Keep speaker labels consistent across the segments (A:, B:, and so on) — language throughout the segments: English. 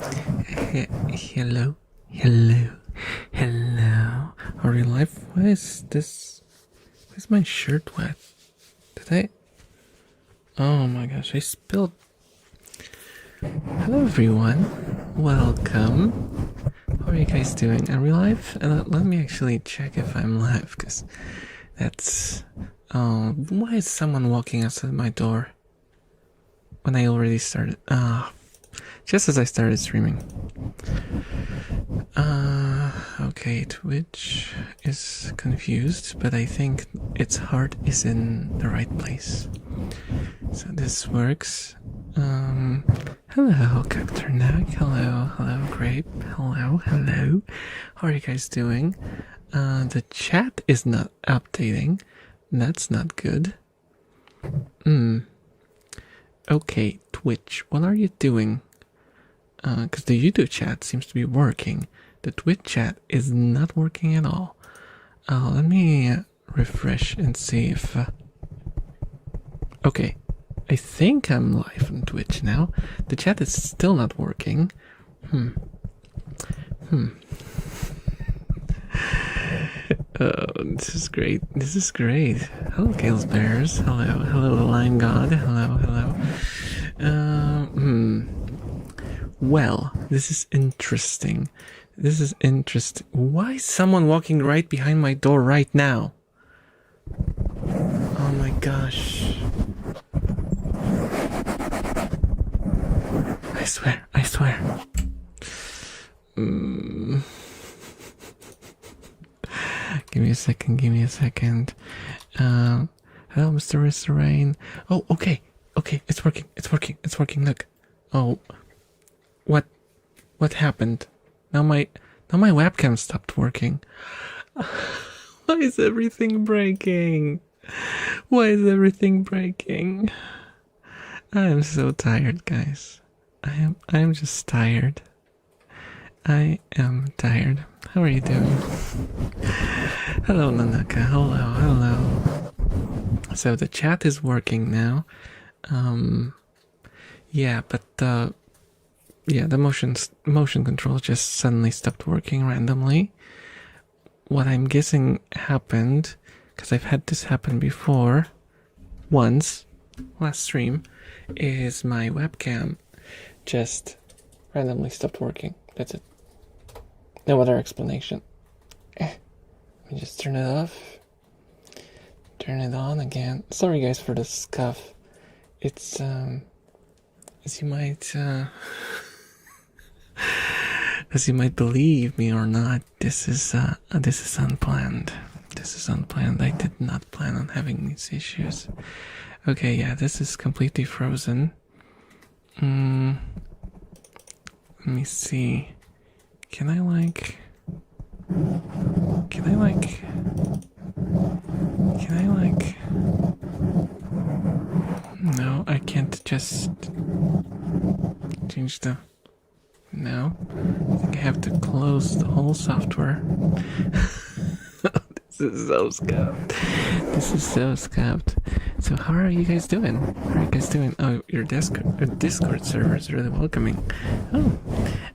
A: Hello, hello, hello. Are you live? Why is this? Why is my shirt wet? Did I? Oh my gosh, I spilled. Hello everyone, welcome. How are you guys doing? Are we live? Let me actually check if I'm live, because that's... why is someone walking outside my door? When I already started... just as I started streaming. Okay, Twitch is confused, but I think its heart is in the right place. So this works. Hello, Cacturnac. Hello, Grape. Hello. How are you guys doing? The chat is not updating. That's not good. Okay, Twitch, what are you doing? Because the YouTube chat seems to be working. The Twitch chat is not working at all. Let me refresh and see if... okay, I think I'm live on Twitch now. The chat is still not working. This is great. This is great. Hello, Gales Bears. Hello, Lime God. Hello. Well, this is interesting. Why is someone walking right behind my door right now? Oh my gosh. I swear. Give me a second. Hello, Mr. Rain. Oh, okay, it's working, look. Oh, what happened? Now my webcam stopped working. Why is everything breaking? I am so tired, guys. I am just tired. I am tired. How are you doing? Hello, Nanaka. Hello. So the chat is working now. Yeah, but the motion control just suddenly stopped working randomly. What I'm guessing happened, because I've had this happen before, once, last stream, is my webcam just randomly stopped working. That's it. No other explanation. Let me just turn it off. Turn it on again. Sorry guys for the scuff. It's as you might believe me or not, this is unplanned. I did not plan on having these issues. Okay, yeah, this is completely frozen. Let me see. Can I no, I can't just change the... no, I think I have to close the whole software. This is so scuffed. So how are you guys doing? Oh, your Discord server is really welcoming. Oh,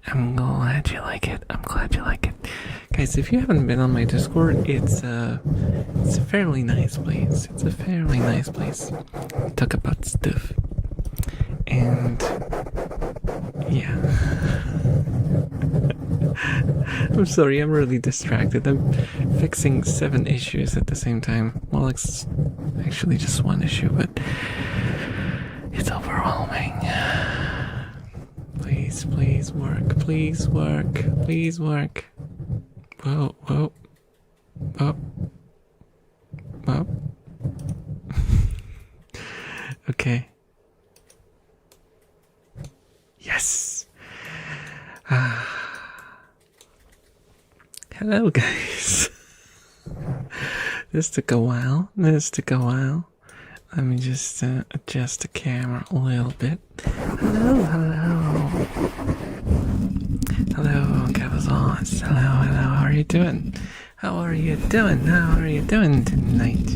A: I'm glad you like it. Guys, if you haven't been on my Discord, it's a fairly nice place. We talk about stuff. And yeah. I'm sorry, I'm really distracted. I'm fixing 7 issues at the same time. Well, it's actually just 1 issue, but it's overwhelming. Please work. Whoa. Okay. Yes. Hello guys. This took a while. Let me just adjust the camera a little bit. Hello, Cabazons. Hello, how are you doing? How are you doing tonight?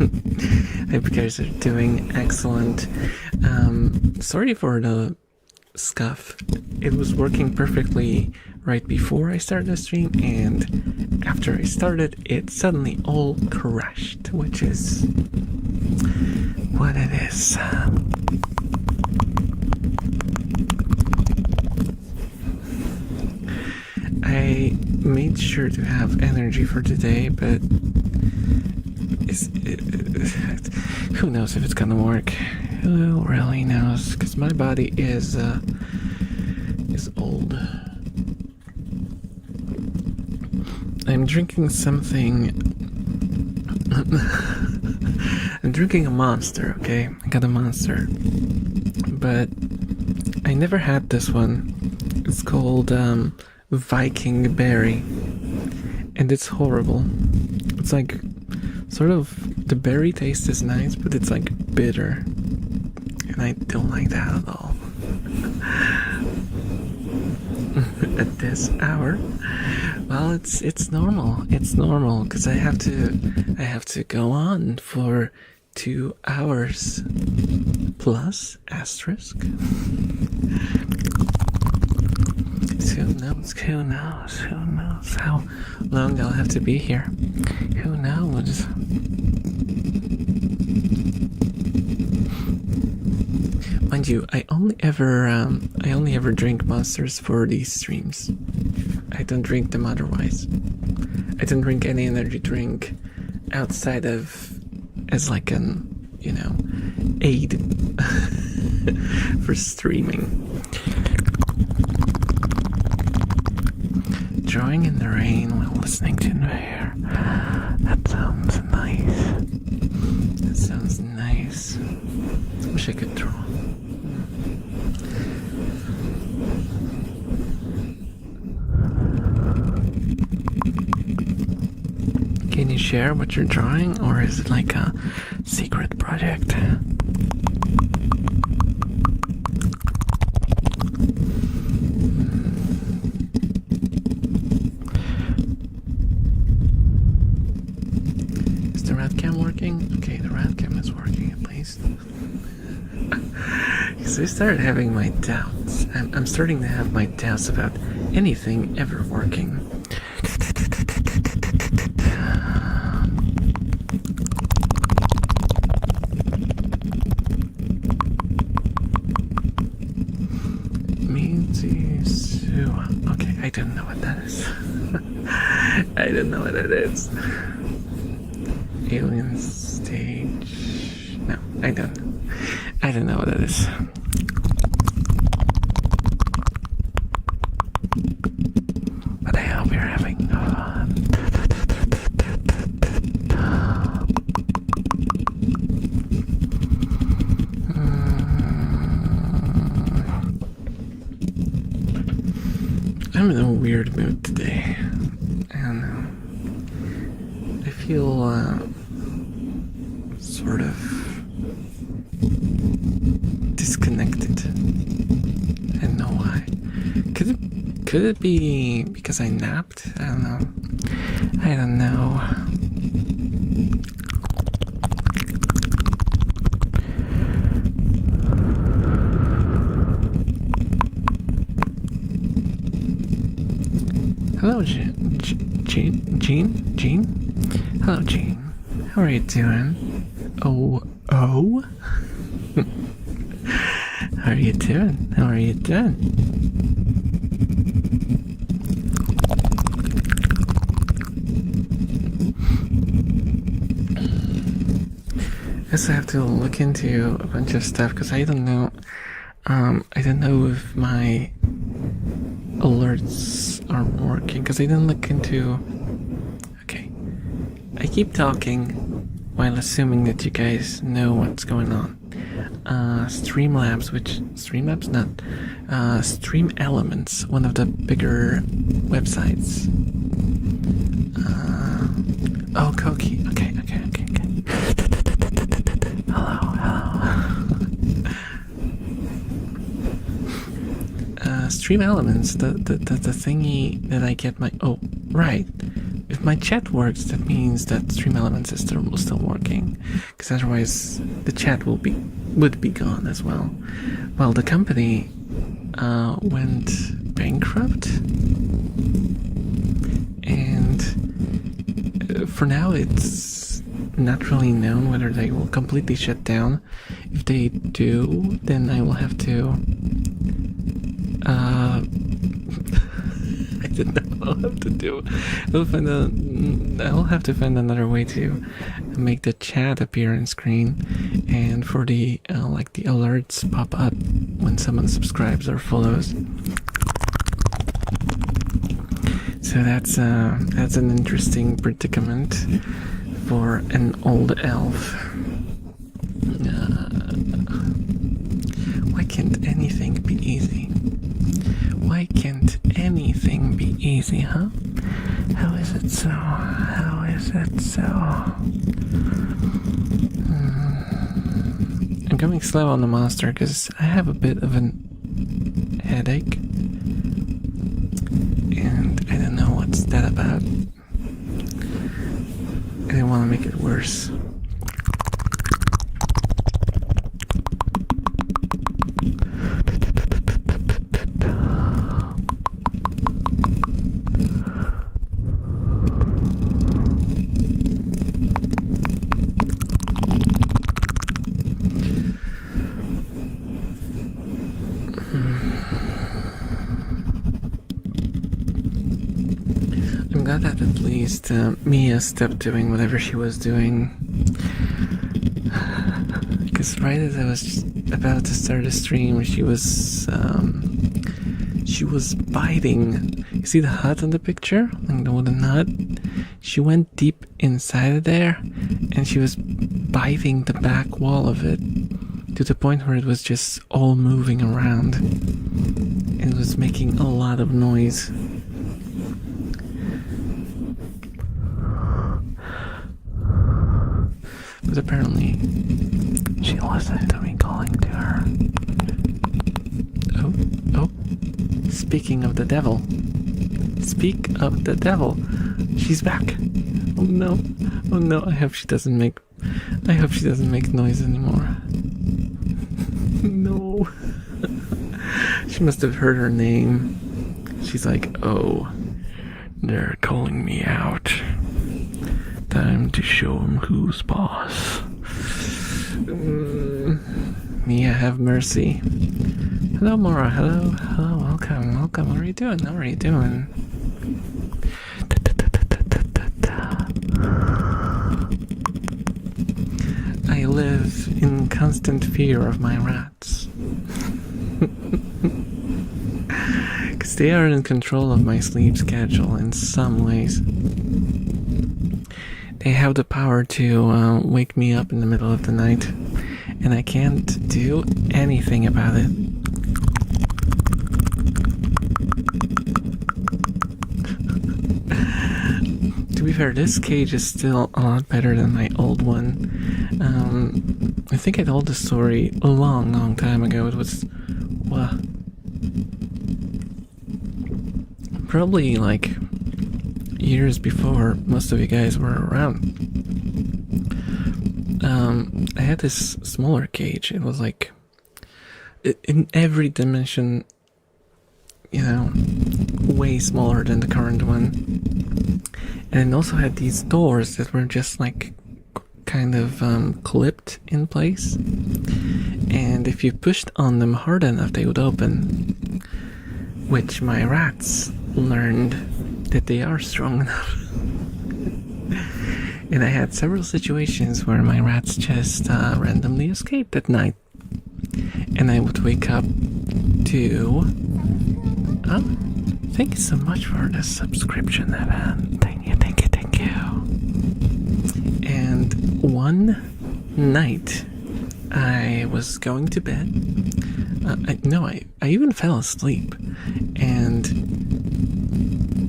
A: I hope you guys are doing excellent. Sorry for the scuff. It was working perfectly right before I started the stream, and after I started, it suddenly all crashed, which is what it is. I made sure to have energy for today, but who knows if it's gonna work? Who really knows? Because my body is old. I'm drinking something. I'm drinking a Monster. Okay, I got a Monster, but I never had this one. It's called Viking Berry, and it's horrible. It's like sort of the berry taste is nice, but it's like bitter, and I don't like that at all. At this hour, well, it's normal. It's normal because I have to go on for 2 hours plus asterisk. Who knows how long I'll have to be here. Who knows? Mind you, I only ever drink Monsters for these streams. I don't drink them otherwise. I don't drink any energy drink outside of as like an, aid for streaming. Drawing in the rain while listening to the air. That sounds nice. That sounds nice. Wish I could draw. Can you share what you're drawing, or is it like a secret project? Is the red cam working? Okay, the red cam is working at least. So I started having my doubts. I'm starting to have my doubts about anything ever working. Okay, I don't know what that is. I don't know what it is. Alien stage. No, I don't know what it is. But I hope you're having fun. I'm in a weird mood today. I don't know. I feel sort of disconnected. I don't know why. Could it be because I napped? I don't know. Hello, Jean? Hello, Jean. How are you doing? Oh? How are you doing? I guess I have to look into a bunch of stuff because I don't know. I don't know if my alerts are working because I didn't look into. Okay, I keep talking while assuming that you guys know what's going on. Streamlabs, Stream Elements, one of the bigger websites. Oh, Koki. Okay. Hello. Stream Elements, the thingy that I get my. Oh, right. If my chat works, that means that Stream Elements is still working, because otherwise the chat would be gone as well. Well, the company went bankrupt, and for now it's not really known whether they will completely shut down. If they do, then I will have to I don't know what I'll have to do. I'll have to find another way to make the chat appear on screen, and for the like the alerts pop up when someone subscribes or follows. So that's an interesting predicament for an old elf. Why can't anything be easy? Why can't anything be easy, huh? How is it so? How is it so? I'm going slow on the monster because I have a bit of a headache. And I don't know what's that about. I didn't want to make it worse. I'm glad that at least Mia stopped doing whatever she was doing. Because right as I was about to start a stream, she was biting. You see the hut on the picture? Like the wooden hut? She went deep inside of there, and she was biting the back wall of it to the point where it was just all moving around. And it was making a lot of noise. But apparently, she listened to me calling to her. Oh, speaking of the devil. Speak of the devil. She's back. Oh no, I hope she doesn't make noise anymore. No. She must have heard her name. She's like, oh, they're calling me out. Time to show him who's boss. Mia, have mercy. Hello, Mora. Hello, welcome. What are you doing? How are you doing? I live in constant fear of my rats. Because they are in control of my sleep schedule in some ways. They have the power to wake me up in the middle of the night, and I can't do anything about it. To be fair, this cage is still a lot better than my old one. I think I told the story a long time ago. It was, well, probably like years before most of you guys were around. I had this smaller cage. It was like, in every dimension, you know, way smaller than the current one. And it also had these doors that were just like kind of clipped in place. And if you pushed on them hard enough, they would open. Which my rats learned that they are strong enough. And I had several situations where my rats just randomly escaped at night. And I would wake up to... Oh, thank you so much for the subscription, Evan. Thank you. And one night, I was going to bed. I even fell asleep. And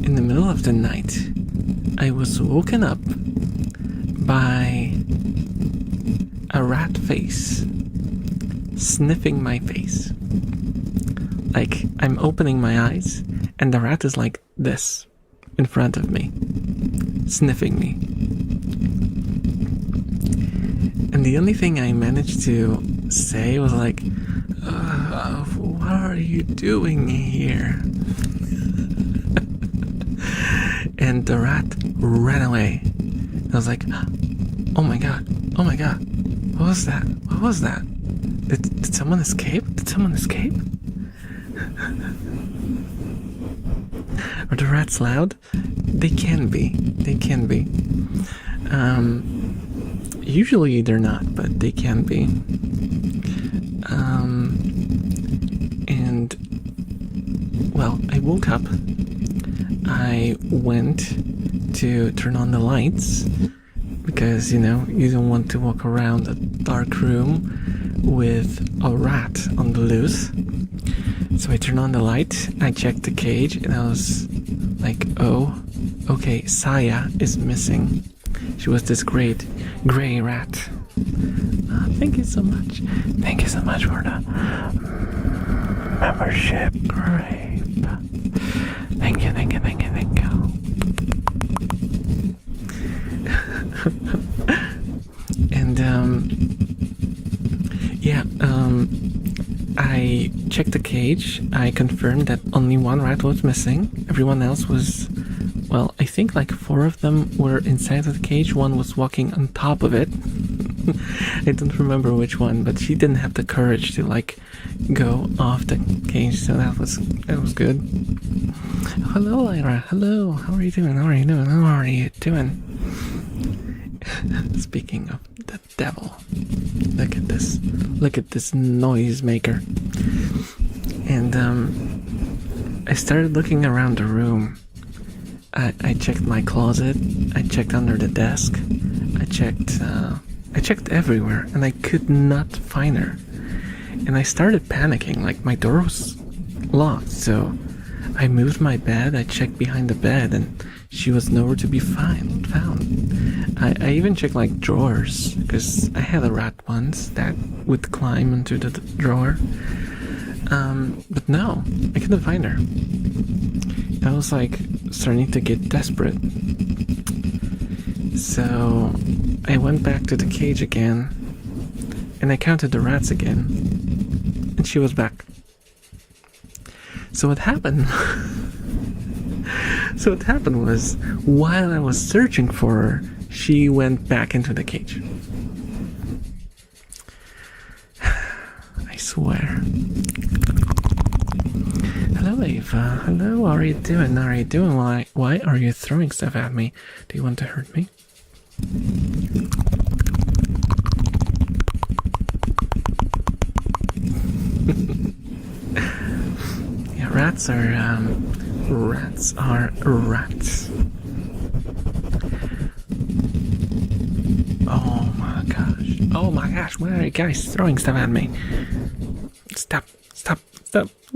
A: in the middle of the night, I was woken up by a rat face sniffing my face. Like, I'm opening my eyes, and the rat is like this, in front of me, sniffing me. And the only thing I managed to say was like, what are you doing here? And the rat ran away. I was like, oh my god, oh my god. What was that? What was that? Did someone escape? Did someone escape? Are the rats loud? They can be. They can be. Usually they're not, but they can be. And well, I woke up. I went to turn on the lights because, you know, you don't want to walk around a dark room with a rat on the loose. So I turned on the light, I checked the cage, and I was like, oh, okay, Saya is missing. She was this great gray rat. Thank you so much. Thank you so much for the membership. Great. Thank you, thank you, thank you, thank you. And, I checked the cage. I confirmed that only one rat was missing. Everyone else was, well, I think like 4 of them were inside of the cage. One was walking on top of it. I don't remember which one, but she didn't have the courage to like go off the cage, so that was good. Hello, Lyra. Hello. How are you doing? How are you doing? How are you doing? Speaking of the devil, look at this. Look at this noise maker. And I started looking around the room. I checked my closet. I checked under the desk. I checked everywhere, and I could not find her. And I started panicking, like my door was locked, so I moved my bed, I checked behind the bed, and she was nowhere to be found. I even checked like drawers, because I had a rat once that would climb into the drawer. But no, I couldn't find her. I was like starting to get desperate. So I went back to the cage again, and I counted the rats again, and she was back. So what happened? Was, while I was searching for her, she went back into the cage. I swear. Hello, Ava. Hello, how are you doing? How are you doing? Why are you throwing stuff at me? Do you want to hurt me? Yeah, rats are rats. Oh my gosh, why are you guys throwing stuff at me? Stop,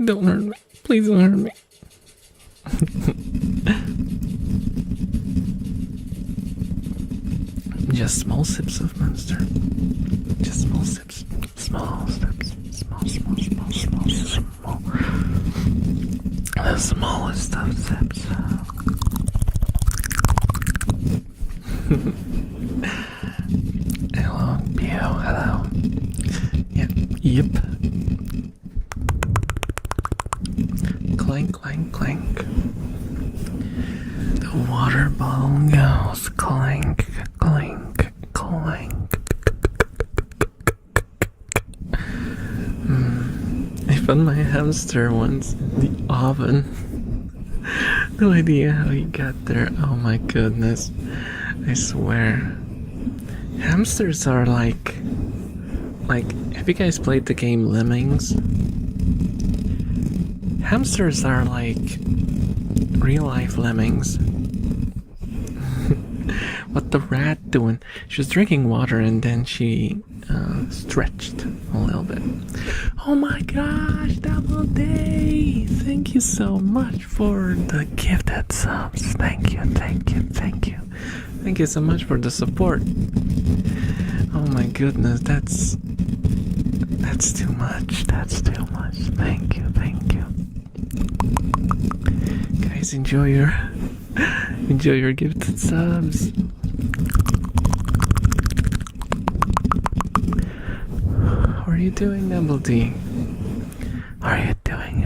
A: don't hurt me, please don't hurt me. Just small sips of Monster. Just small sips. Small steps. Small. The smallest of sips. Hello, Pio. Hello. Yep. Clank, clank, clank. The water bottle goes clank, clank, clank. I found my hamster once in the oven. No idea how he got there. Oh my goodness. I swear. Hamsters are like, have you guys played the game Lemmings? Hamsters are like real life lemmings. What the rat doing? She was drinking water and then she stretched a little bit. Oh my gosh, Double Day! Thank you so much for the gifted subs. Thank you. Thank you so much for the support. Oh my goodness, that's too much. That's too much. Thank you. Guys, enjoy your gifted subs. How are you doing, Double D? How are you doing?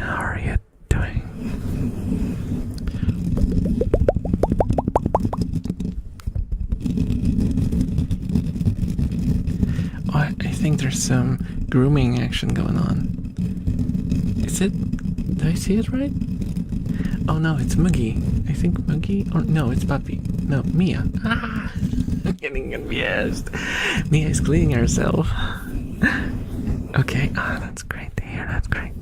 A: think there's some grooming action going on. Is it? Did I see it right? Oh no, it's Muggy. I think Muggy, or no, it's Puppy. No, Mia. Ah, I'm getting confused. Mia is cleaning herself. Okay, that's great to hear. That's great.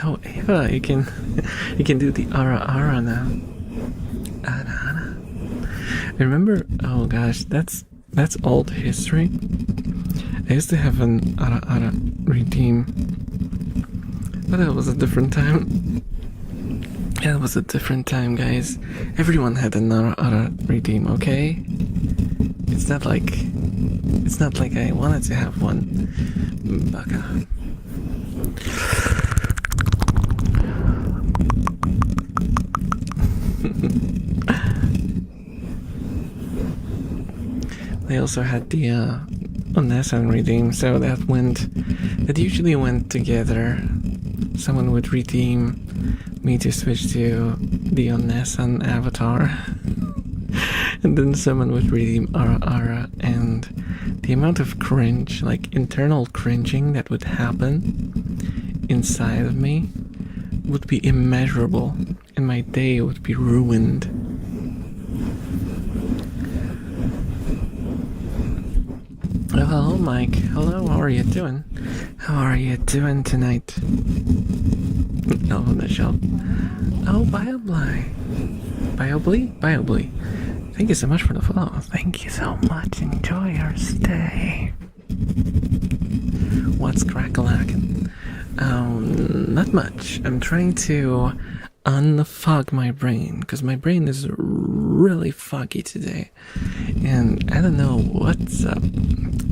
A: Oh, Ava, you can do the ara now. Ara. Remember? Oh gosh, that's old history. I used to have an ara redeem, but that was a different time. Yeah, it was a different time, guys. Everyone had an ara redeem, okay? It's not like I wanted to have one. Baka. They also had the Onesan redeem, so that usually went together. Someone would redeem me to switch to the Onesan avatar, and then someone would redeem Ara, and the amount of cringe, like internal cringing that would happen inside of me would be immeasurable, and my day would be ruined. Oh, hello, Mike. Hello, how are you doing? How are you doing tonight? Oh, Michelle. Oh, BioBlee. Thank you so much for the follow. Thank you so much. Enjoy your stay. What's crack-a-lackin'? Not much. I'm trying to unfog my brain, because my brain is really foggy today. And I don't know what's up.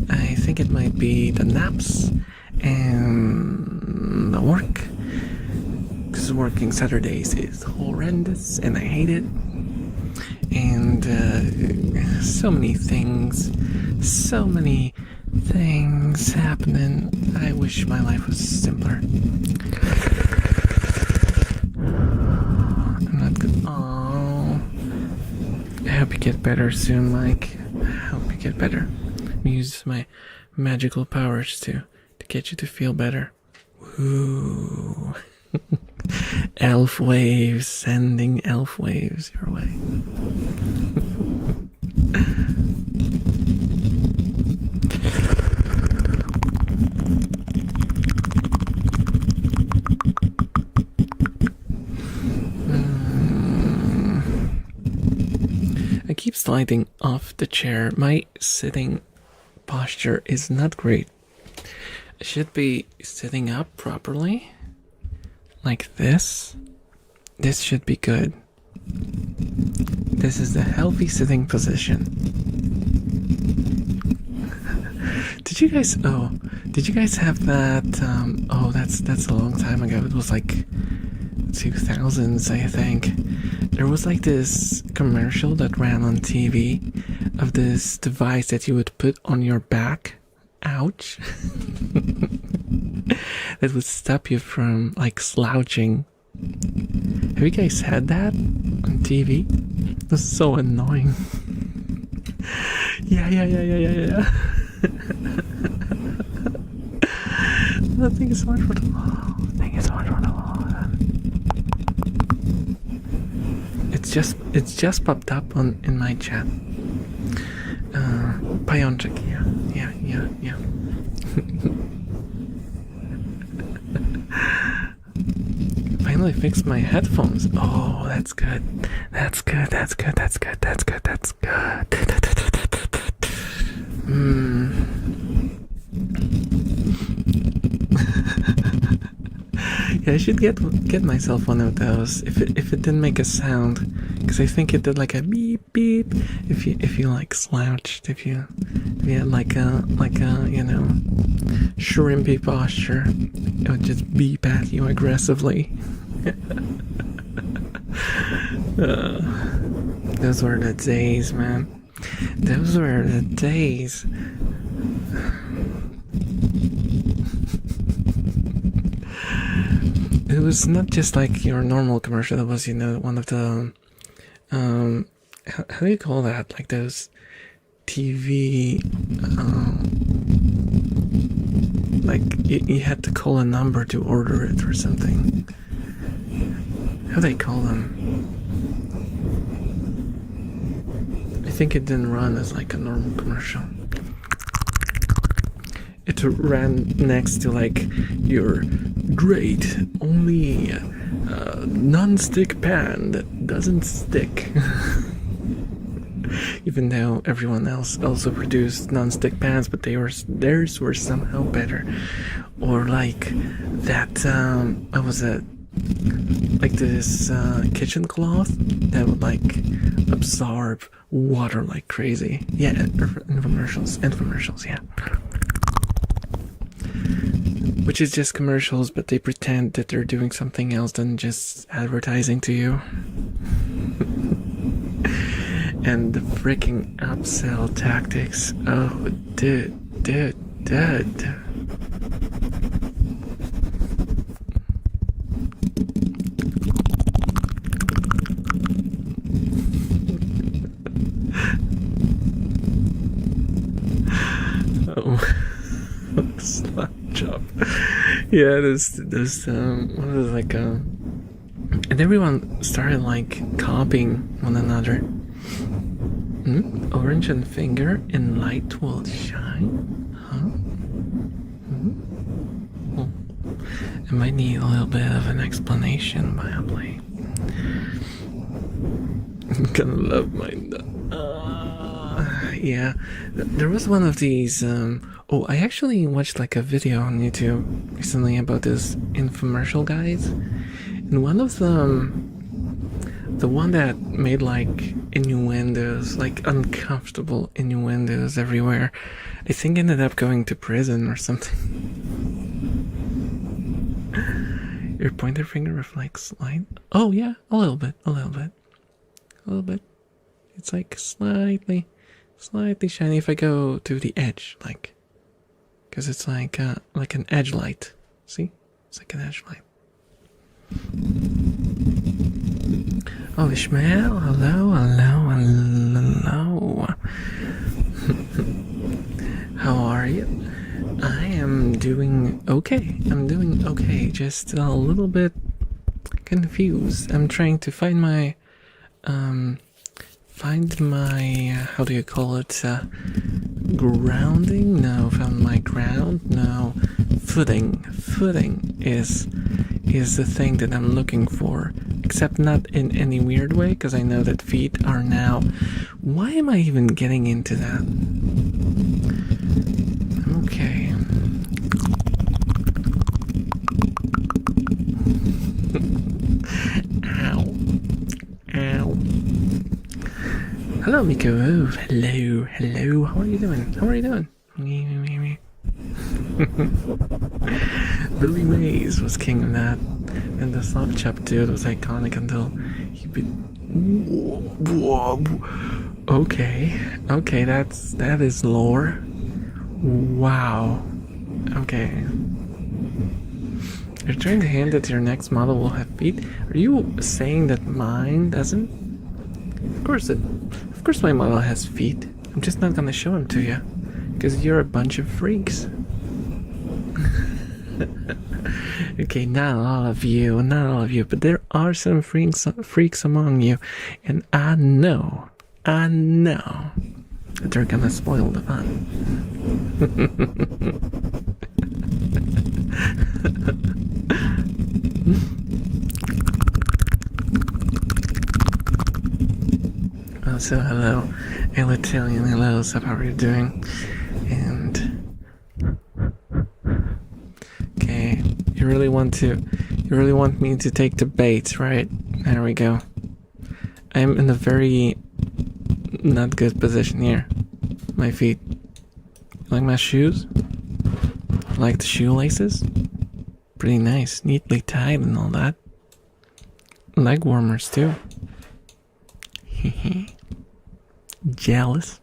A: I think it might be the naps and the work. Because working Saturdays is horrendous and I hate it. And so many things happening. I wish my life was simpler. I'm not good. Oh, I hope you get better soon, Mike. I hope you get better. Use my magical powers to get you to feel better. Woo. Elf waves, sending elf waves your way. I keep sliding off the chair. My sitting posture is not great. I should be sitting up properly, like this. This should be good. This is the healthy sitting position. Did you guys have that? That's a long time ago. It was like 2000s, I think. There was like this commercial that ran on TV of this device that you would put on your back. Ouch. That would stop you from like slouching. Have you guys had that on TV? It was so annoying. Yeah. Well, thank you so much for the follow. It's just popped up in my chat. Pajączek, yeah. Finally fixed my headphones. Oh, that's good. Yeah, I should get myself one of those if it didn't make a sound, because I think it did like a beep beep if you like slouched, if you had like a shrimpy posture, it would just beep at you aggressively. Those were the days, man. Those were the days. It was not just like your normal commercial. It was, one of the how do you call that? Like those TV, like you had to call a number to order it or something. How do they call them? I think it didn't run as like a normal commercial. It ran next to like your great only non-stick pan that doesn't stick. Even though everyone else also produced non-stick pans, but theirs were somehow better. Or like that, what was it? Like this kitchen cloth that would like absorb water like crazy. Yeah, infomercials, yeah. Which is just commercials, but they pretend that they're doing something else than just advertising to you. And the freaking upsell tactics. Oh, dude. Oh, slap job. Yeah, there's what is it, like and everyone started like copying one another. Orange and finger in light will shine. Huh? Oh. I might need a little bit of an explanation, probably. I'm gonna love my. Yeah, there was one of these. Oh, I actually watched like a video on YouTube recently about this infomercial guys, and one of them. The one that made like innuendos, like uncomfortable innuendos everywhere, I think ended up going to prison or something. Your pointer finger reflects light? Oh yeah, a little bit. It's like slightly shiny if I go to the edge, like, because it's like an edge light. See? It's like an edge light. Oh, Ishmael, hello. How are you? I am doing okay. Just a little bit confused. I'm trying to find my, how do you call it? Grounding? No, found my ground? No, footing. Footing is the thing that I'm looking for. Except not in any weird way, because I know that feet are now... Why am I even getting into that? Okay. Ow. Hello, Miko. Hello. How are you doing? Billy Mays was king of that, and the soft chop dude was iconic until he Okay, that is lore. Wow. Okay. You're trying to hint that your next model will have feet? Are you saying that mine doesn't? Of course my model has feet. I'm just not gonna show them to you, because you're a bunch of freaks. Okay, not all of you, but there are some freaks among you, and I know that they're gonna spoil the fun. So hello, Italian hello, so how are you doing? And okay, you really want me to take the bait, right? There we go. I'm in a very not good position here. My feet. Like my shoes? Like the shoelaces? Pretty nice, neatly tied and all that. Leg warmers too. Jealous?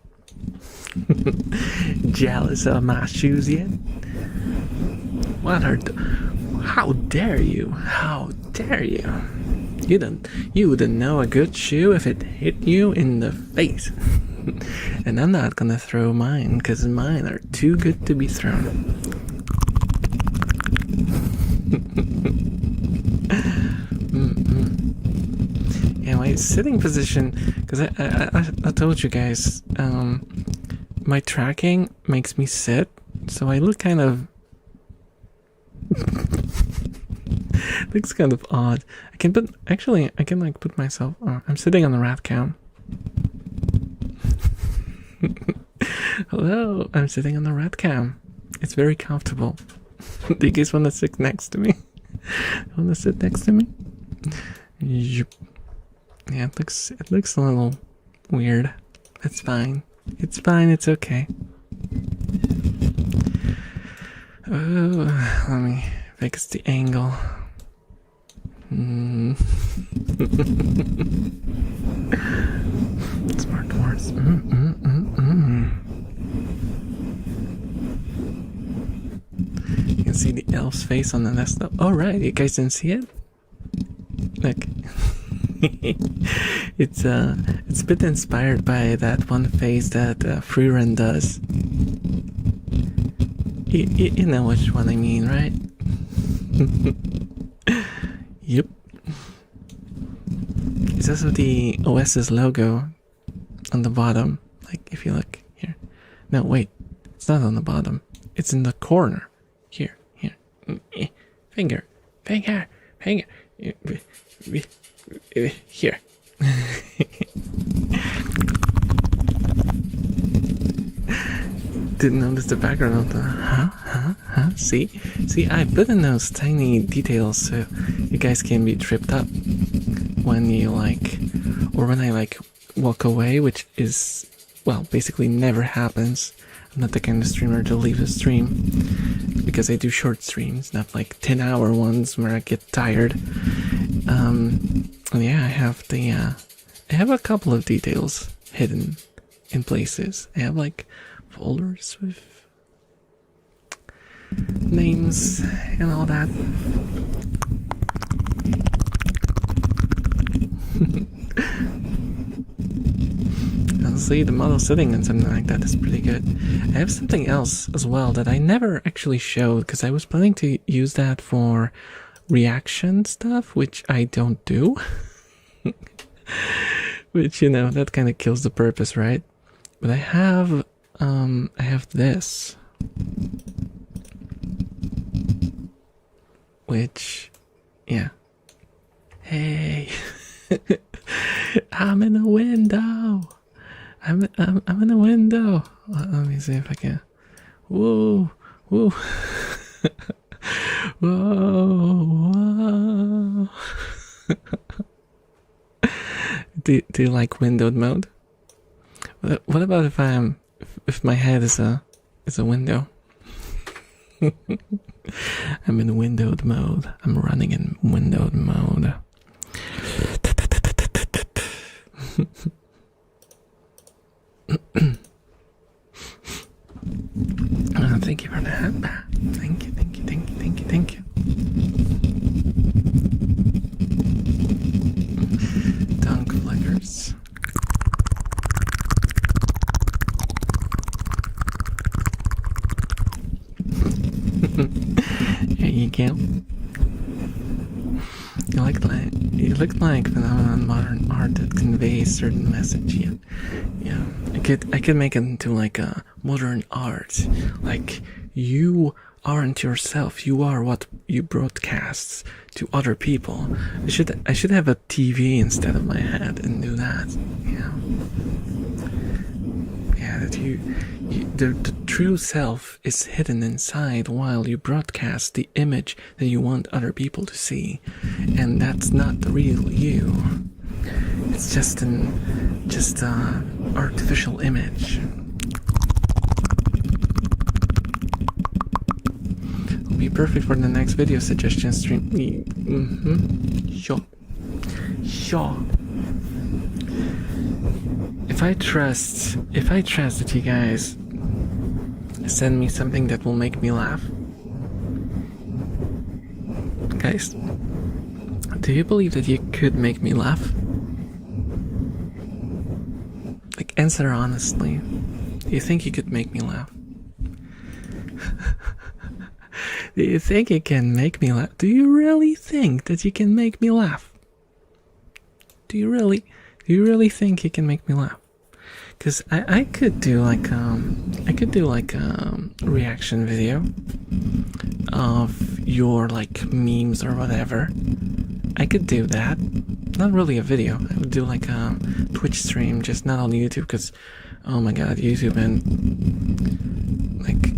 A: Jealous of my shoes yet? How dare you? You wouldn't know a good shoe if it hit you in the face. And I'm not gonna throw mine, because mine are too good to be thrown. Yeah, my sitting position, because I told you guys, my tracking makes me sit, so I look kind of looks kind of odd. I can like put myself. I'm sitting on the rat cam. Hello, I'm sitting on the rat cam. It's very comfortable. Do you guys want to sit next to me? Want to sit next to me? Yep. Yeah, it looks a little weird. It's fine. It's fine. It's okay. Oh, let me fix the angle. Smart words. You can see the elf's face on the desktop. Oh right, you guys didn't see it? Look. It's a bit inspired by that one face that Freerun does. You know which one I mean, right? Yep. It's also the OS's logo on the bottom. Like if you look here. No, wait. It's not on the bottom. It's in the corner. Here. Finger. Here. Didn't notice the background of the huh? See, I put in those tiny details so you guys can be tripped up when you or when I walk away, which is, well, basically never happens. I'm not the kind of streamer to leave a stream because I do short streams, not 10-hour ones where I get tired. Yeah, I have a couple of details hidden in places. I have folders with names and all that. Honestly, the model sitting in something like that is pretty good. I have something else as well that I never actually showed because I was planning to use that for reaction stuff, which I don't do. Which, that kind of kills the purpose, right? But I have this, which, yeah. Hey, I'm in a window. I'm in a window. Let me see if I can. Whoa. Whoa. Do you like windowed mode? What about if my head is a window? I'm in windowed mode. I'm running in windowed mode. Thank you for that. Thank you. Tongue flickers. There you go. You look like phenomenon modern art that conveys certain message. Yeah. I could make it into a modern art. You aren't yourself. You are what you broadcast to other people. I should have a TV instead of my head and do that. Yeah, that the true self is hidden inside while you broadcast the image that you want other people to see, and that's not the real you. It's just an artificial image. It'll be perfect for the next video suggestion stream. Sure. If I trust that you guys send me something that will make me laugh, guys, Do you believe that you could make me laugh? Like, answer honestly. Do you think you could make me laugh? Do you think you can make me laugh? Do you really think that you can make me laugh? Do you really think you can make me laugh? Because I could do like a reaction video of your like memes or whatever. I could do that. Not really a video. I would do like a Twitch stream, just not on YouTube, because oh my god, YouTube and like,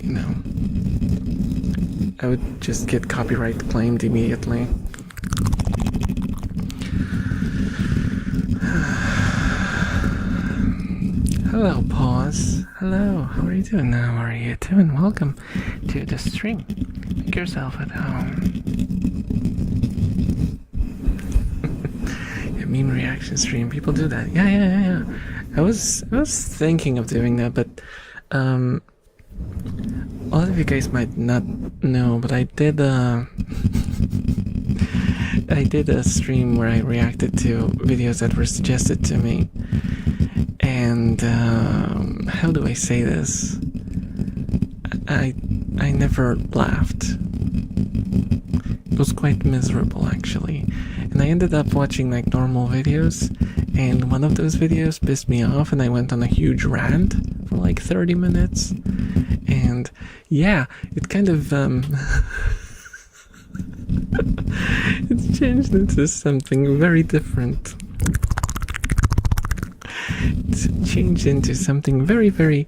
A: you know, I would just get copyright claimed immediately. Hello, Pause. Hello, how are you doing now? How are you doing? Welcome to the stream. Make yourself at home. Yeah, meme reaction stream. People do that. Yeah. I was thinking of doing that, but a lot of you guys might not know, but I did a stream where I reacted to videos that were suggested to me. And how do I say this? I never laughed. It was quite miserable, actually. And I ended up watching like normal videos, and one of those videos pissed me off, and I went on a huge rant for like 30 minutes. And yeah, it kind of it's changed into something very different. It's changed into something very different.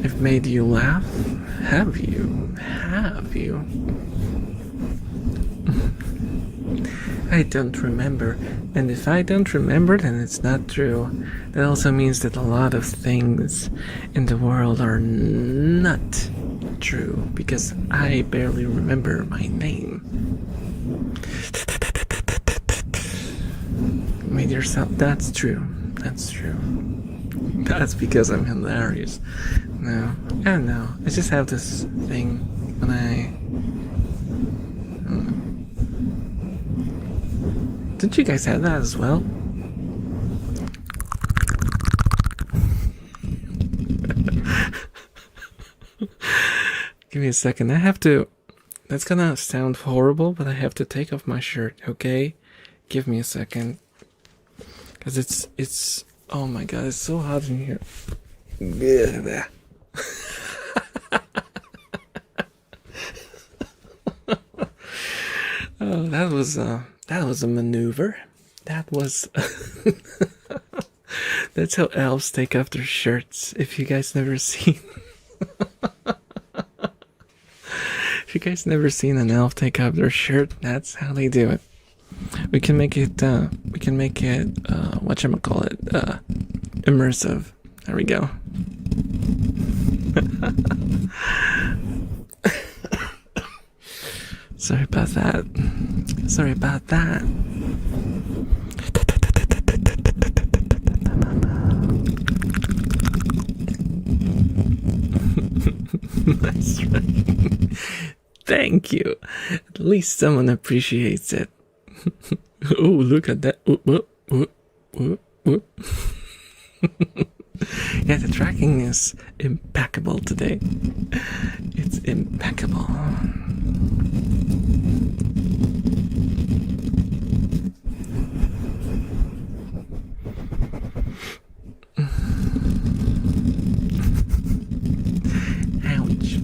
A: I've made you laugh? Have you? I don't remember. And if I don't remember, then it's not true. That also means that a lot of things in the world are not true, because I barely remember my name. Made yourself. That's true. That's because I'm hilarious. No, I don't know. I just have this thing when Didn't you guys have that as well? Give me a second. I have to. That's gonna sound horrible, but I have to take off my shirt, okay? Give me a second. Because it's. Oh my god, it's so hot in here. Oh, that was a maneuver. That was. That's how elves take off their shirts. If you guys never seen. If you guys never seen an elf take off their shirt, that's how they do it. We can make it. Whatchamacallit, immersive. There we go. Sorry about that. That's right. Thank you. At least someone appreciates it. Oh, look at that. Yeah, the tracking is impeccable today. It's impeccable. Ouch.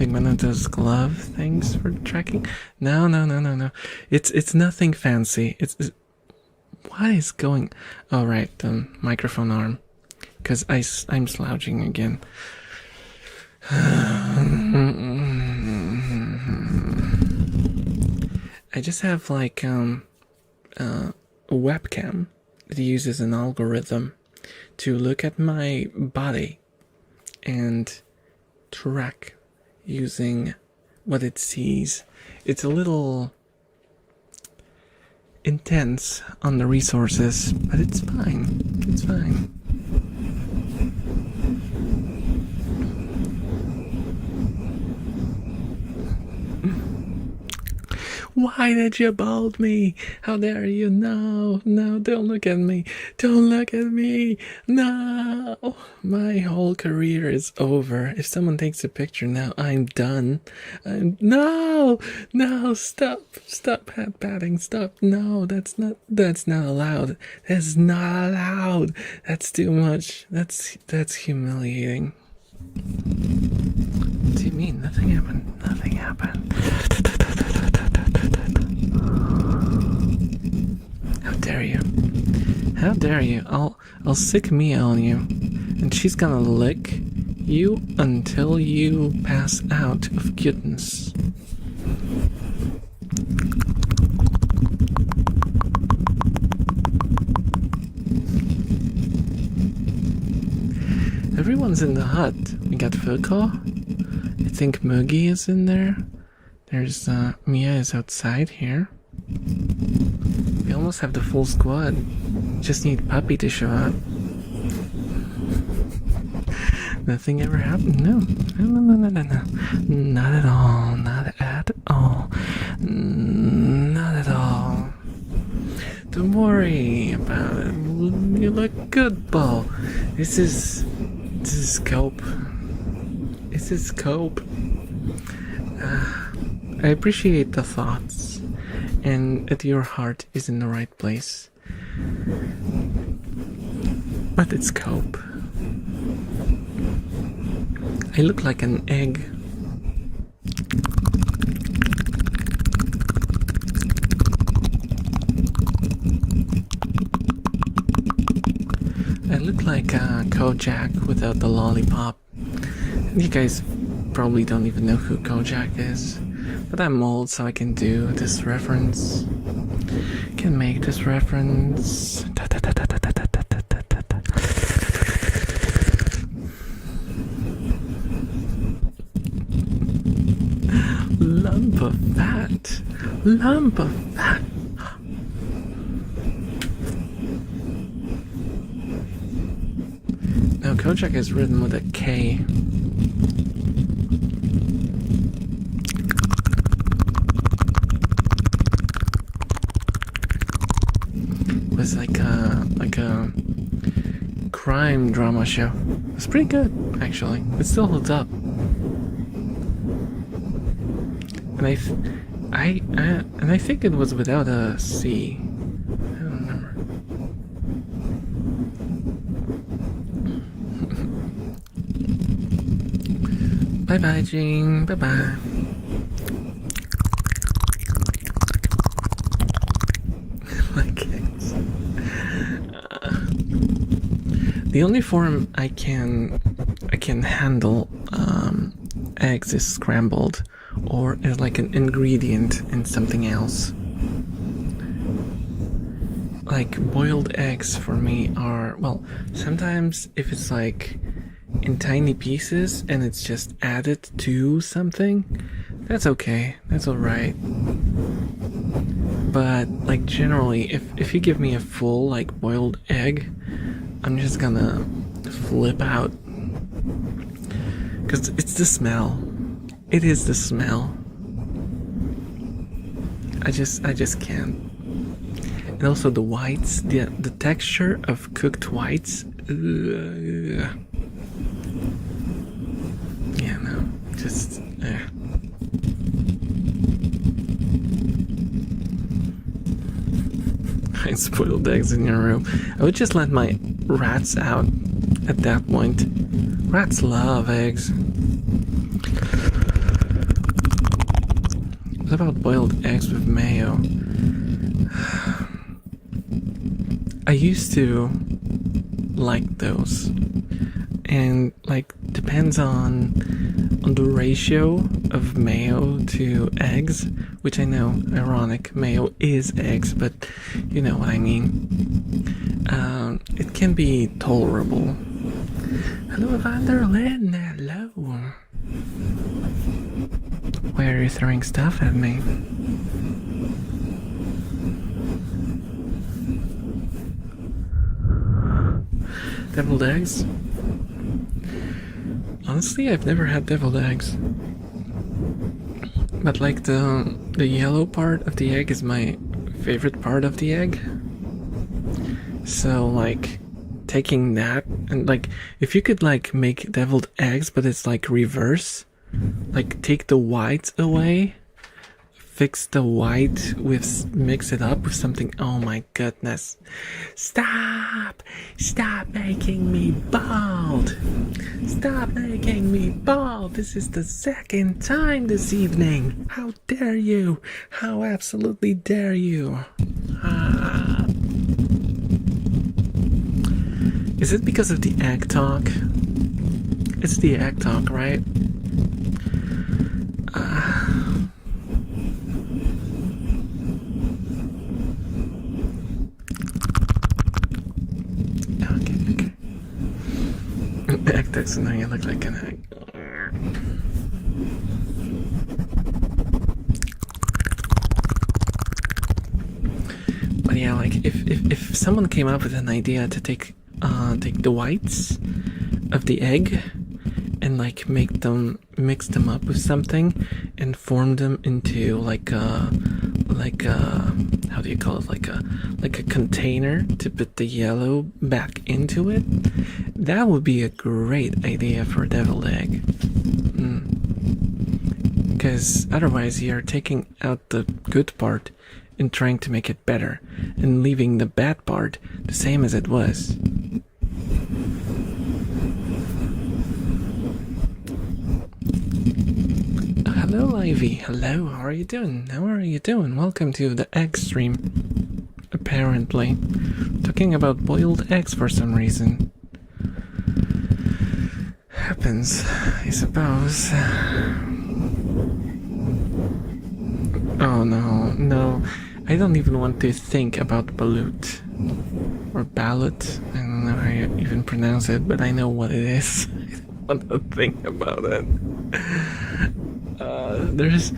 A: One of those glove things for tracking? No. It's nothing fancy. It's what is going? Oh right, microphone arm. Because I'm slouching again. I just have like webcam that uses an algorithm to look at my body and track using what it sees. It's a little intense on the resources, but it's fine. It's fine. Why did you bolt me? How dare you? No, no, don't look at me. Don't look at me. No. My whole career is over. If someone takes a picture now, I'm done. No, stop. Stop hat patting. Stop. No, that's not allowed. That's not allowed. That's too much. That's humiliating. What do you mean? Nothing happened. Nothing happened. How dare you? How dare you? I'll sick Mia on you, and she's gonna lick you until you pass out of cuteness. Everyone's in the hut. We got Furko. I think Moogie is in there. There's Mia is outside here. We almost have the full squad. Just need Puppy to show up. Nothing ever happened. No. Not at all. Not at all. Not at all. Don't worry about it. You look good, Bo. This is Cope. This is Cope. I appreciate the thoughts, and that your heart is in the right place. But it's Cope. I look like an egg. I look like Kojak without the lollipop. You guys probably don't even know who Kojak is, but I'm old, so I can do this reference. Can make this reference. Lump of fat. Lump of fat. Now, Kojak is written with a K. It was like a crime drama show. It's pretty good, actually. It still holds up. And I think it was without a C. I don't remember. Bye bye, Jean. Bye bye. My kids. The only form I can handle eggs is scrambled, or as like an ingredient in something else. Like boiled eggs for me are, well, sometimes if it's like in tiny pieces and it's just added to something, that's okay, that's alright. But like generally, if you give me a full like boiled egg, I'm just gonna flip out. Because it's the smell. It is the smell. I just can't. And also the whites, the texture of cooked whites. Yeah, no, just. I spoiled eggs in your room. I would just let my rats out at that point. Rats love eggs. What about boiled eggs with mayo? I used to like those, and like depends on the ratio of mayo to eggs, which I know, ironic, mayo is eggs, but you know what I mean. It can be tolerable. Hello, Vanderlyn. Hello. Why are you throwing stuff at me? Deviled eggs? Honestly, I've never had deviled eggs. But like the yellow part of the egg is my favorite part of the egg. So like taking that and like if you could like make deviled eggs but it's like reverse, like take the whites away, fix the white with, mix it up with something. Oh my goodness. Stop making me bald. Stop making me bald. This is the second time this evening. How dare you? How absolutely dare you? Is it because of the egg talk? It's the egg talk, right? Okay. An egg talks and now you look like an egg. But yeah, like if someone came up with an idea to take the whites of the egg and like mix them up with something and form them into like a how do you call it, like a container to put the yellow back into it, that would be a great idea for a deviled egg. Because otherwise you're taking out the good part and trying to make it better and leaving the bad part the same as it was. Hello, Ivy. Hello, how are you doing? How are you doing? Welcome to the egg stream. Apparently. Talking about boiled eggs for some reason. Happens, I suppose. Oh no. I don't even want to think about balut. Or ballot. I don't know how you even pronounce it, but I know what it is. I don't want to think about it. There's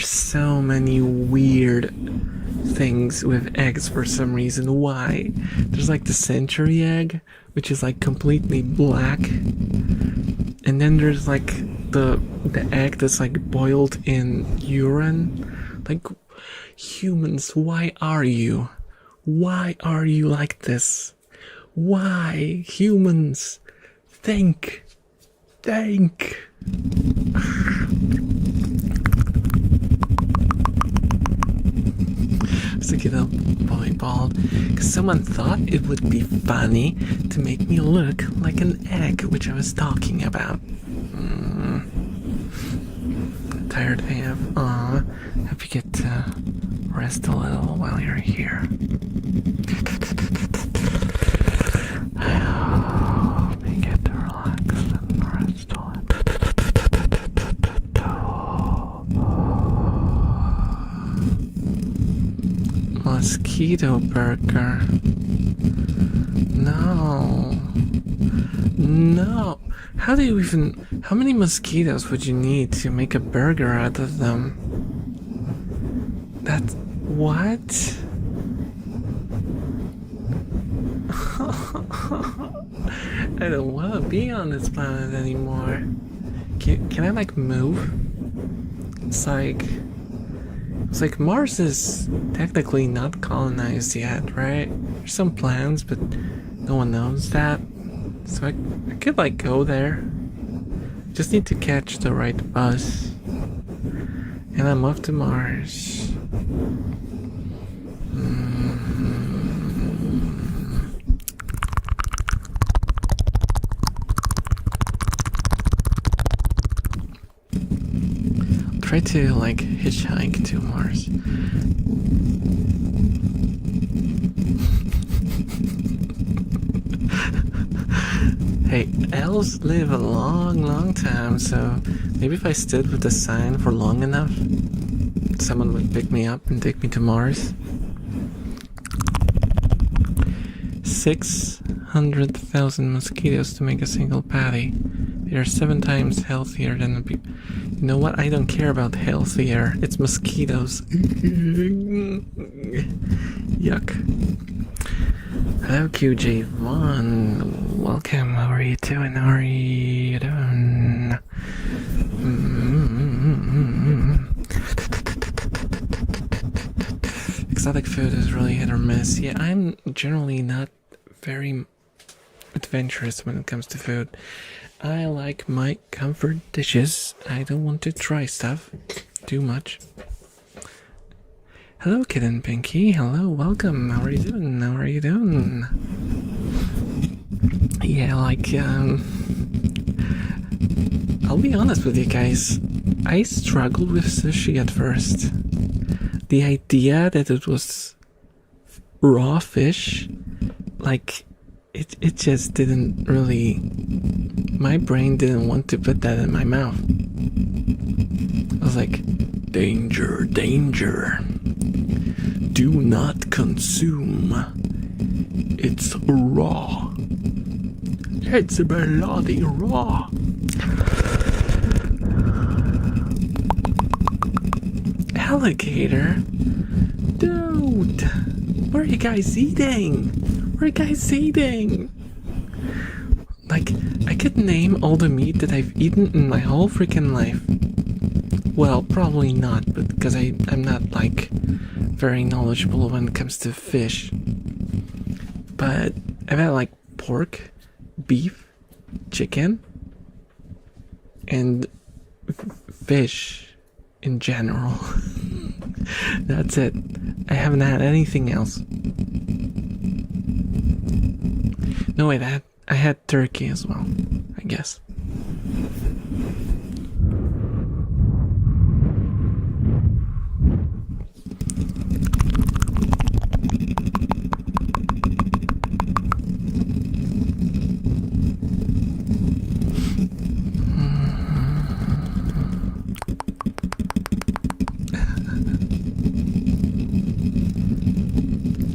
A: so many weird things with eggs for some reason. Why? There's like the century egg, which is like completely black, and then there's like the egg that's like boiled in urine. Like, humans, why are you like this? Why? Humans, think. Stick it up, boy bald, because someone thought it would be funny to make me look like an egg, which I was talking about. Tired AF. Aw, hope you get to rest a little while you're here. I hope you get to relax and rest a little. Mosquito burger. No. How many mosquitoes would you need to make a burger out of them? That's what? I don't want to be on this planet anymore. Can I like move? It's like Mars is technically not colonized yet, right? There's some plans, but no one knows that. So I could like go there. Just need to catch the right bus. And I'm off to Mars. Try to like hitchhike to Mars. Hey, elves live a long time, so Maybe if I stood with the sign for long enough, someone would pick me up and take me to Mars. 600,000 mosquitoes to make a single patty. They are 7 times healthier than the people. You know what? I don't care about healthier. It's mosquitoes. Yuck. Hello, QJ1. Welcome. How are you doing? How are you doing? Exotic food is really hit or miss. Yeah, I'm generally not very adventurous when it comes to food. I like my comfort dishes. I don't want to try stuff too much. Hello, Kitten Pinky. Hello, welcome. How are you doing? How are you doing? Yeah, like, I'll be honest with you guys. I struggled with sushi at first. The idea that it was raw fish, like, it just didn't really... My brain didn't want to put that in my mouth. I was like, danger, danger. Do not consume. It's raw. It's bloody raw. Alligator? Dude! What are you guys eating? What are you guys eating? Like, I could name all the meat that I've eaten in my whole freaking life. Well, probably not, but because I'm not, like, very knowledgeable when it comes to fish. But I've had, like, pork, beef, chicken, and fish in general. That's it. I haven't had anything else. No, wait, I had turkey as well, I guess.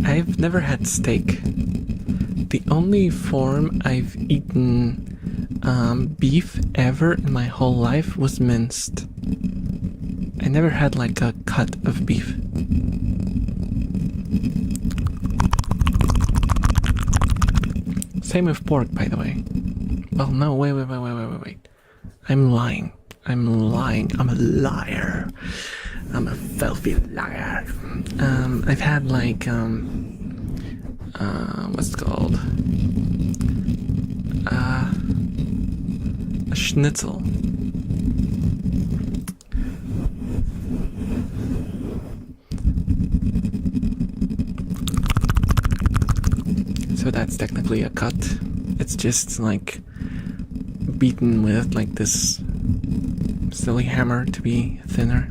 A: I've never had steak. The only form I've eaten beef ever in my whole life was minced. I never had like a cut of beef. Same with pork, by the way. Well, no, wait. I'm lying. I'm a liar. I'm a filthy liar. I've had like, what's it called? A schnitzel. So that's technically a cut. It's just like beaten with like this silly hammer to be thinner.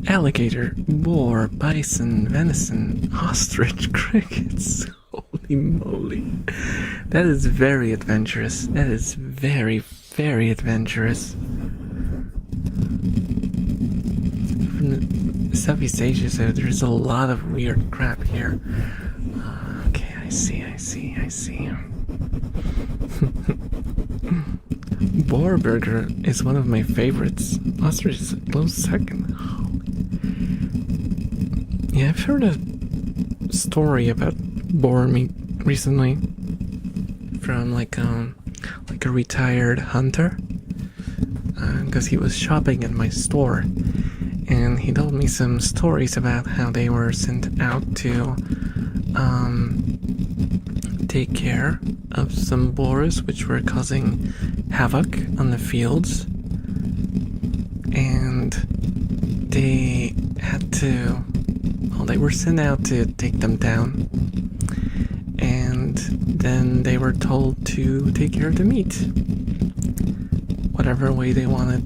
A: Alligator, boar, bison, venison, ostrich, crickets. Holy moly. That is very adventurous. That is very, very adventurous. From Southeast Asia, so there's a lot of weird crap here. Okay, I see. Boar burger is one of my favorites. Ostrich is a close second. Yeah, I've heard a story about boar meat recently from like a retired hunter, because he was shopping at my store, and he told me some stories about how they were sent out to take care of some boars which were causing havoc on the fields, and they had to, well, they were sent out to take them down, and then they were told to take care of the meat whatever way they wanted.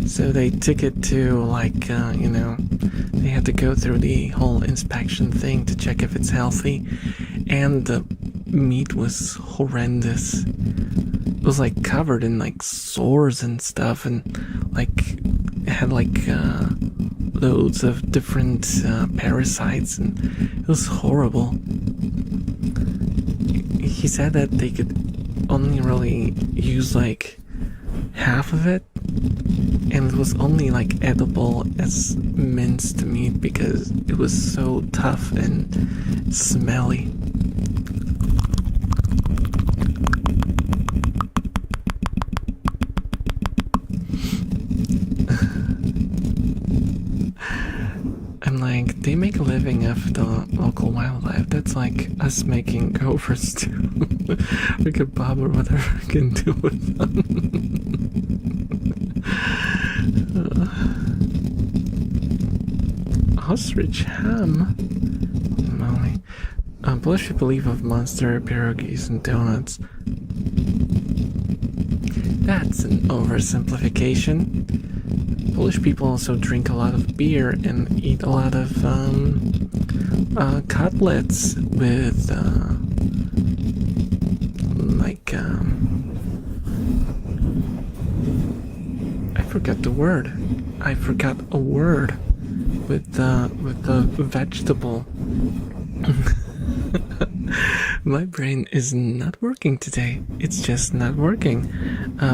A: So they took it to, like, you know, they had to go through the whole inspection thing to check if it's healthy. And the meat was horrendous. It was, like, covered in, like, sores and stuff. And, like, it had, like, loads of different parasites. And it was horrible. He said that they could only really use, like, half of it, and it was only like edible as minced meat because it was so tough and smelly. I'm like, they make a living off the local wildlife. That's like us making gophers too. We could bob or whatever we can do with them. Ostrich ham? Molly. Polish people leave of monster, pierogies, and donuts. That's an oversimplification. Polish people also drink a lot of beer and eat a lot of cutlets with I forgot the word. I forgot a word with the vegetable. My brain is not working today. It's just not working.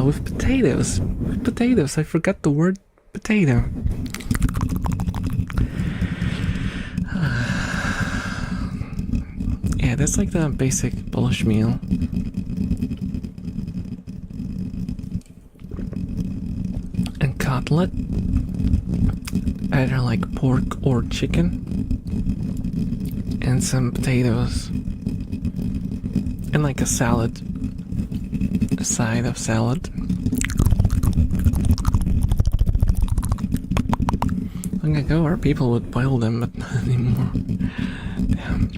A: With potatoes. With potatoes. I forgot the word potato. Yeah, that's like the basic Polish meal. And cutlet. Either like pork or chicken. And some potatoes. And like a salad. A side of salad. Long ago, our people would boil them, but not anymore. Damn.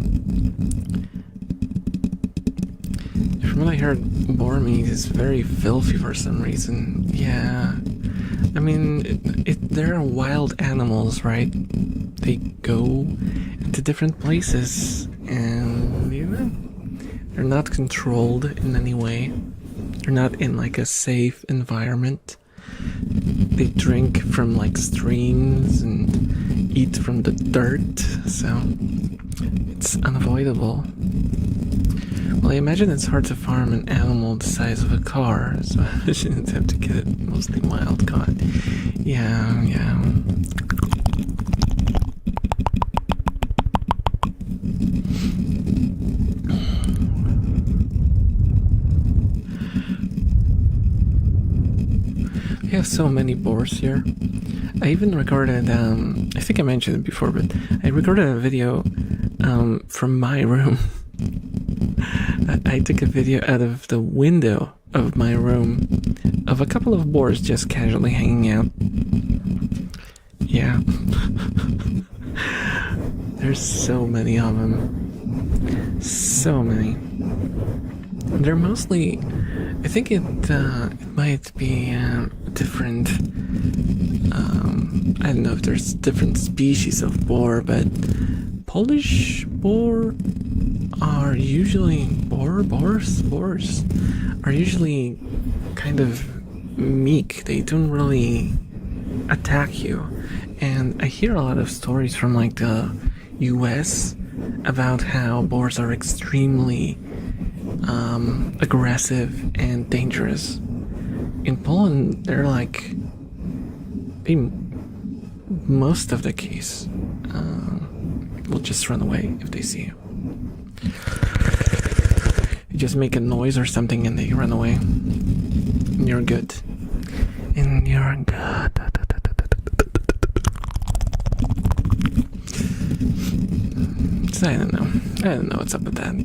A: From what I heard, boar meat is very filthy for some reason. Yeah. I mean, they're wild animals, right? They go into different places, and, you know, they're not controlled in any way. They're not in, like, a safe environment. They drink from, like, streams and eat from the dirt, so it's unavoidable. Well, I imagine it's hard to farm an animal the size of a car, so I shouldn't have to get it mostly wild caught. Yeah. We have so many boars here. I even recorded, I think I mentioned it before, but I recorded a video from my room. I took a video out of the window of my room of a couple of boars just casually hanging out. Yeah. There's so many of them. So many. They're mostly, I think it might be different, I don't know if there's different species of boar, but Polish boar are usually, boars are usually kind of meek. They don't really attack you. And I hear a lot of stories from like the US about how boars are extremely aggressive and dangerous. In Poland, they're like, most of the case will just run away if they see you. You just make a noise or something and they run away. And you're good. And you're good. So I don't know what's up with that.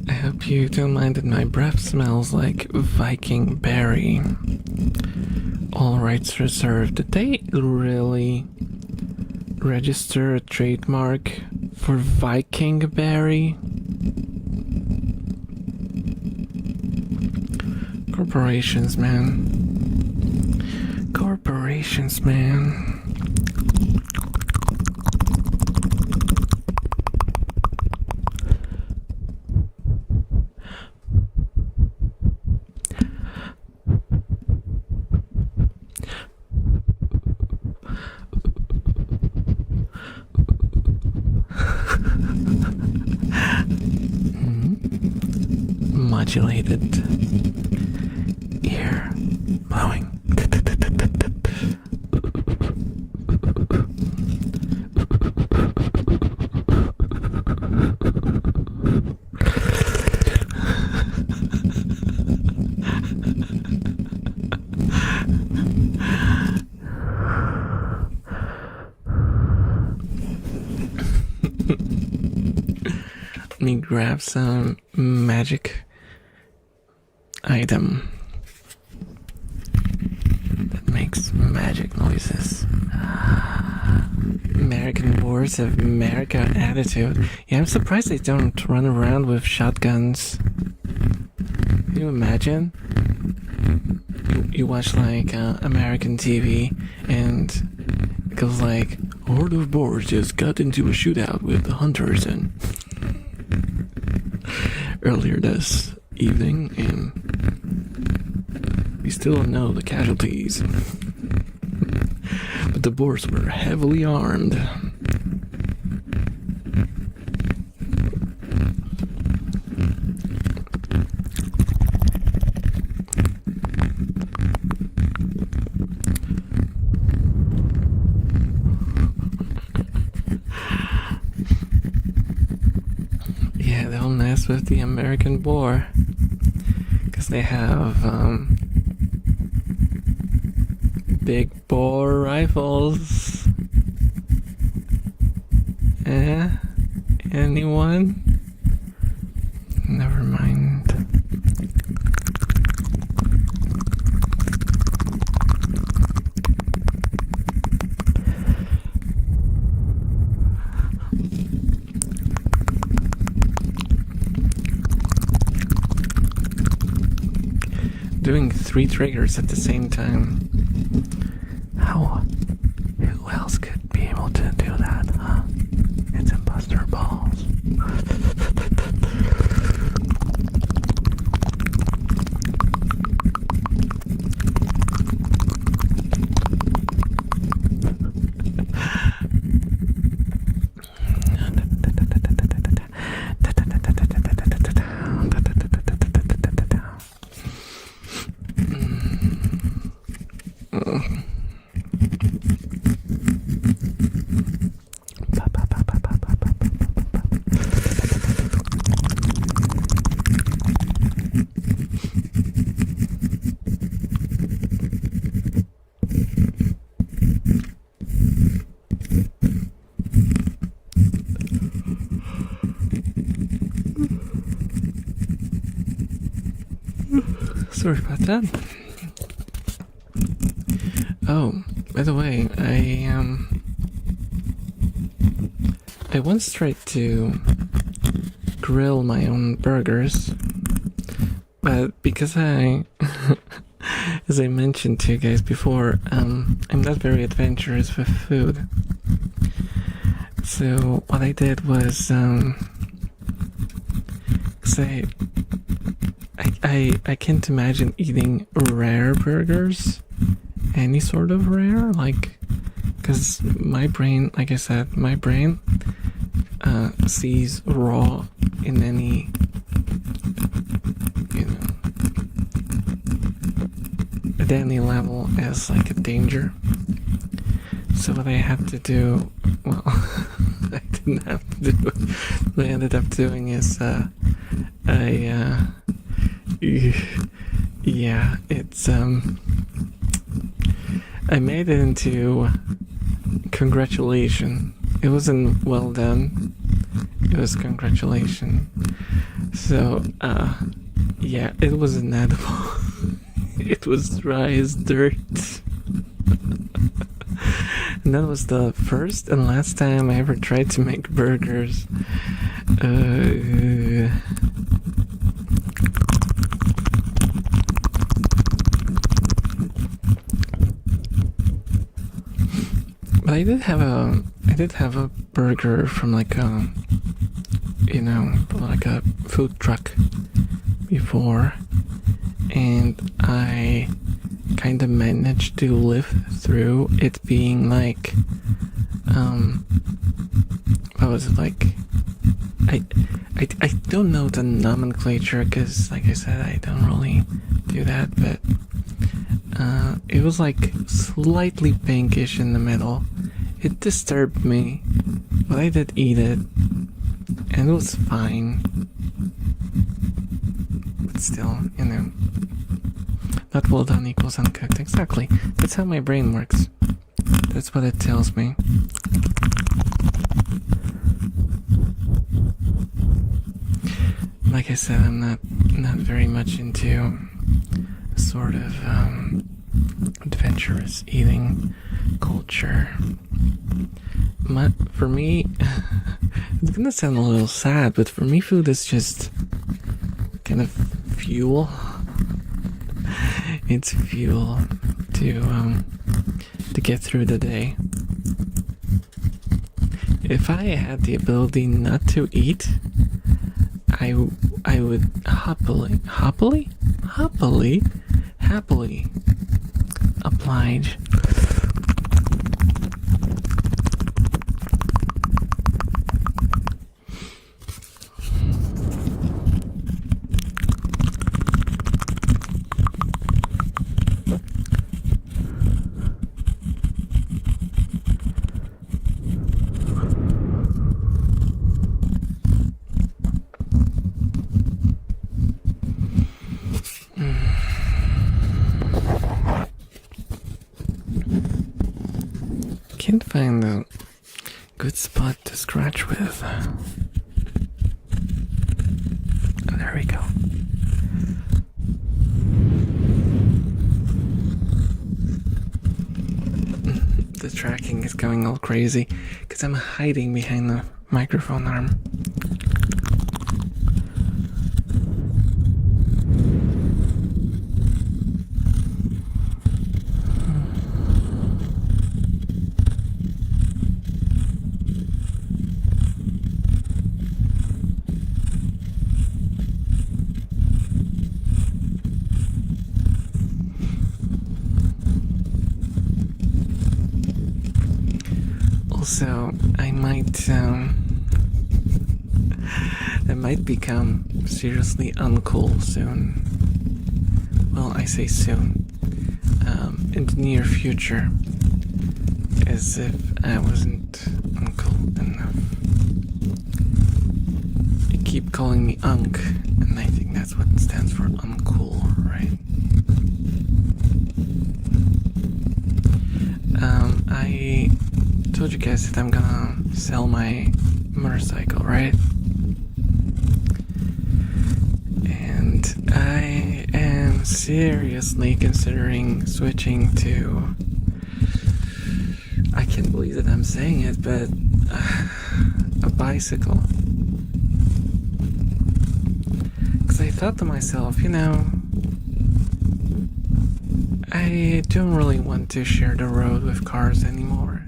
A: I hope you don't mind that my breath smells like Viking berry. all rights reserved. Did they really register a trademark for Viking berry? Corporations, man. Corporations, man. Modulated ear blowing. Let me grab some magic item that makes magic noises. American Boars have America attitude. Yeah, I'm surprised they don't run around with shotguns. Can you imagine? You watch like American TV and it goes like, a horde of boars just got into a shootout with the hunters and earlier this evening, and we still don't know the casualties. But the boars were heavily armed. Yeah, they'll mess with the American boar. Because they have big bore rifles. Anyone? Never mind. Doing 3 triggers at the same time. Who else could be able to do that, huh? It's imposter balls. Sorry about that. Oh, by the way, I once tried to grill my own burgers, but because as I mentioned to you guys before, I'm not very adventurous with food. So what I did was, I can't imagine eating rare burgers, any sort of rare, like, because my brain, like I said, my brain sees raw in any, at any level as like a danger. So what I had to do, well, I didn't have to do, what I ended up doing is, I made it into congratulation. It wasn't well done. It was congratulation. So, it was inedible. It was dry as dirt. And that was the first and last time I ever tried to make burgers. But I did have a burger from like a food truck before, and I kind of managed to live through it being like, what was it like? I don't know the nomenclature because, like I said, I don't really do that, but it was like slightly pinkish in the middle. It disturbed me, but I did eat it, and it was fine. But still, not well done equals uncooked. Exactly. That's how my brain works. That's what it tells me. Like I said, I'm not very much into sort of adventurous eating culture. For me, it's gonna sound a little sad, but for me, food is just kind of fuel. It's fuel to get through the day. If I had the ability not to eat, I would happily oblige. Can't find a good spot to scratch with. Oh, there we go. The tracking is going all crazy because I'm hiding behind the microphone arm. Also, I might become seriously uncool soon. Well, I say soon. In the near future. As if I wasn't uncool enough. You keep calling me Unk, and I think that's what stands for uncool, right? I told you guys that I'm gonna sell my motorcycle, right? And I am seriously considering switching to, I can't believe that I'm saying it, but a bicycle. Because I thought to myself, I don't really want to share the road with cars anymore.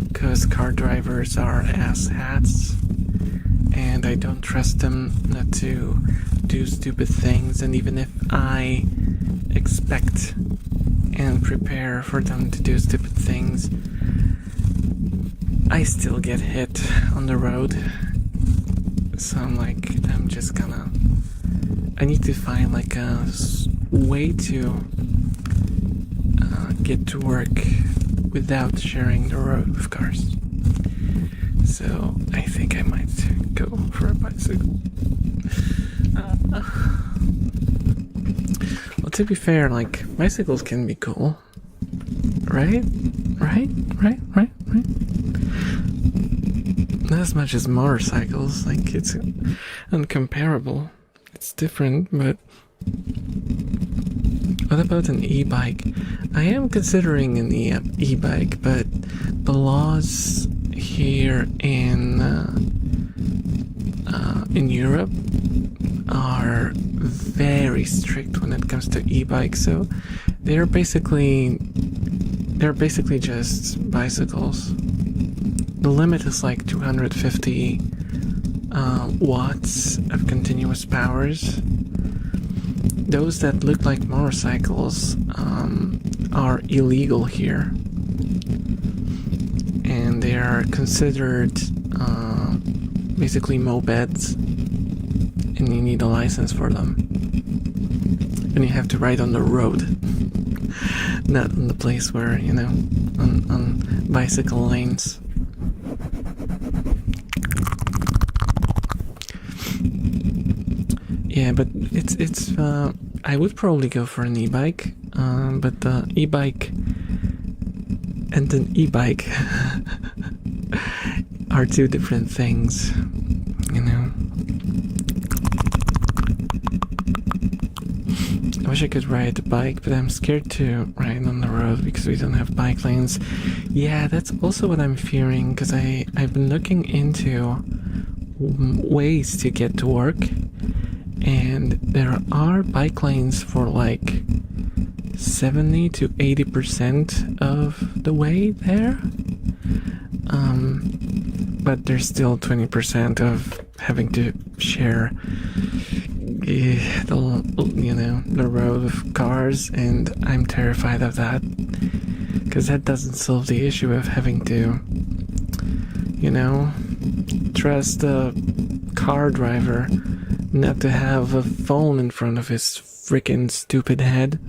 A: Because car drivers are asshats, and I don't trust them not to do stupid things, and even if I expect and prepare for them to do stupid things, I still get hit on the road. So I'm just gonna, I need to find like a way to get to work without sharing the road with cars. So I think I might go for a bicycle. Well, to be fair, like, bicycles can be cool. Right? Not as much as motorcycles. Like, it's uncomparable. It's different, but what about an e-bike? I am considering an e-bike, but the laws here in Europe are very strict when it comes to e-bikes. So they're basically just bicycles. The limit is like 250 watts of continuous powers. Those that look like motorcycles are illegal here, and they are considered basically mopeds, and you need a license for them. And you have to ride on the road, not on the place where, you know, on bicycle lanes. Yeah, but it's I would probably go for an e-bike, but the e-bike and an e-bike are two different things, you know. I wish I could ride a bike, but I'm scared to ride on the road because we don't have bike lanes. Yeah, that's also what I'm fearing, because I've been looking into ways to get to work, and there are bike lanes for like 70 to 80% of the way there, but there's still 20% of having to share the road of cars, and I'm terrified of that, because that doesn't solve the issue of having to, you know, trust the car driver not to have a phone in front of his freaking stupid head,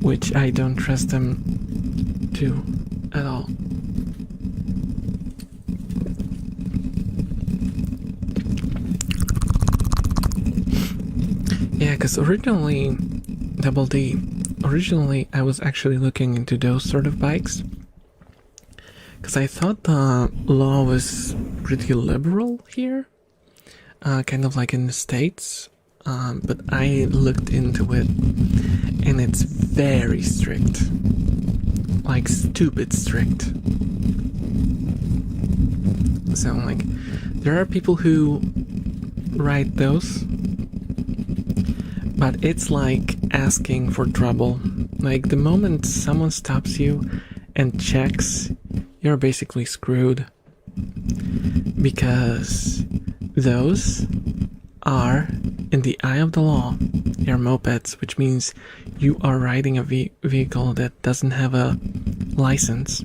A: which I don't trust them to at all. Yeah, because originally I was actually looking into those sort of bikes, because I thought the law was pretty liberal here, kind of like in the States, but I looked into it and it's very strict, like stupid strict. So like, there are people who ride those, but it's like asking for trouble. Like, the moment someone stops you and checks, you're basically screwed, because those are, in the eye of the law, they're mopeds, which means you are riding a vehicle that doesn't have a license.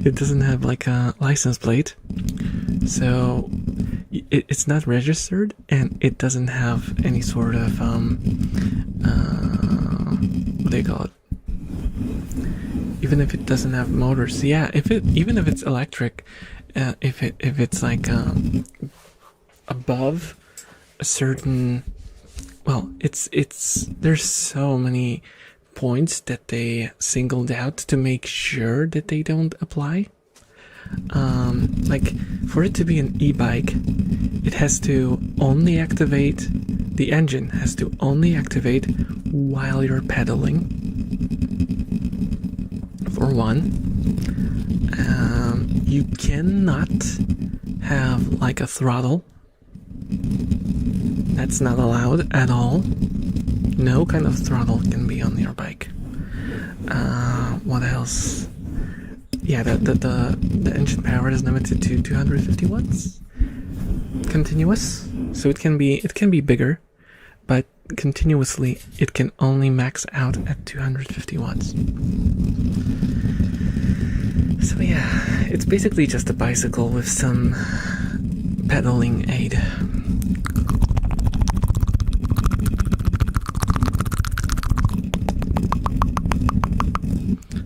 A: It doesn't have like a license plate, so it's not registered, and it doesn't have any sort of what do you call it? Even if it doesn't have motors, yeah. Even if it's electric, if it's like above a certain, well, it's there's so many points that they singled out to make sure that they don't apply. Like, for it to be an e-bike, it has to only activate, the engine has to only activate while you're pedaling, for one. You cannot have like a throttle. That's not allowed at all. No kind of throttle can be on your bike. What else? Yeah, the engine power is limited to 250 watts continuous, so it can be bigger, but continuously it can only max out at 250 watts. So yeah, it's basically just a bicycle with some pedaling aid.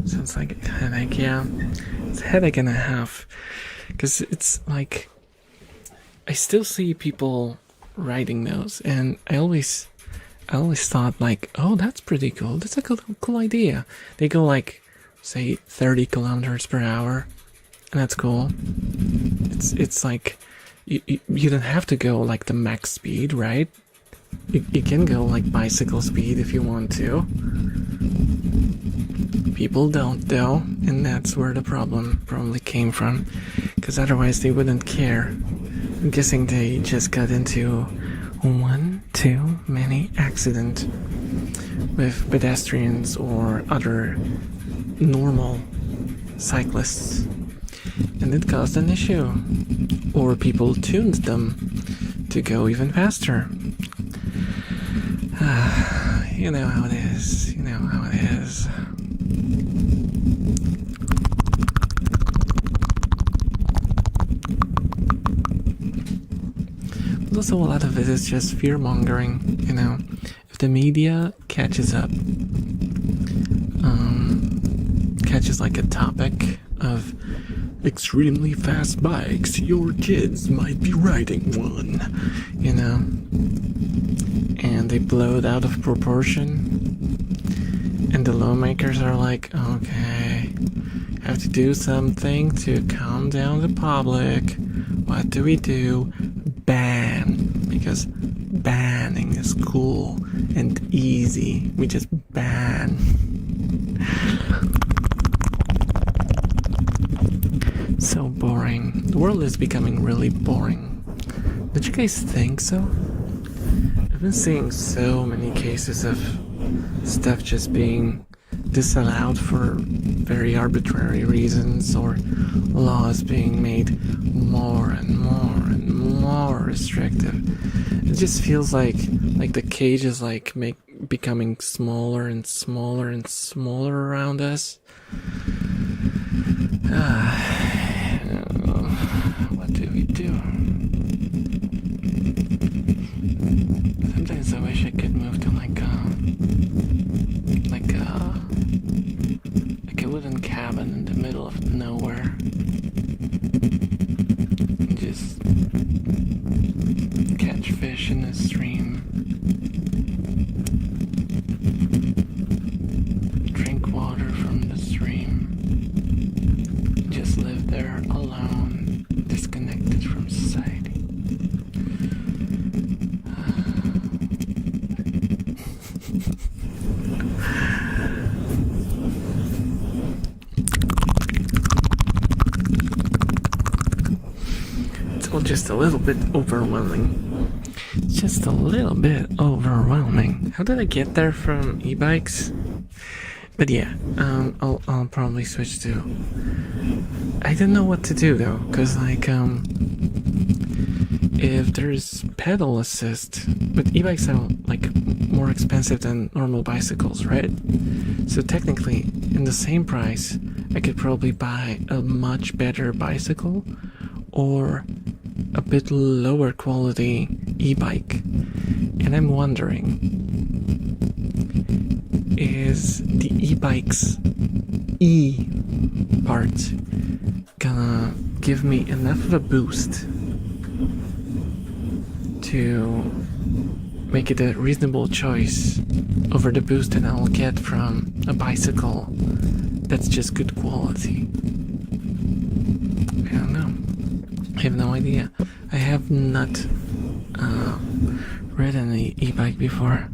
A: Sounds like a headache. Yeah, it's a headache and a half, because it's like, I still see people riding those, and I always thought like, oh, that's pretty cool. That's a cool idea. They go like, say, 30 kilometers per hour, and that's cool. It's like, you don't have to go like the max speed, right? You can go like bicycle speed if you want to. people don't though, and that's where the problem probably came from, because otherwise they wouldn't care. I'm guessing they just got into one too many accident with pedestrians or other normal cyclists, and it caused an issue, or people tuned them to go even faster. You know how it is. You know how it is. But also, a lot of it is just fear mongering. You know, if the media catches up, catches like a topic of extremely fast bikes, your kids might be riding one, you know, and they blow it out of proportion, and the lawmakers are like, okay, have to do something to calm down the public. What do? Ban, because banning is cool and easy. We just ban. So boring. The world is becoming really boring. Don't you guys think so? I've been seeing so many cases of stuff just being disallowed for very arbitrary reasons, or laws being made more and more restrictive. It just feels like the cage is like becoming smaller and smaller and smaller around us. What do we do? Sometimes I wish I could move to like a wooden cabin in the middle of nowhere. And just catch fish in a stream. Drink water from the stream. Just live there alone, disconnected from society. It's all just a little bit overwhelming. Just a little bit overwhelming. How did I get there from e-bikes? But yeah, I'll probably switch to. I don't know what to do though, cause like if there's pedal assist, but e-bikes are like more expensive than normal bicycles, right? So technically, in the same price, I could probably buy a much better bicycle or a bit lower quality e-bike, and I'm wondering, is the e-bike's E part gonna give me enough of a boost to make it a reasonable choice over the boost that I'll get from a bicycle that's just good quality? I don't know. I have no idea. I have not ridden an e-bike before.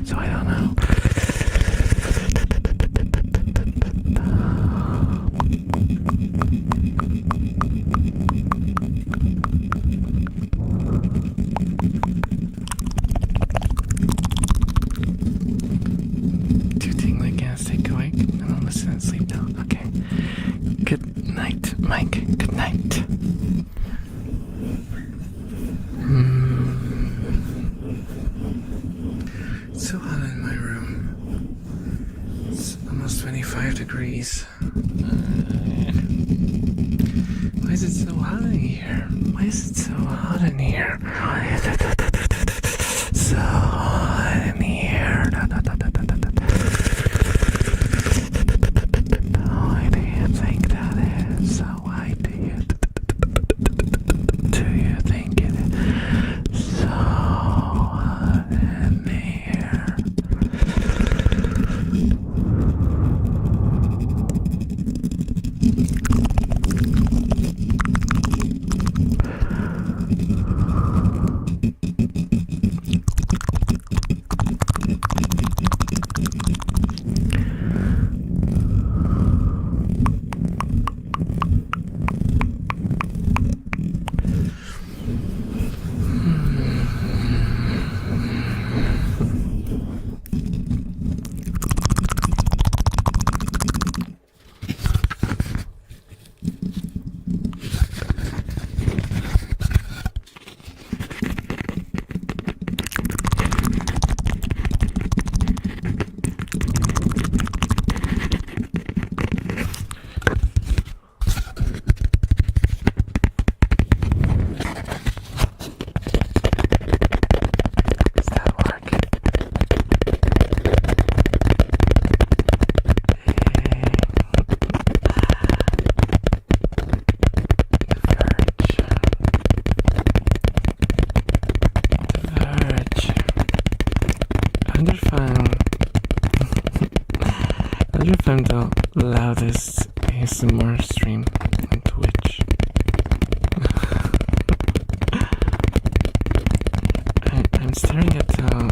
A: So I don't know. Do you think I can stay awake? I'm gonna listen and sleep now. Okay. Good night, Mike. Good night. It's so hot in my room. It's almost 25 degrees. Why is it so hot in here? Why is it so hot in here? So hot in here. Why do you think that is? So why do you think it is so hot in here? I'm the loudest ASMR stream on Twitch. I'm staring at the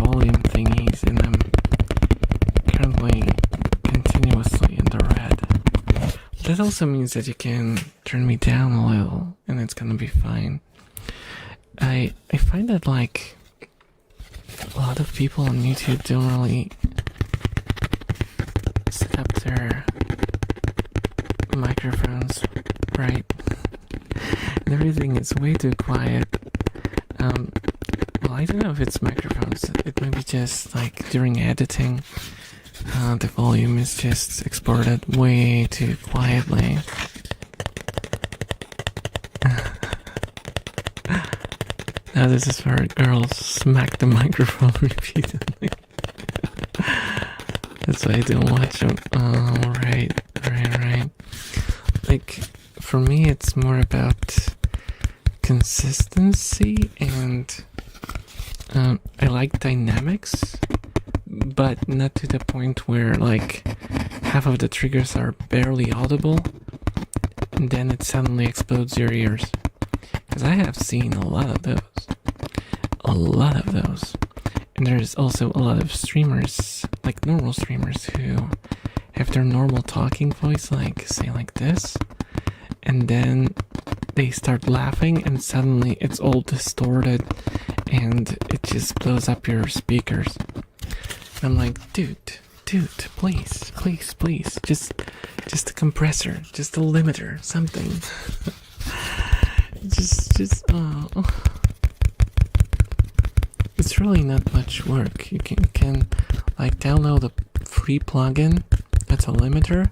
A: volume thingies and I'm currently continuously in the red. That also means that you can turn me down a little and it's gonna be fine. I find that like a lot of people on YouTube don't really step their microphones right. And everything is way too quiet. Well, I don't know if it's microphones. It may be just like during editing, the volume is just exported way too quietly. Now this is where girls smack the microphone repeatedly. That's why I don't watch them. Oh, right. Like, for me it's more about consistency and I like dynamics, but not to the point where like half of the triggers are barely audible and then it suddenly explodes your ears. Because I have seen a lot of those. And there's also a lot of streamers, like normal streamers, who have their normal talking voice, like say like this, and then they start laughing and suddenly it's all distorted and it just blows up your speakers. And I'm like, dude, please, just a compressor, just a limiter, something. It's really not much work. You can like download a free plugin that's a limiter,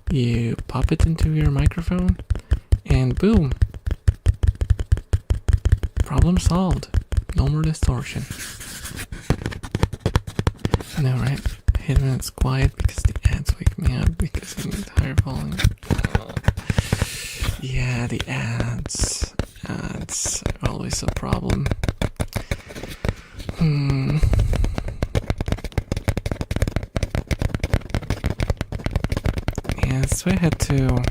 A: you pop it into your microphone, and boom, problem solved. No more distortion. I know, right? I hate when it's quiet because the ads wake me up because I'm higher volume. Yeah, the ads are always a problem. Yeah, so I had to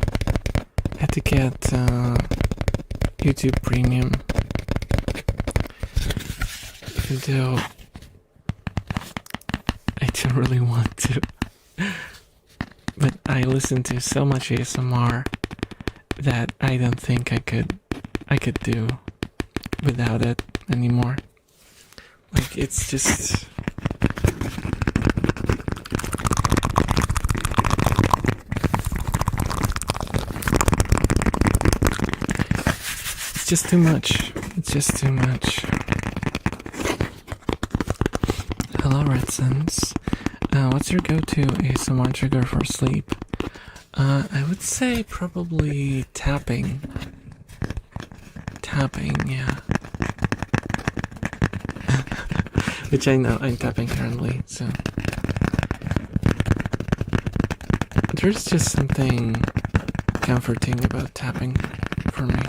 A: get YouTube Premium, even though I don't really want to. But I listen to so much ASMR that I don't think I could do without it anymore. Like, it's just... It's just too much. It's just too much. Hello, Red Suns. What's your go-to ASMR trigger for sleep? I would say probably tapping. Yeah. Which I know I'm tapping currently, so... There's just something comforting about tapping for me.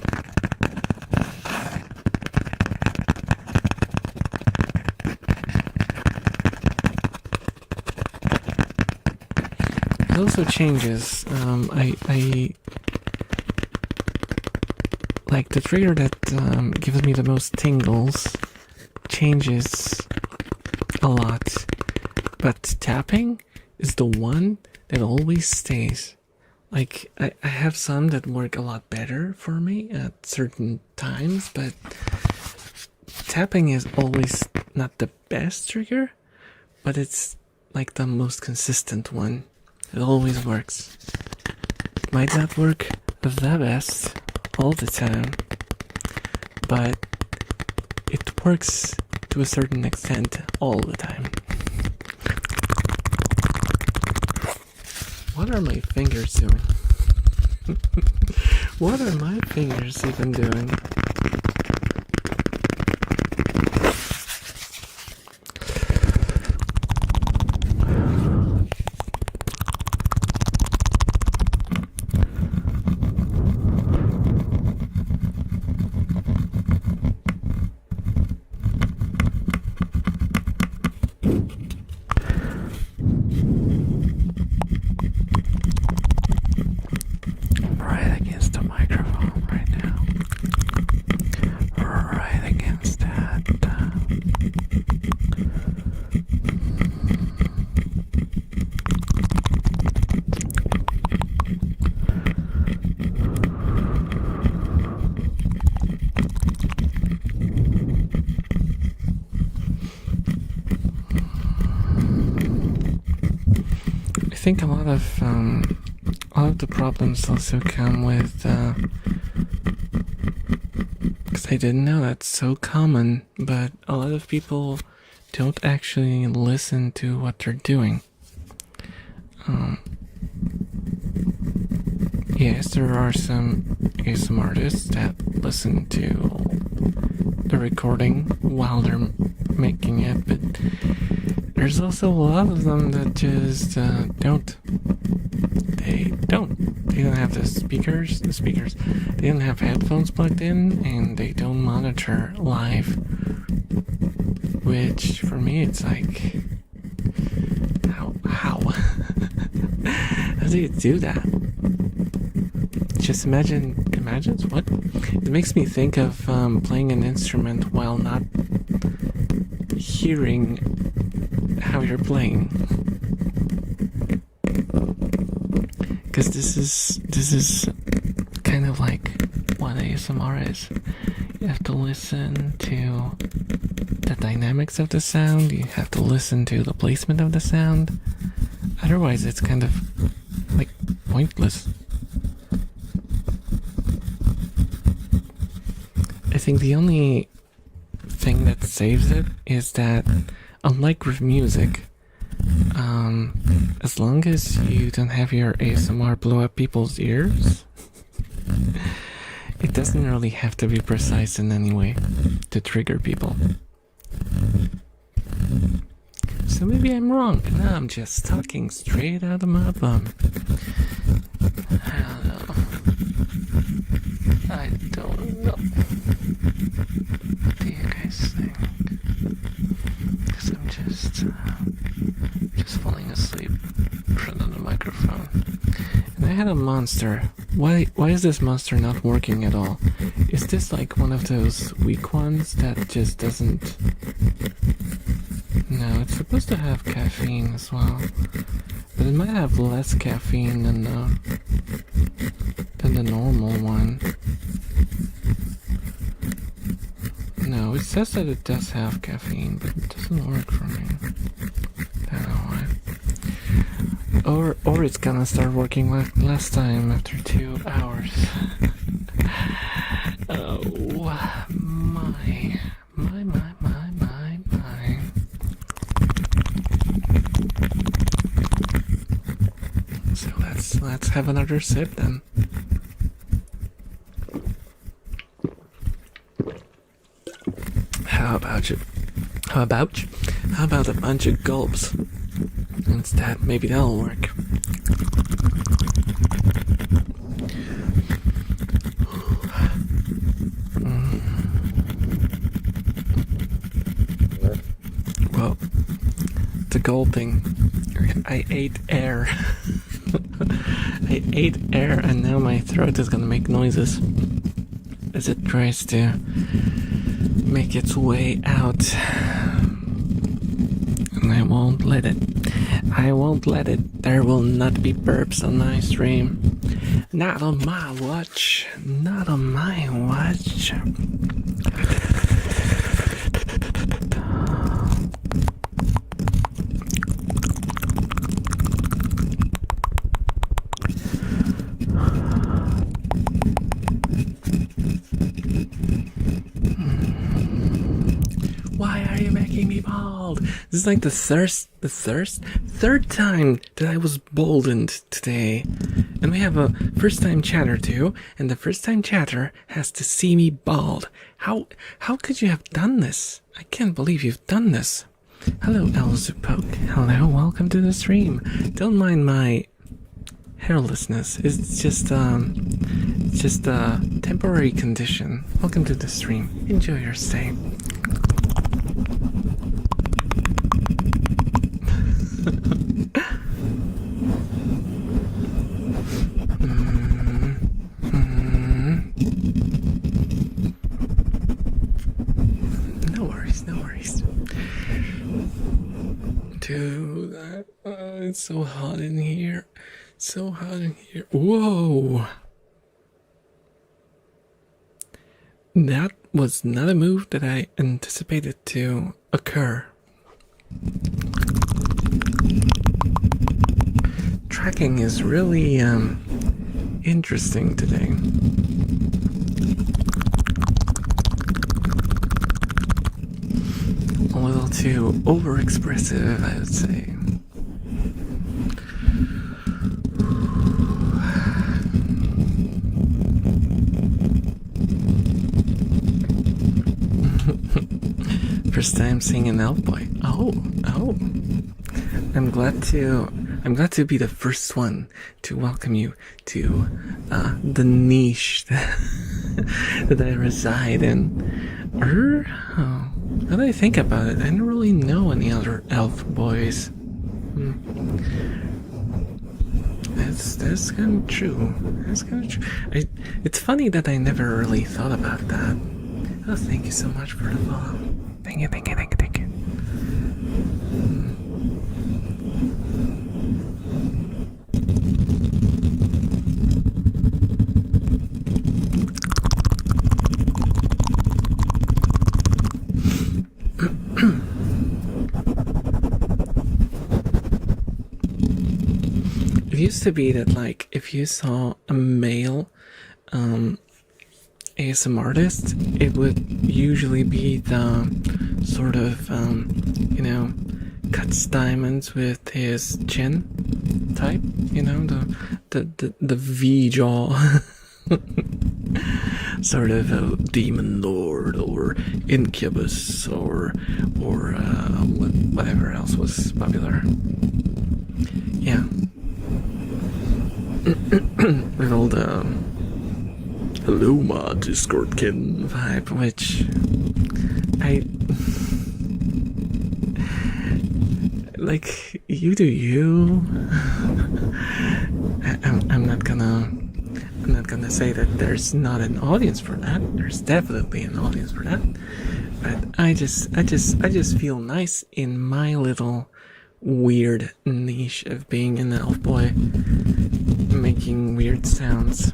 A: It also changes. I like the trigger that gives me the most tingles changes a lot, but tapping is the one that always stays. Like, I have some that work a lot better for me at certain times, but tapping is always not the best trigger, but it's like the most consistent one. It always works. It might not work the best all the time, but it works to a certain extent all the time. What are my fingers doing? What are my fingers even doing? think a lot of the problems also come with, because I didn't know that's so common, but a lot of people don't actually listen to what they're doing. Yes, there are some ASMR artists that listen to the recording while they're making it, but there's also a lot of them that just don't. They don't have the speakers. They don't have headphones plugged in, and they don't monitor live. Which, for me, it's like, how? How do you do that? Just imagine what? It makes me think of playing an instrument while not hearing how you're playing. Because this is kind of like what ASMR is. You have to listen to the dynamics of the sound. You have to listen to the placement of the sound. Otherwise, it's kind of like pointless. I think the only thing that saves it is that, unlike with music, as long as you don't have your ASMR blow up people's ears, it doesn't really have to be precise in any way to trigger people. So maybe I'm wrong. No, I'm just talking straight out of my bum. I don't know. What do you guys think? Because I'm just falling asleep in front of the microphone. And I had a monster. Why is this monster not working at all? Is this like one of those weak ones that just doesn't... No, it's supposed to have caffeine as well. But it might have less caffeine than the normal one. No, it says that it does have caffeine, but it doesn't work for me. I don't know why. Or it's gonna start working like last time after 2 hours. Oh my. So let's have another sip then. How about a bunch of gulps? Instead, maybe that'll work. Well, the gulping. I ate air. I ate air, and now my throat is gonna make noises as it tries to make its way out. And I won't let it. There will not be burps on my stream. Not on my watch. Not on my watch. Why are you making me bald? This is like the third time that I was boldened today. And we have a first time chatter too, and the first time chatter has to see me bald. How could you have done this? I can't believe you've done this. Hello, elves. Hello, welcome to the stream. Don't mind my hairlessness. It's just a temporary condition. Welcome to the stream. Enjoy your stay. No worries. Dude, it's so hot in here. Whoa! That was not a move that I anticipated to occur. hacking is really interesting today. A little too overexpressive, I would say. First time seeing an elf boy. Oh. I'm glad to be the first one to welcome you to the niche that I reside in. Now that I think about it, I don't really know any other elf boys. That's kind of true. That's kind of true. It's funny that I never really thought about that. Oh, thank you so much for the follow. Thank you. It used to be that, like, if you saw a male ASM artist, it would usually be the sort of, cuts diamonds with his chin type, the V jaw. Sort of a demon lord or incubus or whatever else was popular. Yeah. With all the hello my Discord kitten vibe, which I like. You do you. I'm not gonna say that there's not an audience for that. There's definitely an audience for that. But I just feel nice in my little weird niche of being an elf boy, making weird sounds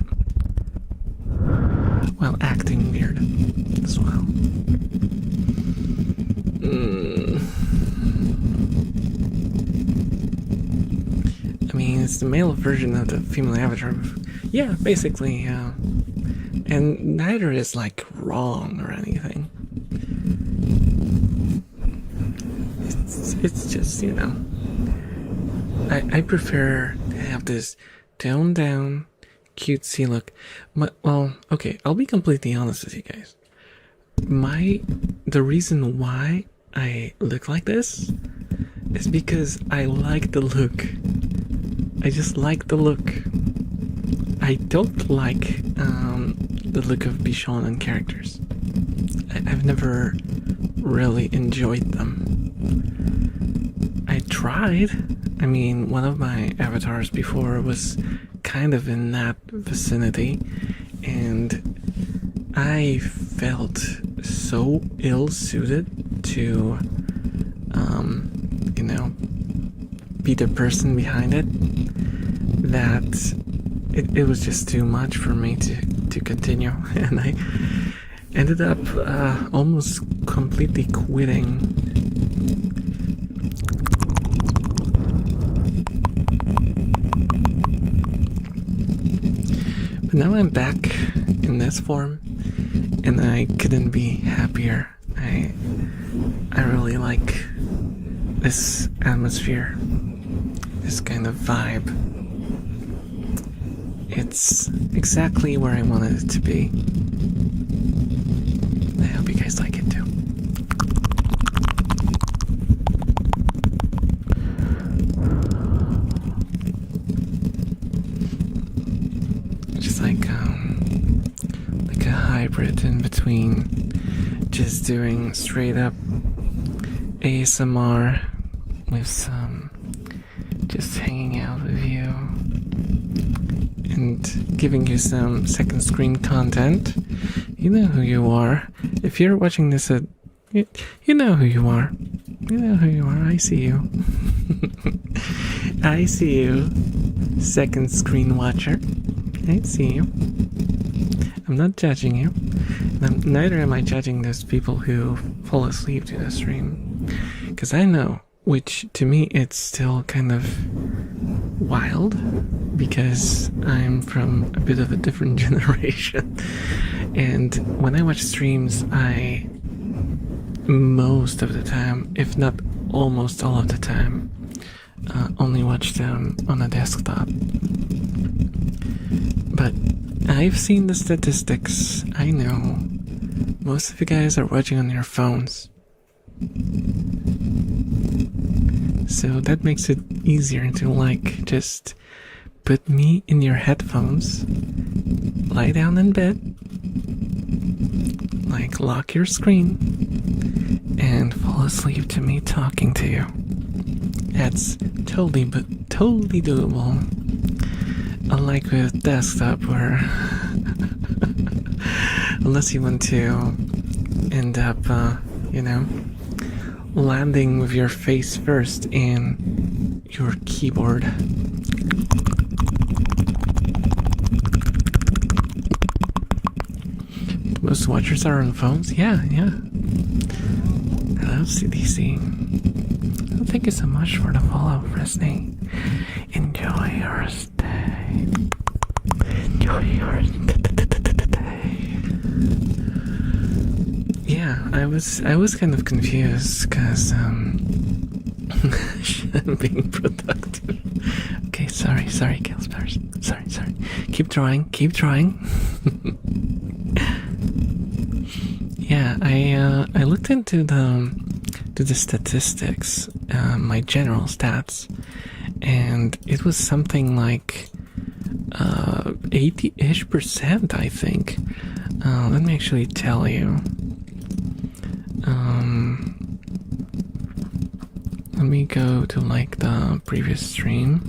A: while acting weird as well. I mean, it's the male version of the female avatar. Yeah, basically, yeah. And neither is, like, wrong or anything. It's just, I prefer to have this toned down, cutesy look. Well, okay, I'll be completely honest with you guys. The reason why I look like this is because I like the look. I just like the look. I don't like the look of Bishonen characters. I've never really enjoyed them. I tried. I mean, one of my avatars before was kind of in that vicinity, and I felt so ill-suited to, be the person behind it, that it was just too much for me to continue, and I ended up almost completely quitting. But now I'm back in this form, and I couldn't be happier. I really like this atmosphere, this kind of vibe. It's exactly where I wanted it to be. I hope you guys like it too. Just like a hybrid in between just doing straight up ASMR with some just hanging out with you and giving you some second screen content. You know who you are. If you're watching this you know who you are. You know who you are. I see you. I see you, second screen watcher. I see you. I'm not judging you. Neither am I judging those people who fall asleep to the stream. Because I know, which to me it's still kind of wild because I'm from a bit of a different generation. And when I watch streams, I most of the time, if not almost all of the time, only watch them on a desktop. But I've seen the statistics. I know most of you guys are watching on your phones. So that makes it easier to like just put me in your headphones, lie down in bed, like lock your screen, and fall asleep to me talking to you. That's totally doable. Unlike with desktop where unless you want to end up, landing with your face first in your keyboard. Most watchers are on phones? Yeah. Hello, CDC. Well, thank you so much for the follow, Fresney. Enjoy your stay. Enjoy your stay. Yeah, I was kind of confused because I'm being productive. Okay, sorry, Killspars. Sorry. Keep trying. Yeah, I looked into the statistics, my general stats, and it was something like 80-ish%, I think. Let me actually tell you. Let me go to like the previous stream.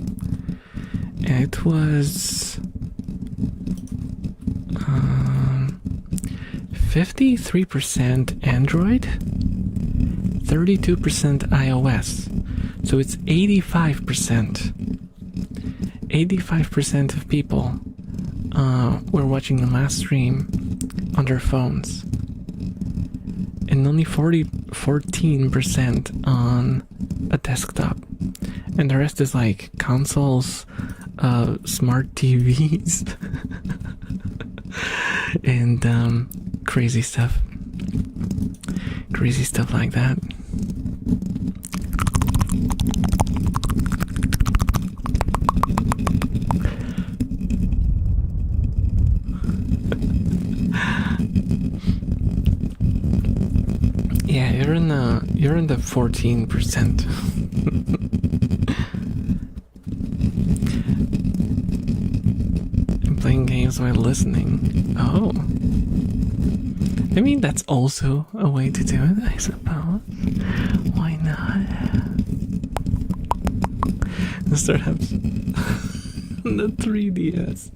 A: It was 53% Android, 32% iOS. So it's 85%. 85% of people were watching the last stream on their phones. And only 14% on a desktop. And the rest is like consoles, smart TVs, and crazy stuff like that. Yeah, you're in the 14%. I'm playing games while listening. Oh. I mean, that's also a way to do it, I suppose. Why not? Let's start having the 3DS.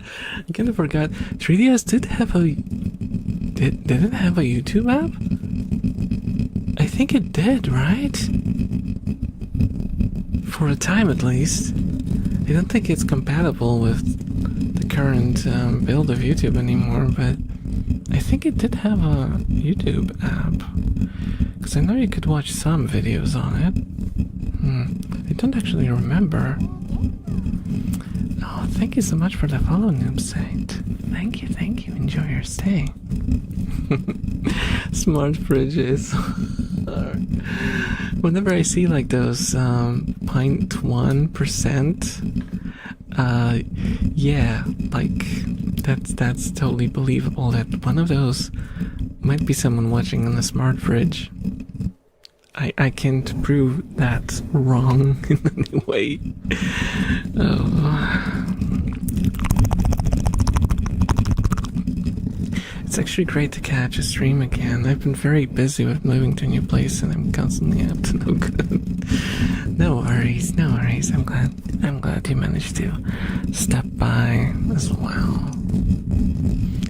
A: I kind of forgot. 3DS did have a... Did it have a YouTube app? I think it did, right? For a time at least. I don't think it's compatible with the current build of YouTube anymore, but I think it did have a YouTube app. Because I know you could watch some videos on it. I don't actually remember. Oh, thank you so much for the follow, Noob Saint. Thank you. Enjoy your stay. Smart fridges. Whenever I see like those 0.1%, yeah, like that's totally believable that one of those might be someone watching on a smart fridge. I can't prove that wrong in any way. Oh. It's actually great to catch a stream again. I've been very busy with moving to a new place and I'm constantly up to no good. No worries. I'm glad you managed to step by as well.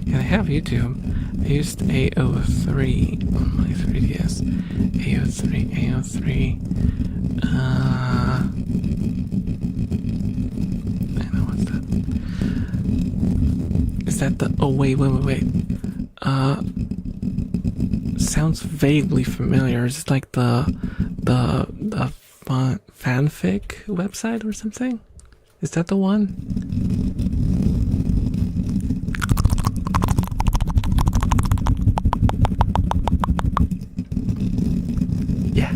A: And I have YouTube. I used AO3 on my 3DS. AO3. I know what's that. Is that the... Oh, wait. Sounds vaguely familiar. Is it like the fanfic website or something? Is that the one? Yeah.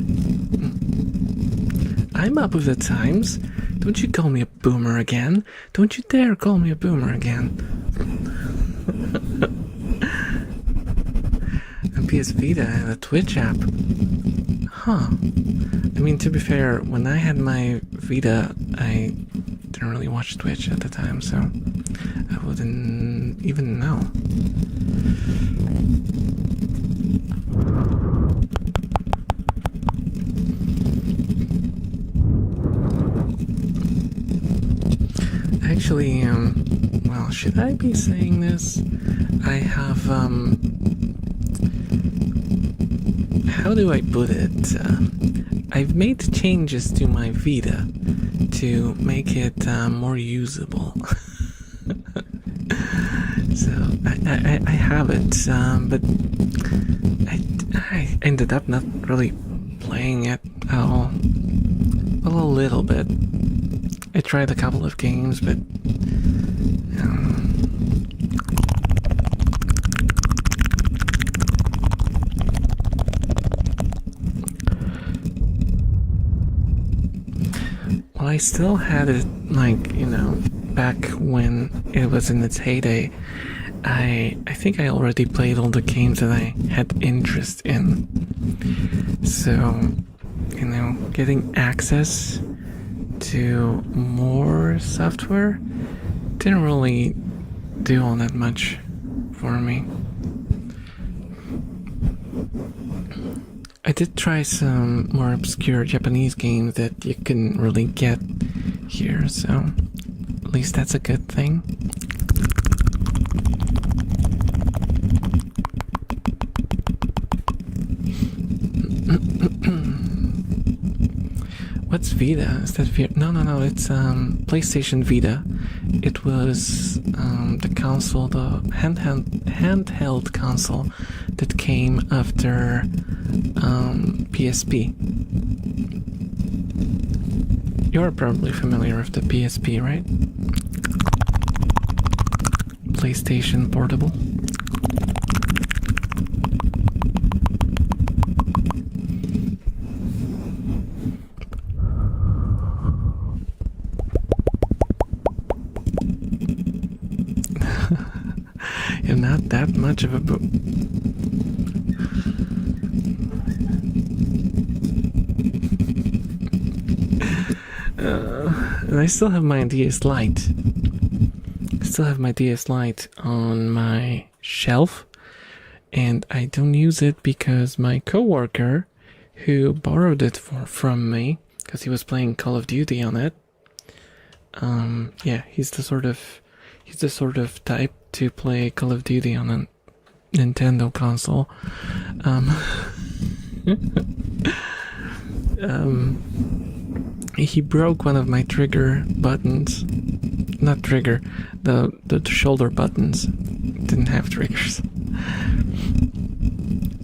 A: I'm up with the times. Don't you call me a boomer again. Don't you dare call me a boomer again. And PS Vita had a Twitch app. Huh. I mean, to be fair, when I had my Vita, I didn't really watch Twitch at the time, so I wouldn't even know. Actually, well, should I be saying this? I have, how do I put it? I've made changes to my Vita to make it more usable. So I have it, but I ended up not really playing it at all. Well, a little bit. I tried a couple of games, but well, I still had it, like, you know, back when it was in its heyday. I think I already played all the games that I had interest in. So, you know, getting access to more software didn't really do all that much for me. I did try some more obscure Japanese games that you couldn't really get here, so at least that's a good thing. What's Vita? Is that Vita? No, it's PlayStation Vita. It was the console, the handheld console that came after PSP. You're probably familiar with the PSP, right? PlayStation Portable. You're not that much of a and I still have my DS Lite. I still have my DS Lite on my shelf, and I don't use it because my coworker, who borrowed it from me, because he was playing Call of Duty on it. Yeah, he's the sort of type to play Call of Duty on a Nintendo console. He broke one of my trigger buttons. Not trigger, the shoulder buttons didn't have triggers.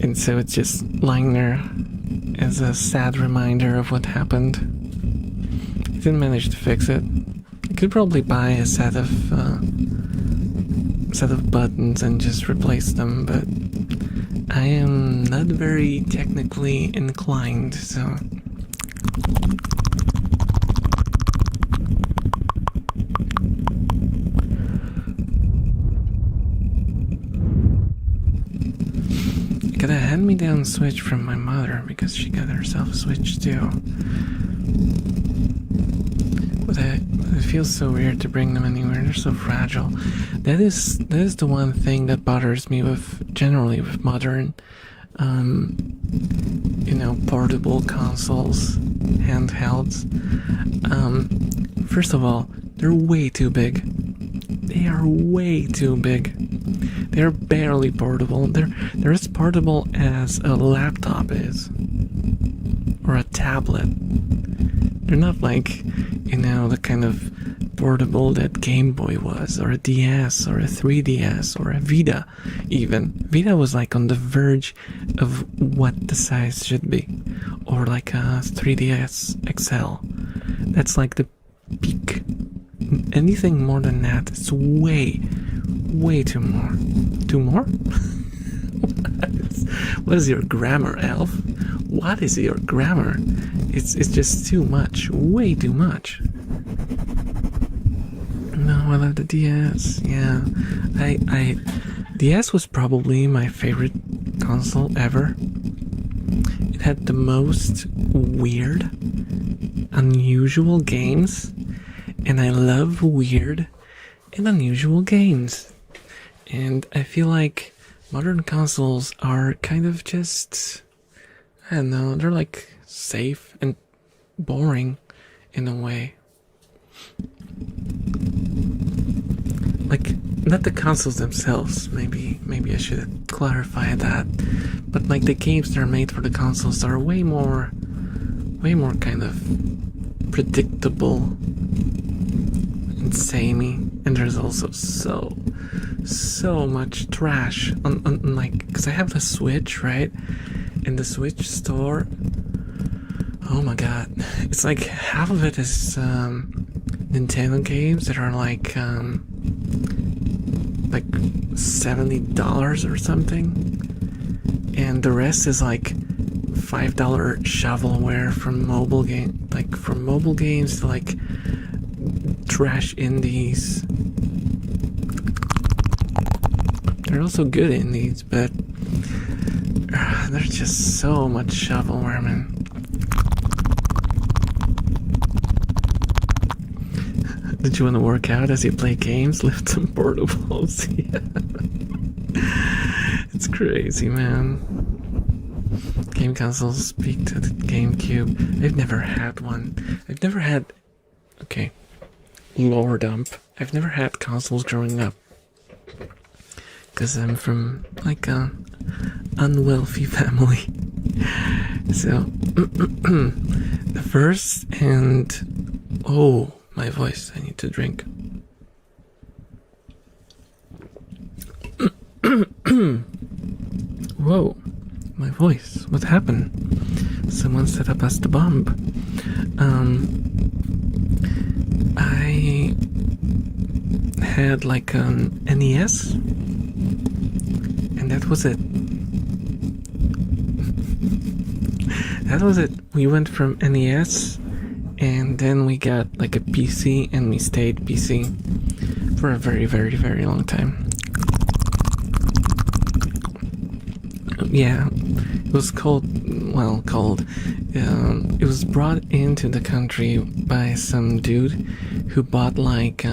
A: And so it's just lying there as a sad reminder of what happened. I didn't manage to fix it. I could probably buy a set of buttons and just replace them, but I am not very technically inclined, so I got a hand-me-down Switch from my mother because she got herself a Switch too. But it feels so weird to bring them anywhere. They're so fragile. That is the one thing that bothers me generally with modern, you know, portable consoles, handhelds. First of all, they're way too big. They are way too big. They're barely portable. They're as portable as a laptop is, or a tablet. They're not like, you know, the kind of portable that Game Boy was, or a DS, or a 3DS, or a Vita even. Vita was like on the verge of what the size should be, or like a 3DS XL. That's like the peak anything more than that, it's way too more. Too more? What is your grammar, Elf? What is your grammar? It's just too much. Way too much. No, I love the DS. Yeah, DS was probably my favorite console ever. It had the most weird, unusual games, and I love weird and unusual games. And I feel like modern consoles are kind of just, I don't know, they're like safe and boring in a way. Like, not the consoles themselves, maybe I should clarify that, but like the games that are made for the consoles are way more kind of predictable and samey, and there's also so much trash on like, because I have the Switch, right? In the Switch store, oh my god, it's like half of it is Nintendo games that are like $70 or something, and the rest is like $5 shovelware from mobile games to like trash indies. They're also good indies, but there's just so much shovelware, man. Did you want to work out as you play games? Lift some portables. Yeah. It's crazy, man. Game consoles speak to the GameCube. I've never had one. Okay, lore dump. I've never had consoles growing up, because I'm from like a unwealthy family. So the first and my voice, I need to drink. Whoa, my voice, what happened? Someone set up us the bomb. I had like an NES, and that was it. That was it. We went from NES, and then we got like a PC, and we stayed PC for a very long time. Yeah, it was it was brought into the country by some dude who bought like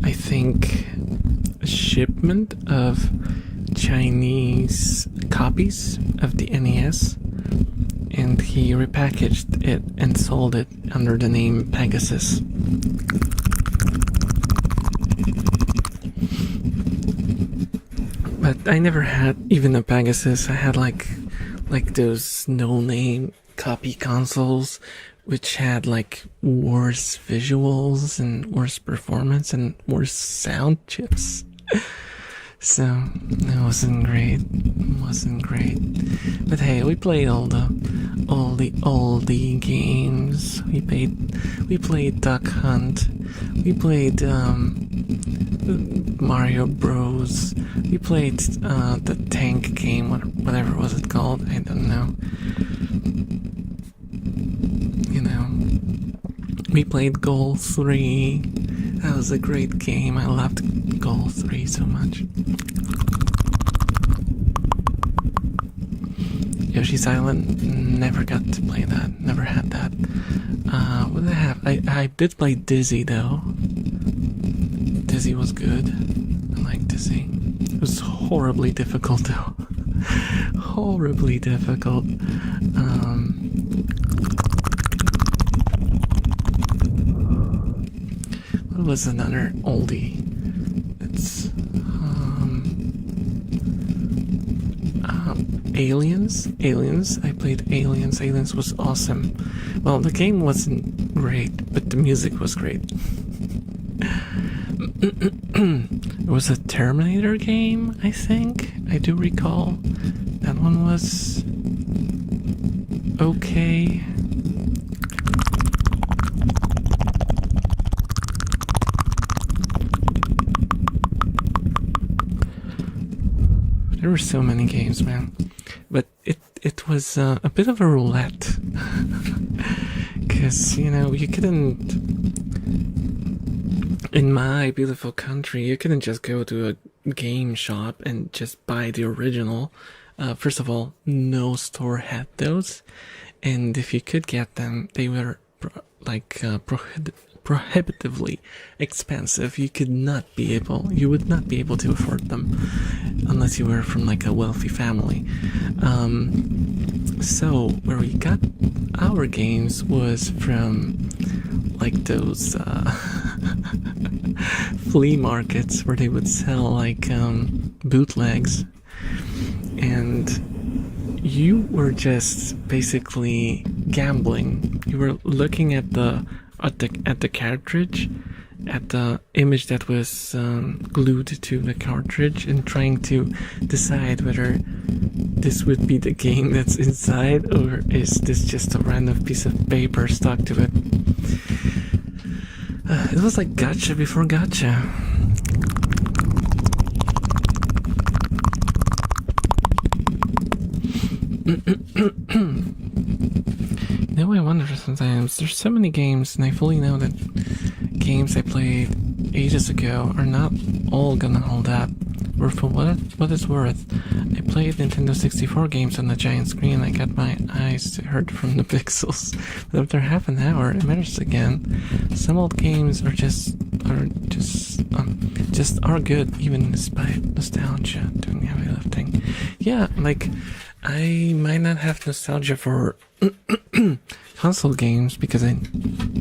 A: I think a shipment of Chinese copies of the NES, and he repackaged it and sold it under the name Pegasus. But I never had even a Pegasus. I had like those no-name copy consoles, which had like worse visuals and worse performance and worse sound chips. So it wasn't great. But hey, we played all the oldie games. We played Duck Hunt. We played Mario Bros. We played the tank game, whatever was it called? I don't know. You know, we played Goal 3. That was a great game. I loved Goal 3 so much. Yoshi's Island, never got to play that. Never had that. What did I have? I did play Dizzy though. Dizzy was good. I like Dizzy. It was horribly difficult though. Horribly difficult. What was another oldie? It's Aliens. I played Aliens. Aliens was awesome. Well, the game wasn't great, but the music was great. It was a Terminator game, I think. I do recall. That one was okay. There were so many games, man. But it was a bit of a roulette. Because, you know, you couldn't... In my beautiful country, you couldn't just go to a game shop and just buy the original. First of all, no store had those. And if you could get them, they were prohibitively expensive. You would not be able to afford them unless you were from like a wealthy family. So where we got our games was from like those flea markets where they would sell like bootlegs, and you were just basically gambling. You were looking at the cartridge, at the image that was glued to the cartridge, and trying to decide whether this would be the game that's inside, or is this just a random piece of paper stuck to it. It was like gotcha before gotcha. Now I wonder sometimes, there's so many games, and I fully know that games I played ages ago are not all gonna hold up. Or for what it's worth, I played Nintendo 64 games on the giant screen. I got my eyes to hurt from the pixels. But after half an hour, it matters again. Some old games are good, even despite nostalgia doing heavy lifting. Yeah, like I might not have nostalgia for console games because I,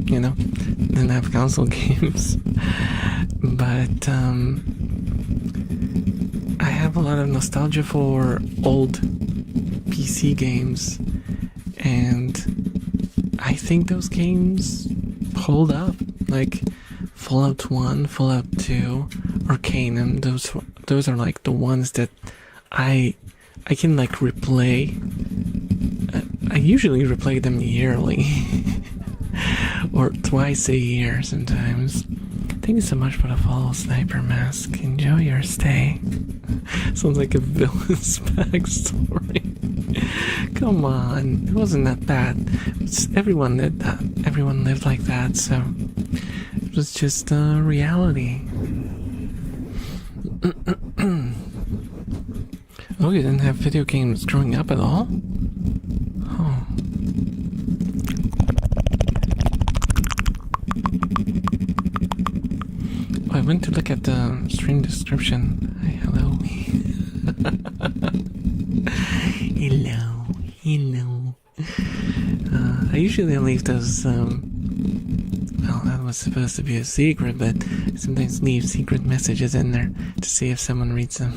A: you know, didn't have console games. But I have a lot of nostalgia for old PC games, and I think those games hold up. Like Fallout 1, Fallout 2, Arcanum, those are like the ones that I can like replay. I usually replay them yearly or twice a year sometimes. Thank you so much for the follow, Sniper Mask. Enjoy your stay. Sounds like a villain's backstory. Come on, it wasn't that bad. Everyone did that. Everyone lived like that, so it was just reality. Oh, you didn't have video games growing up at all? Oh. I went to look at the stream description. Hi, hello. Hello. I usually leave those, well, that was supposed to be a secret, but I sometimes leave secret messages in there to see if someone reads them.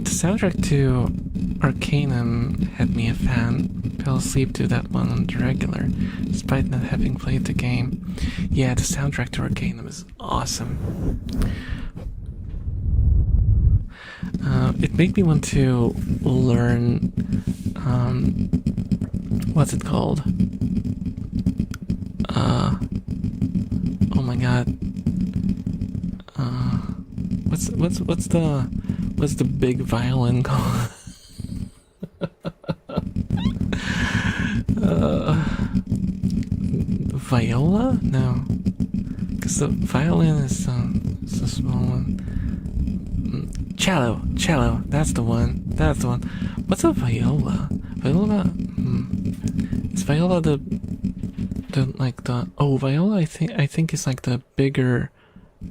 A: The soundtrack to Arcanum had me a fan. Fell asleep to that one on the regular, despite not having played the game. Yeah, the soundtrack to Arcanum is awesome. It made me want to learn, what's it called? Oh my god. What's the big violin called? Viola? No, because the violin is a small one. Cello. That's the one. What's a viola? Viola? Is viola the viola? I think is like the bigger.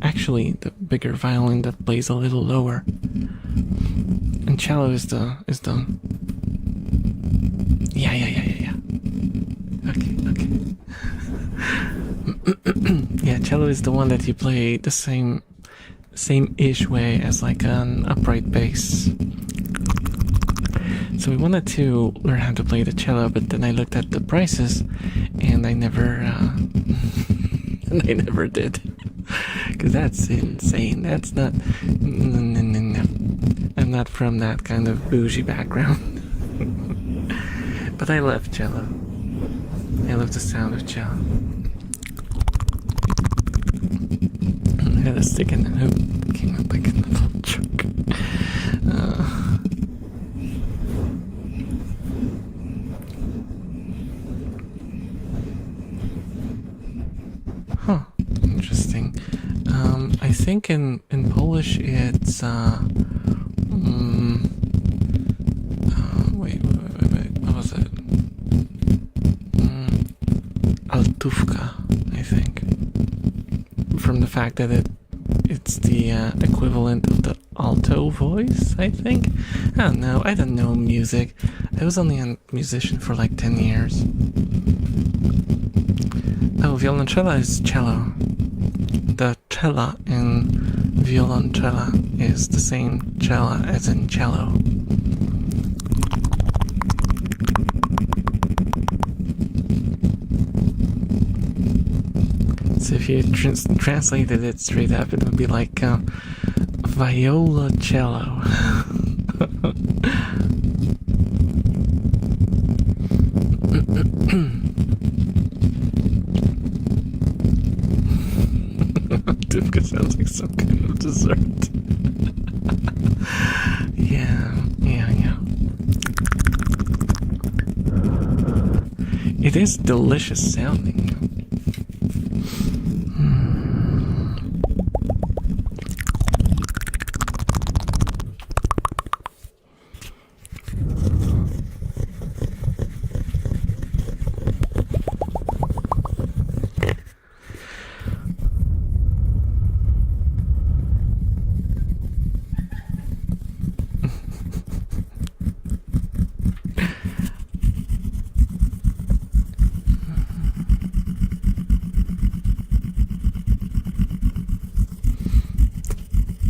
A: Actually, the bigger violin that plays a little lower. And cello is the. Yeah. Okay. Yeah, cello is the one that you play the same-ish way as like an upright bass. So we wanted to learn how to play the cello, but then I looked at the prices, and I never did. Because that's insane. That's not... No. I'm not from that kind of bougie background. But I love cello. I love the sound of cello. a stick and then who came up like a little truck. Huh, interesting. I think in Polish it's wait, what was it? Altówka, I think. From the fact that it's the equivalent of the alto voice, I think. I don't know. I don't know music. I was only a musician for like 10 years. Oh, violoncella is cello. The cella in violoncella is the same cella as in cello. So if you translated it straight up, it would be like viola cello. Duvka sounds like some kind of dessert. Yeah. It is delicious sounding.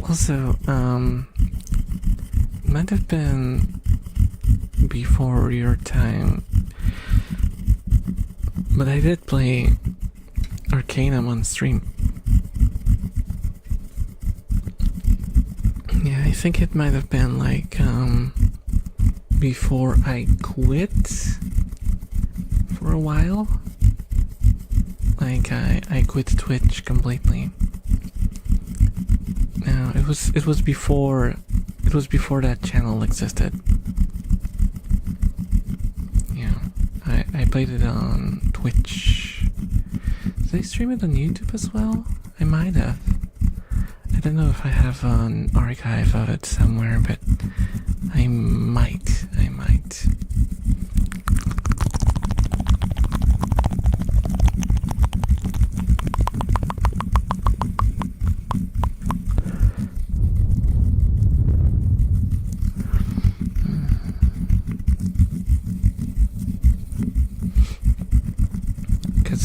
A: Also, might have been before your time, but I did play Arcanum on stream. Yeah, I think it might have been like before I quit for a while. Like I quit Twitch completely. No, it was before that channel existed. Yeah, I played it on Twitch. Did I stream it on YouTube as well? I might have. I don't know if I have an archive of it somewhere, but I might.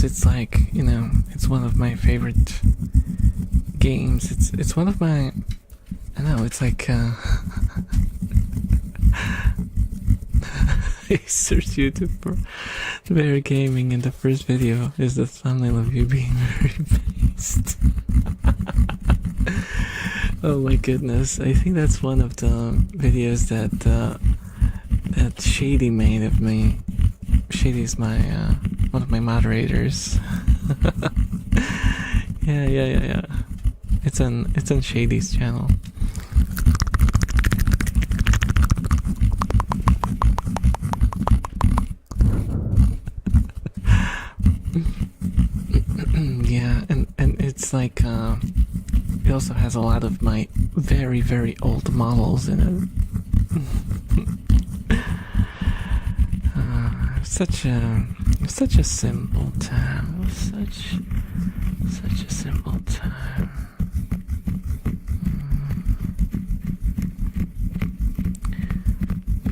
A: It's like, you know, it's one of my favorite games. It's one of my, I know, it's like I searched YouTube for Bear Gaming and the first video is the thumbnail of you being very based. Oh my goodness, I think that's one of the videos that Shady made of me. Shady is my one of my moderators. Yeah. It's on Shady's channel. Yeah, and it's like it also has a lot of my very, very old models in it. Such a simple time. Such a simple time.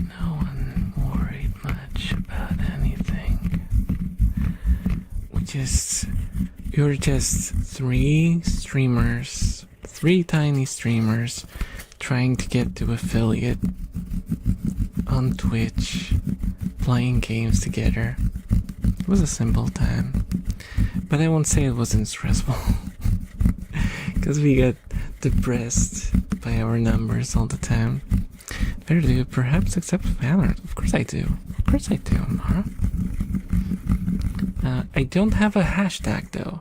A: No one worried much about anything. We were just three tiny streamers trying to get to affiliate on Twitch, playing games together. It was a simple time, but I won't say it wasn't stressful because we got depressed by our numbers all the time. Where do you perhaps accept fan art? Of course I do, Mara. I don't have a hashtag though.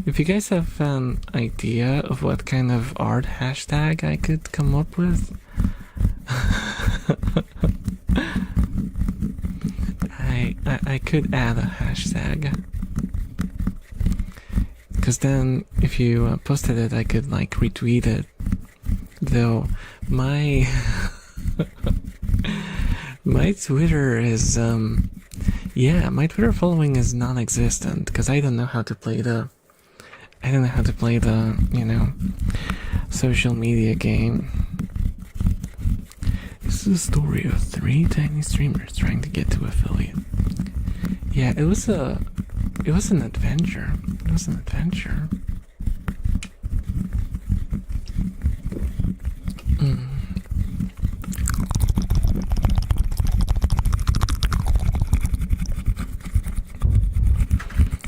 A: If you guys have an idea of what kind of art hashtag I could come up with, I could add a hashtag. Because then, if you posted it, I could like retweet it. Though my my Twitter is yeah, my Twitter following is non-existent because I don't know how to play the you know, social media game. This is a story of 3 tiny streamers trying to get to affiliate. Yeah, it was an adventure. It was an adventure.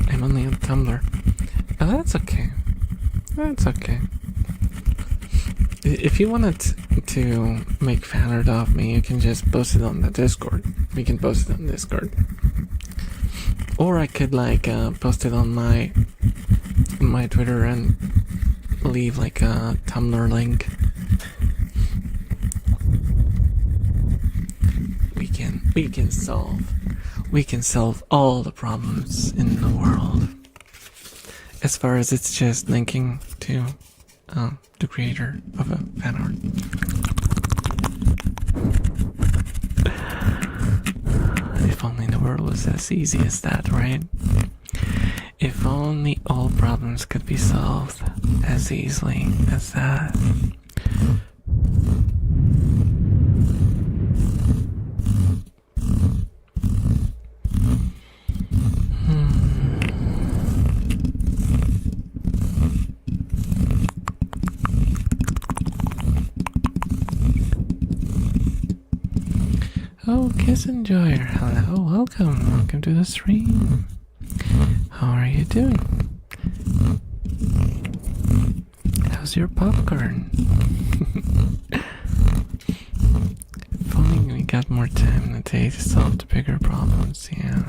A: I'm only on Tumblr. Oh, that's okay. That's okay. If you wanted to make fan art of me, you can just post it on the Discord. We can post it on Discord. Or I could like post it on my Twitter and leave like a Tumblr link. We can solve all the problems in the world. As far as it's just linking to the creator of a fan art. If only the world was as easy as that, right? If only all problems could be solved as easily as that. Oh, Kiss Enjoyer, hello, welcome to the stream. How are you doing? How's your popcorn? If only we got more time in the day to solve the bigger problems, yeah.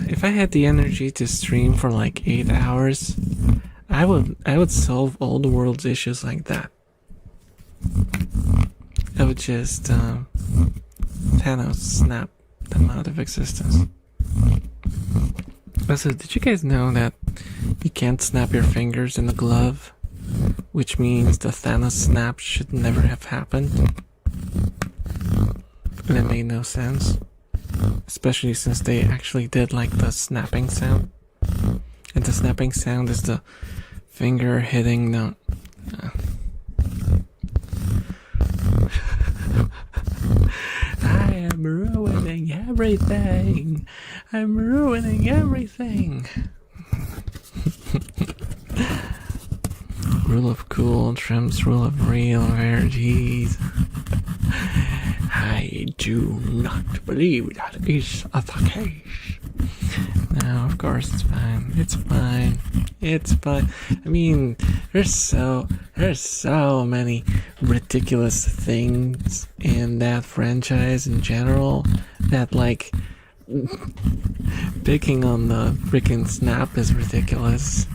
A: If I had the energy to stream for like 8 hours, I would solve all the world's issues like that. I would just Thanos snap them out of existence. Also, did you guys know that you can't snap your fingers in a glove? Which means the Thanos snap should never have happened. And it made no sense. Especially since they actually did like the snapping sound. And the snapping sound is the finger hitting the... I am ruining everything. I'm ruining everything. Rule of cool trumps rule of real energies. I do not believe that is the case. No, of course it's fine. It's fine. It's fine. I mean, there's so many ridiculous things in that franchise in general that like picking on the freaking snap is ridiculous.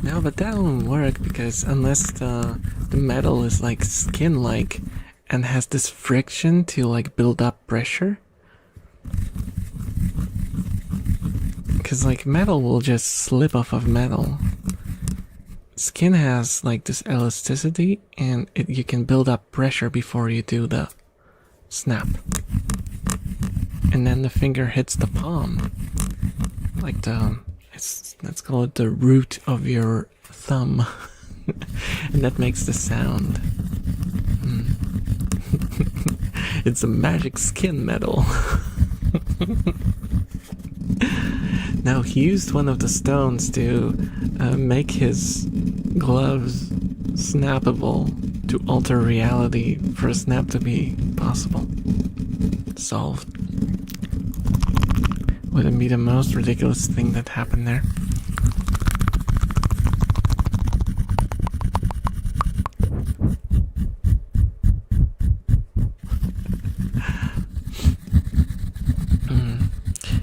A: No, but that won't work because unless the metal is like skin-like and has this friction to like build up pressure. Because like metal will just slip off of metal. Skin has like this elasticity and you can build up pressure before you do the snap. And then the finger hits the palm. Like let's call it the root of your thumb. And that makes the sound. It's a magic skin metal. Now he used one of the stones to make his gloves snappable to alter reality for a snap to be possible. Solved. wouldn't be the most ridiculous thing that happened there.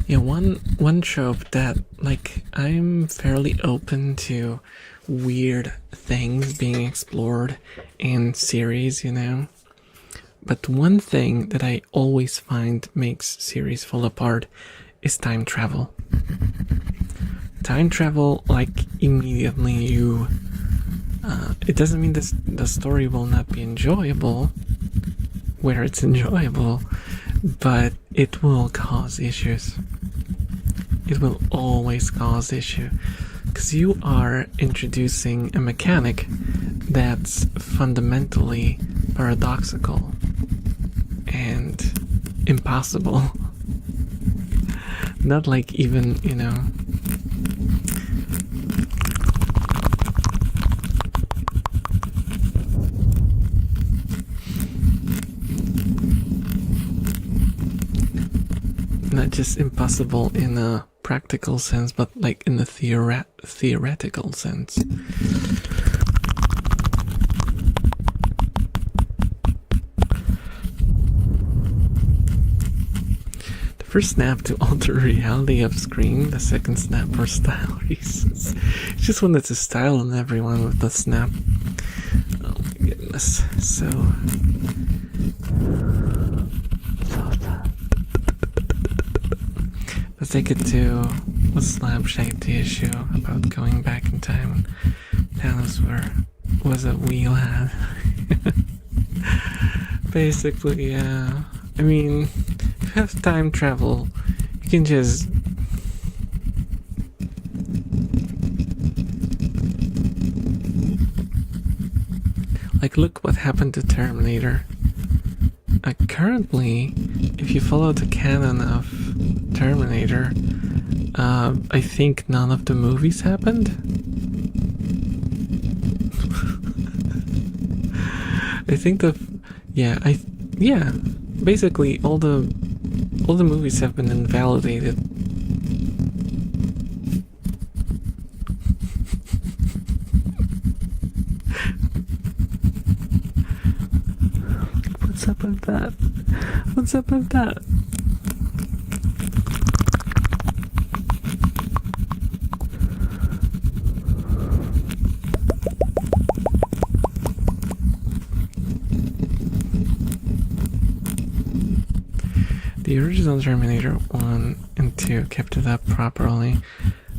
A: Yeah, one trope that, like, I'm fairly open to weird things being explored in series, you know? But one thing that I always find makes series fall apart is time travel. Time travel, like, immediately you... it doesn't mean the story will not be enjoyable, where it's enjoyable, but it will cause issues. It will always cause issue, because you are introducing a mechanic that's fundamentally paradoxical and impossible. Not like even, you know, not just impossible in a practical sense, but like in a theoretical sense. The first snap to alter reality of screen, the second snap for style reasons. Just wanted to style on everyone with the snap. Oh my goodness, so let's take it to what Slab shaped the issue about going back in time. Thanos was a wheel lad. Basically, yeah. I mean, if you have time travel, you can just like look what happened to Terminator. Currently, if you follow the canon of Terminator, I think none of the movies happened. I think basically all the movies have been invalidated. What's up with that? What's up with that? The original Terminator 1 and 2 kept it up properly.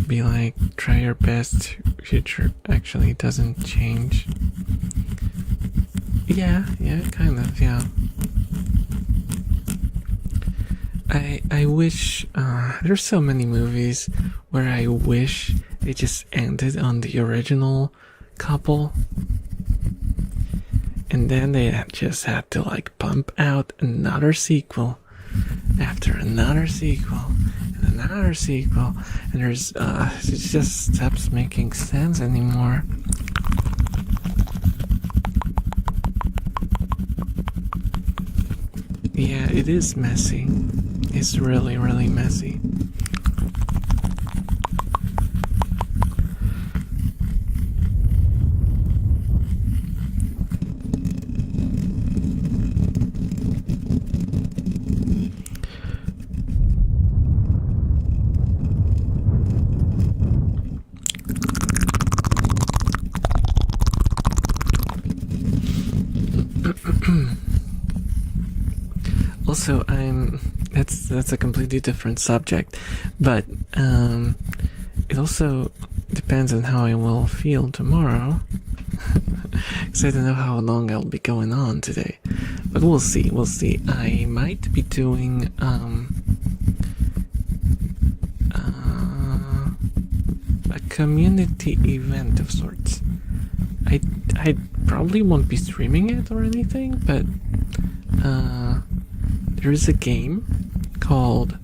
A: Be like, try your best, future actually doesn't change. Yeah, kind of, yeah. I wish, there's so many movies where I wish they just ended on the original couple. And then they just had to like pump out another sequel after another sequel and another sequel, and there's it just stops making sense anymore. Yeah, it is messy. It's really, really messy. Also, that's a completely different subject, but it also depends on how I will feel tomorrow, because I don't know how long I'll be going on today, but we'll see. I might be doing a community event of sorts. I probably won't be streaming it or anything, but there is a game called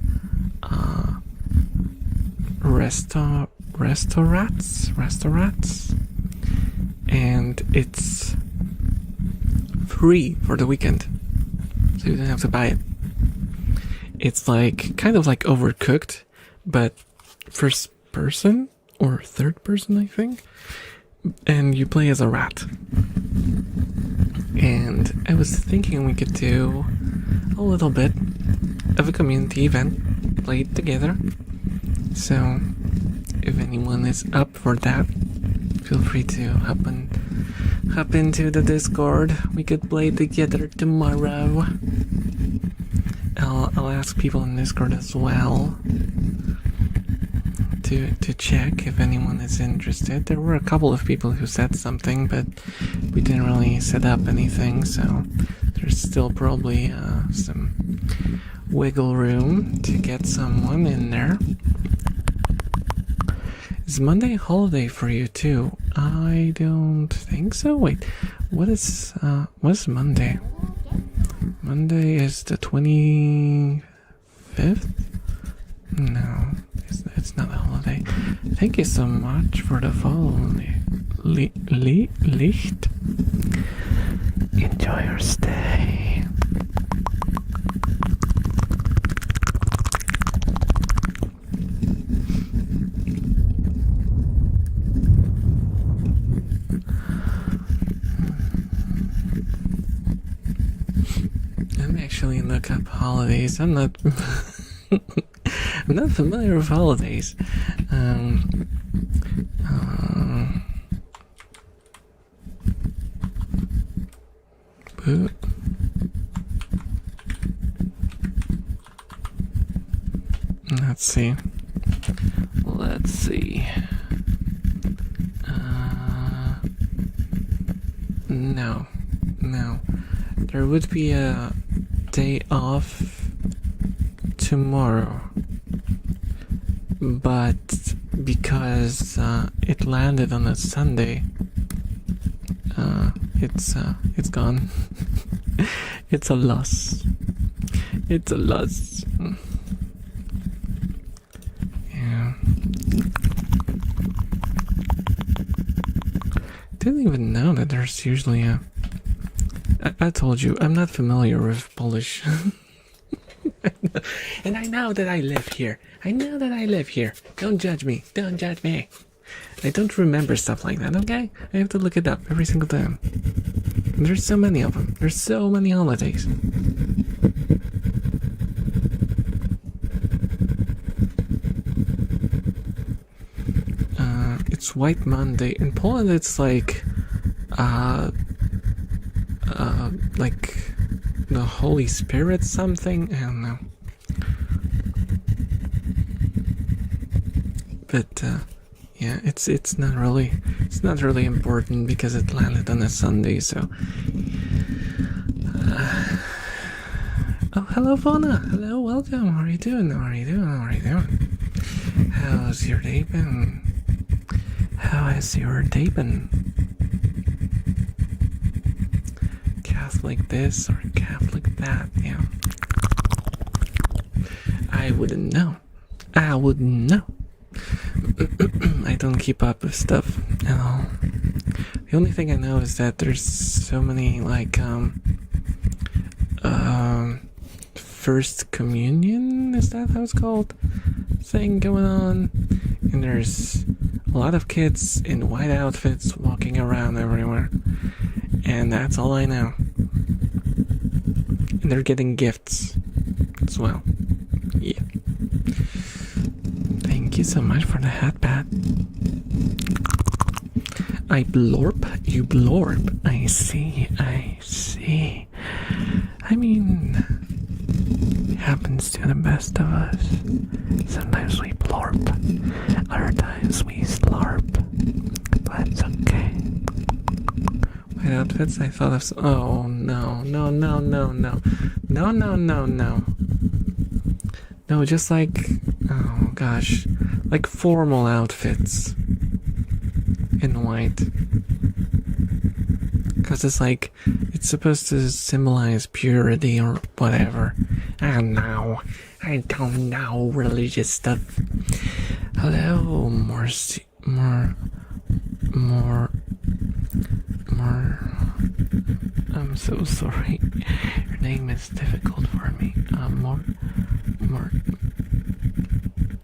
A: Restaurants, and it's free for the weekend, so you don't have to buy it. It's like kind of like Overcooked, but first person or third person, I think. And you play as a rat. And I was thinking we could do a little bit of a community event, play it together. So if anyone is up for that, feel free to hop into the Discord. We could play together tomorrow. I'll ask people in Discord as well to check if anyone is interested. There were a couple of people who said something, but we didn't really set up anything, so there's still probably some wiggle room to get someone in there. Is Monday a holiday for you too? I don't think so. Wait, what is Monday? Monday is the 25th? No, it's not a holiday. Thank you so much for the follow. Licht. Enjoy your stay. Let me actually look up holidays. I'm not I'm not familiar with holidays. Let's see. No. There would be a day off tomorrow, but because it landed on a Sunday, it's gone. It's a loss. Yeah. Didn't even know that there's usually a. I told you, I'm not familiar with Polish. And I know that I live here. Don't judge me. I don't remember stuff like that, okay? I have to look it up every single time. There's so many of them. There's so many holidays. It's White Monday. In Poland, it's like the Holy Spirit something. I don't know. But yeah, it's not really important because it landed on a Sunday. So, oh, hello, Fauna. Hello, welcome. How are you doing? How's your day been? Catholic this or Catholic that? Yeah. I wouldn't know. I don't keep up with stuff at all. The only thing I know is that there's so many First Communion, is that how it's called? Thing going on. And there's a lot of kids in white outfits walking around everywhere. And that's all I know. And they're getting gifts as well. Yeah. Thank you so much for the hat pat. I blorp, you blorp. I see. I mean, it happens to the best of us. Sometimes we blorp, other times we slurp, but it's okay. White outfits, I thought of oh no. No, just like, oh gosh, like formal outfits in white. Because it's like, it's supposed to symbolize purity or whatever. I don't know religious stuff. Hello, more. I'm so sorry. Your name is difficult for me.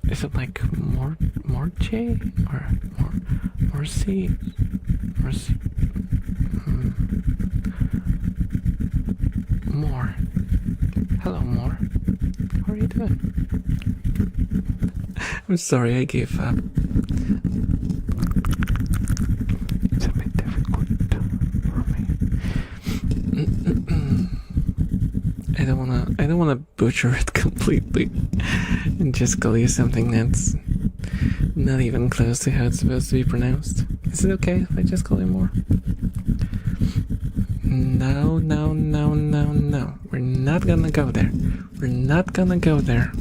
A: Is it like Morche or Morsi? Morsi? More. Hello, More. How are you doing? I'm sorry, I gave up. It's a bit difficult for me. I don't wanna butcher it completely and just call you something that's not even close to how it's supposed to be pronounced. Is it okay if I just call you More? No. We're not gonna go there. We're not gonna go there.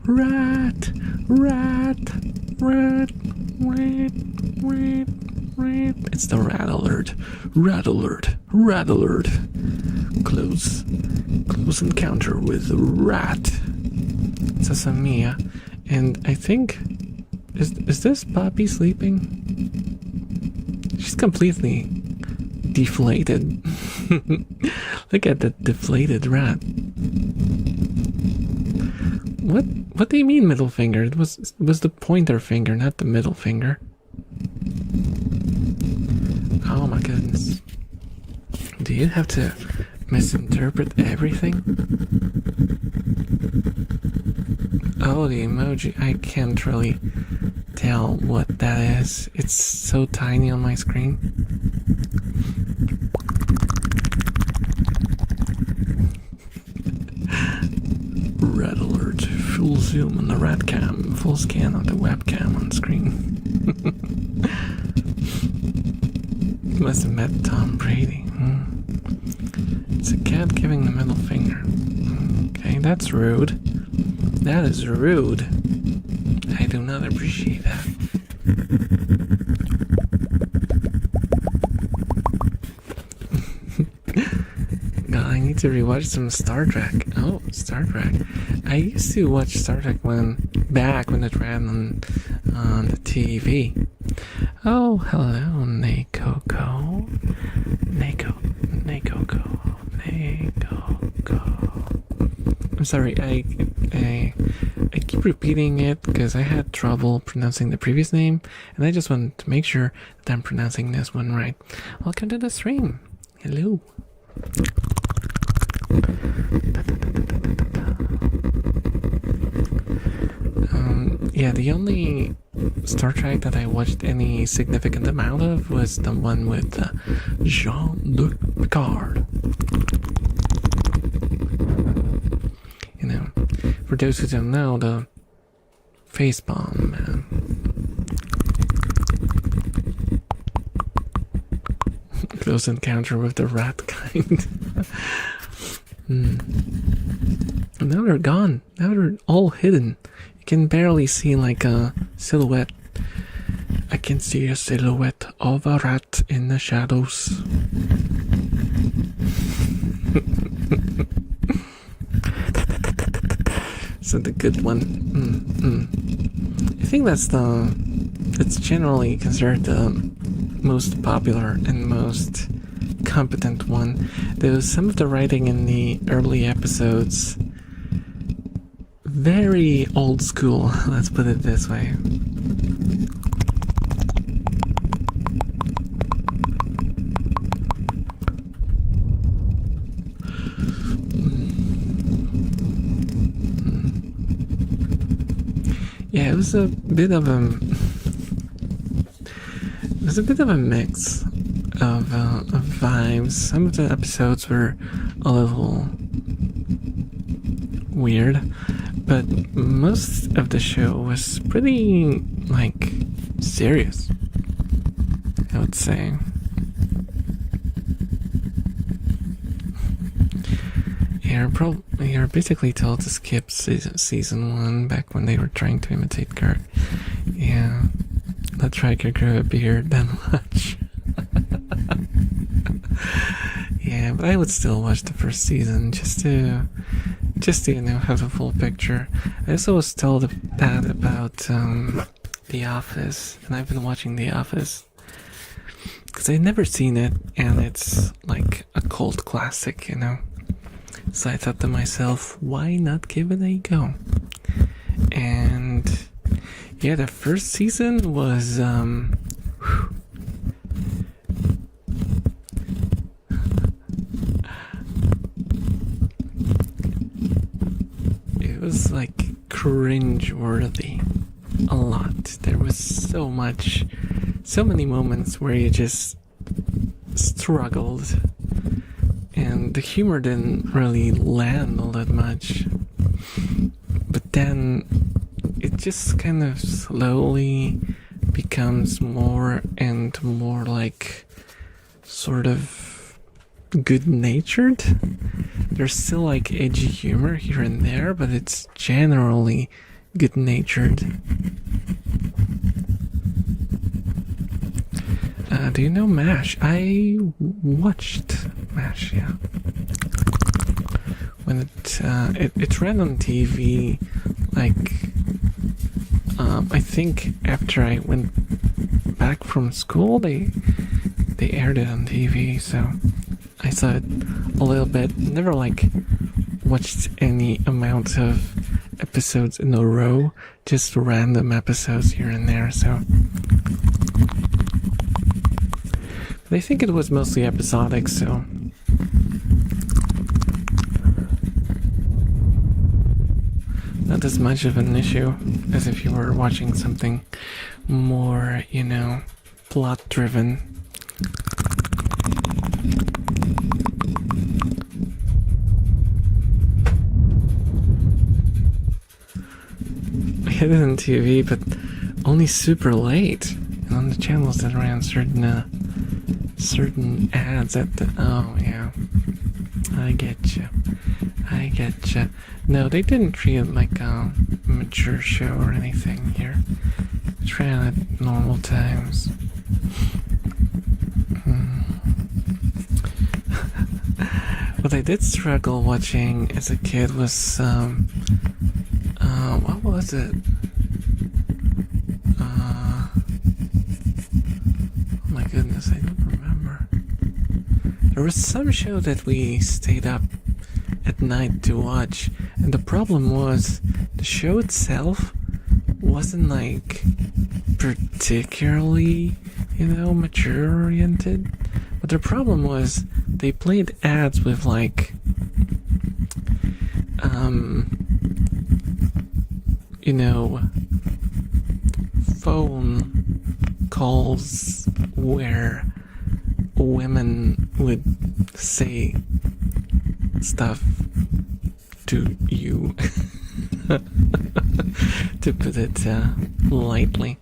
A: Rat. It's the rat alert. Close encounter with a rat. Says Mia, and I think is this Poppy sleeping? She's completely deflated. Look at that deflated rat. What do you mean middle finger? It was the pointer finger, not the middle finger. Oh my goodness. Do you have to misinterpret everything? Oh, the emoji. I can't really tell what that is. It's so tiny on my screen. Red alert. Full zoom on the rat cam. Full scan of the webcam on screen. Must have met Tom Brady. It's a cat giving the middle finger. Okay, that's rude. That is rude. I do not appreciate that. God, I need to rewatch some Star Trek. Oh, Star Trek. I used to watch Star Trek back when it ran on the TV. Oh, hello, Nakoko. I'm sorry, I keep repeating it because I had trouble pronouncing the previous name, and I just wanted to make sure that I'm pronouncing this one right. Welcome to the stream. Hello. Yeah, the only Star Trek that I watched any significant amount of was the one with Jean-Luc Picard. You know, for those who don't know, the face bomb man. Close encounter with the rat kind. Now they're gone. Now they're all hidden. You can barely see like a silhouette. I can see a silhouette of a rat in the shadows. So the good one. I think that's generally considered the most popular and most competent one. There was some of the writing in the early episodes very old school, let's put it this way. Yeah, it was a bit of a mix of vibes. Some of the episodes were a little weird, but most of the show was pretty, like, serious, I would say. You're basically told to skip season 1 back when they were trying to imitate Kirk. Yeah, let's try to grow a beard, then watch. Yeah, but I would still watch the first season just to have the full picture. I also was told that about the The Office, and I've been watching The Office because I've never seen it, and it's like a cult classic, you know. So I thought to myself, why not give it a go? And yeah, the first season was it was like cringe-worthy a lot. There was so many moments where you just struggled, and the humor didn't really land all that much. But then it just kind of slowly becomes more and more like sort of good-natured. There's still like edgy humor here and there, but it's generally good-natured. Do you know MASH? I watched MASH, yeah. When it ran on TV, like I think after I went back from school, they aired it on TV, so I saw it a little bit. Never like watched any amount of episodes in a row, just random episodes here and there. So, but I think it was mostly episodic, so. Not as much of an issue as if you were watching something more, you know, plot-driven. I had it on TV, but only super late, and on the channels that ran certain ads at the. Oh yeah, I get you. No, they didn't treat it like a mature show or anything here. It ran at normal times. What I did struggle watching as a kid was what was it? Oh my goodness, I don't remember. There was some show that we stayed up at night to watch, and the problem was the show itself wasn't like particularly, you know, mature oriented, but the problem was they played ads with like you know, phone calls where women would say stuff to you, to put it lightly.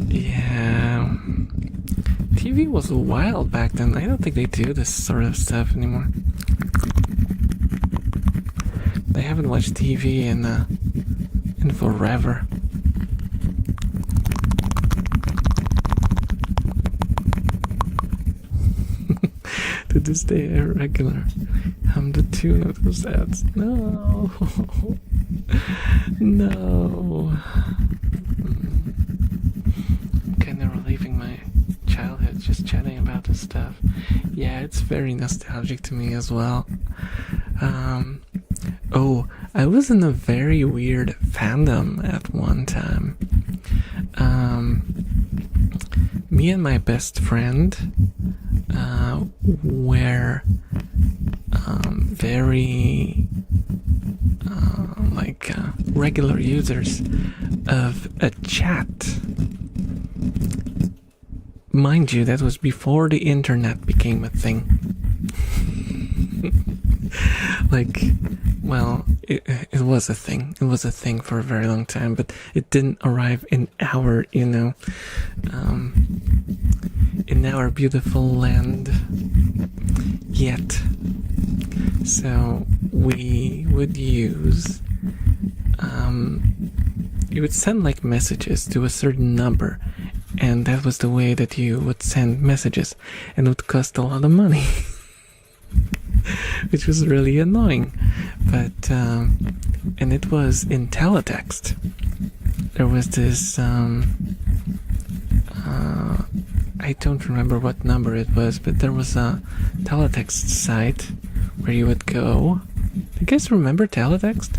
A: Yeah, TV was wild back then. I don't think they do this sort of stuff anymore. I haven't watched TV in forever. To this day, I regular the tune of those ads. No, no. I'm kind of reliving my childhood, just chatting about this stuff. Yeah, it's very nostalgic to me as well. Oh, I was in a very weird fandom at one time. Me and my best friend were very regular users of a chat. Mind you, that was before the internet became a thing. Well, it was a thing. It was a thing for a very long time, but it didn't arrive in our, you know, in our beautiful land yet. So we would use, you would send like messages to a certain number, and that was the way that you would send messages, and it would cost a lot of money. which was really annoying. But and it was in teletext. There was this I don't remember what number it was, but there was a teletext site where you would go. Do you guys remember teletext?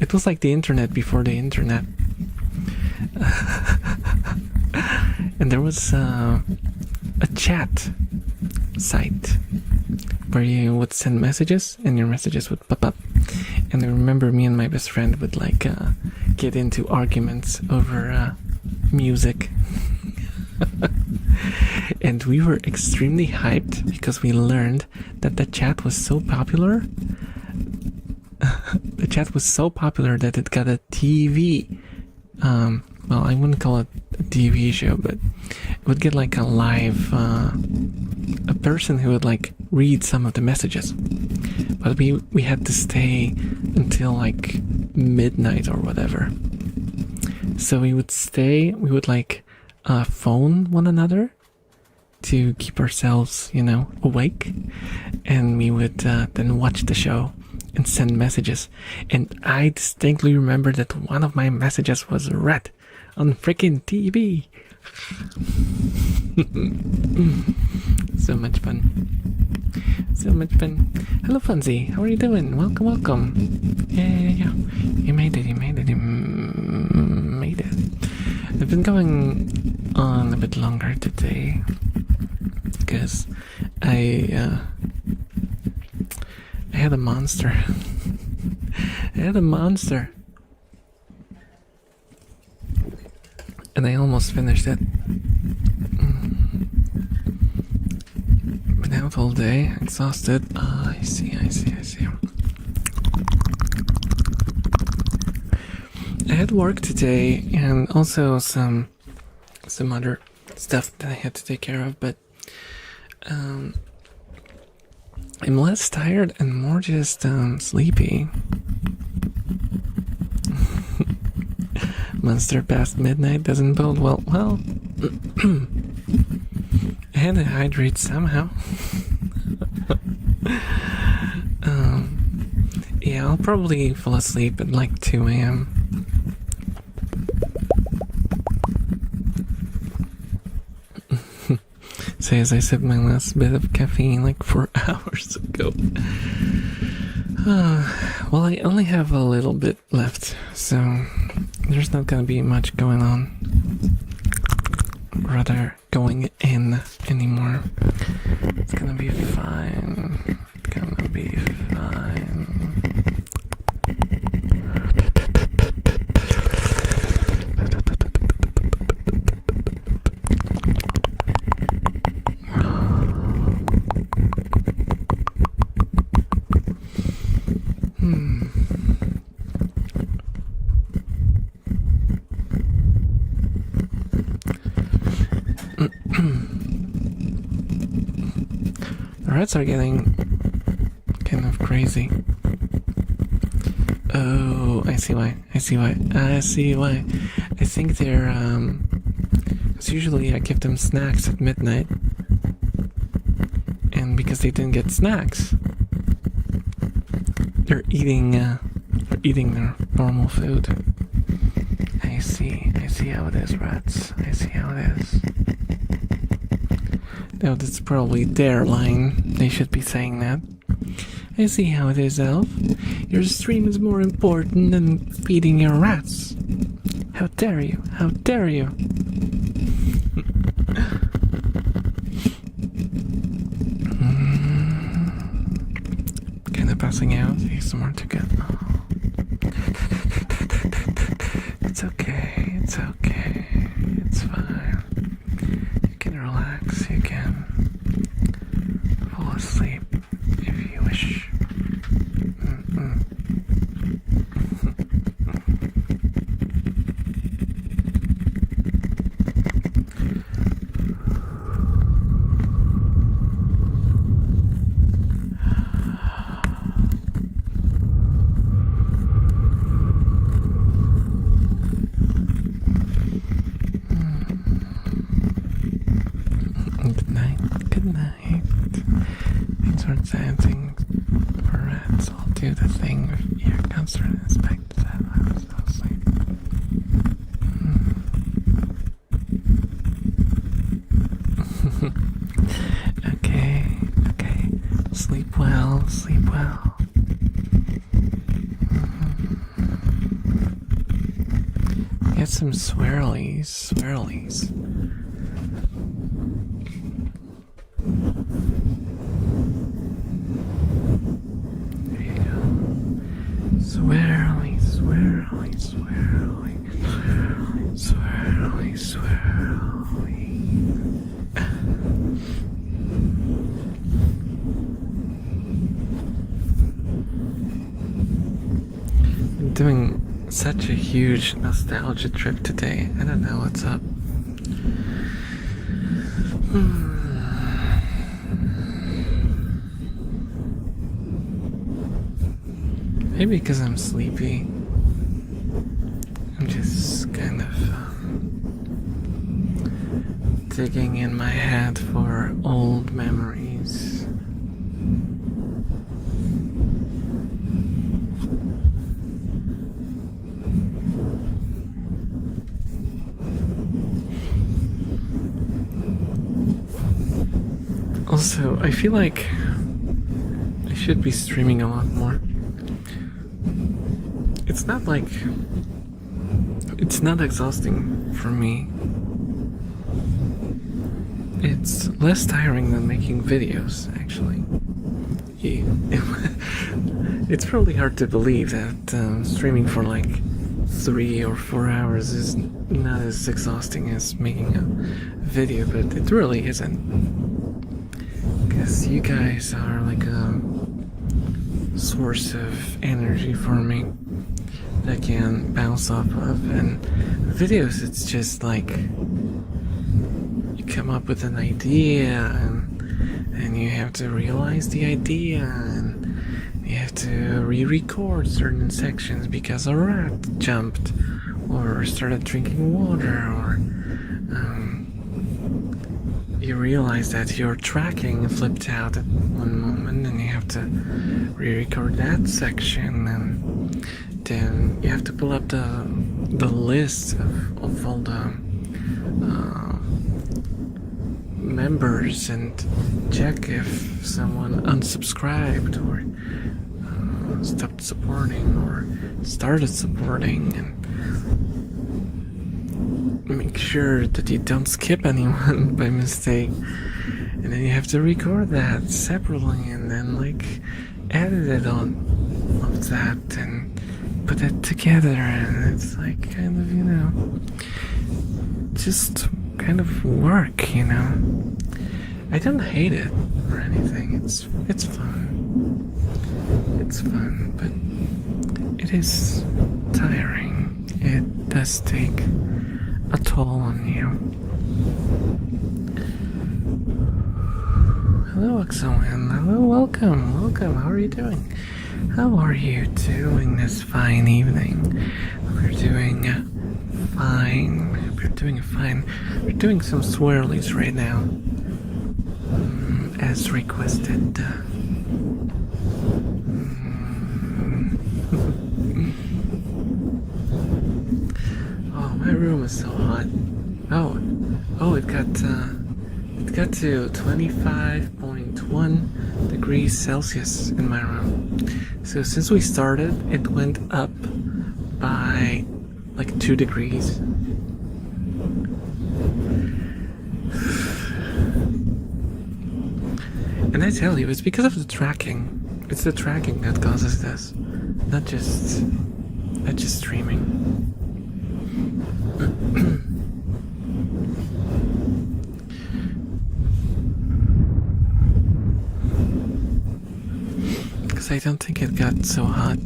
A: It was like the internet before the internet. And there was a chat site where you would send messages and your messages would pop up. And I remember me and my best friend would like get into arguments over music. And we were extremely hyped because we learned that the chat was so popular. The chat was so popular that it got a TV. Well, I wouldn't call it a TV show, but it would get like a live, a person who would like read some of the messages. But we had to stay until like midnight or whatever. So we would stay, we would like phone one another to keep ourselves, you know, awake. And we would then watch the show and send messages. And I distinctly remember that one of my messages was read on freaking TV. So much fun. So much fun. Hello, Funzy. How are you doing? Welcome, welcome. Yeah. You made it. You made it. I've been going on a bit longer today because I had a monster. And I almost finished it. Been out all day, exhausted. I see. I had work today and also some other stuff that I had to take care of, but I'm less tired and more just sleepy. Monster past midnight doesn't bode well. Well, I had to hydrate somehow. Yeah, I'll probably fall asleep at like 2 a.m. So as I sipped my last bit of caffeine like 4 hours ago. Well, I only have a little bit left, so there's not gonna be much going on. Rather, going in anymore. It's gonna be fine. It's gonna be fine. The rats are getting kind of crazy. Oh, I see why. I think they're, because usually I give them snacks at midnight. And because they didn't get snacks, they're eating their normal food. I see how it is, rats. I see how it is. No, that's probably their line. They should be saying that. I see how it is, Elf. Your stream is more important than feeding your rats. How dare you? How dare you? Kind of passing out. He's somewhere to go. It's okay. It's okay. It's fine. You can relax. You can fall asleep if you wish. That's anything for rats. I'll do the thing with ear concert and inspect that. I was like, okay. Sleep well, sleep well. Get some swirlies. There you go. Swirly. I'm doing such a huge nostalgia trip today. I don't know what's up. Maybe because I'm sleepy. I'm just kind of digging in my head for old memories. Also, I feel like I should be streaming a lot more. It's not exhausting for me. It's less tiring than making videos, actually. It's probably hard to believe that streaming for like 3 or 4 hours is not as exhausting as making a video, but it really isn't. Because you guys are like a source of energy for me that I can bounce off of, and videos, it's just like you come up with an idea and you have to realize the idea, and you have to re-record certain sections because a rat jumped or started drinking water, or you realize that your tracking flipped out at one moment and you have to re-record that section, and then you have to pull up the list of all the members and check if someone unsubscribed or stopped supporting or started supporting, and make sure that you don't skip anyone by mistake. And then you have to record that separately and then like edit it on that and put it together, and it's like kind of, just kind of work, I don't hate it or anything. It's fun. It's fun, but it is tiring. It does take a toll on you. Hello, Oxoan. Hello, welcome. How are you doing? How are you doing this fine evening? We're doing fine. We're doing fine. We're doing some swirlies right now, as requested. Oh, my room is so hot. Oh, it got to 25.1 degrees Celsius in my room. So since we started, it went up by like 2 degrees. And I tell you, it's because of the tracking. It's the tracking that causes this, not just streaming. Because I don't think it got so hot.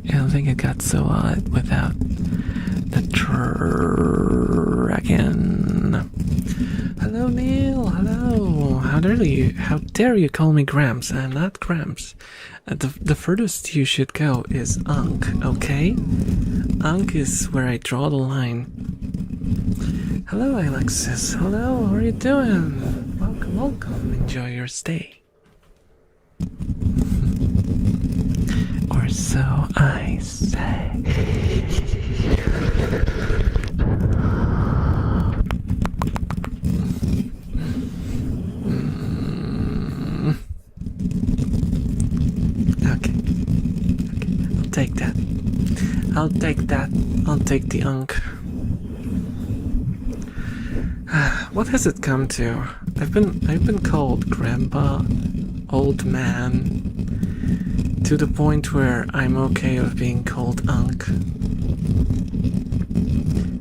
A: I don't think it got so hot without the tracking. Hello, Neil. Hello. How dare you call me Gramps? I'm not Gramps. The furthest you should go is Unk, okay? Unk is where I draw the line. Hello, Alexis. Hello, how are you doing? Welcome. Enjoy your stay. so I say. Okay. I'll take that. I'll take that. I'll take the unk. What has it come to? I've been called grandpa, old man, to the point where I'm okay with being called unk.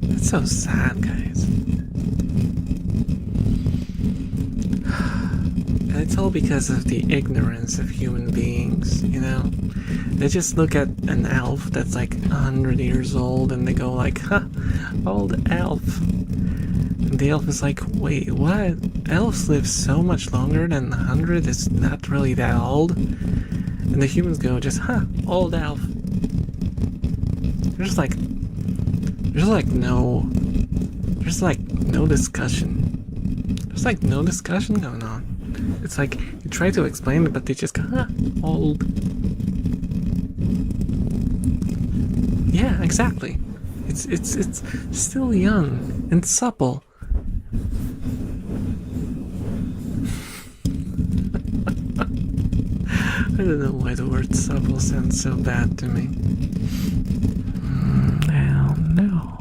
A: That's so sad, guys. And it's all because of the ignorance of human beings, you know? They just look at an elf that's like 100 years old and they go like, huh, old elf. And the elf is like, wait, what? Elves live so much longer than 100, it's not really that old? And the humans go just, huh, old elf. There's like no discussion. There's like no discussion going on. It's like, you try to explain it, but they just go, huh, old. Yeah, exactly. It's still young and supple. I don't know why the word supple sounds so bad to me. Hell no.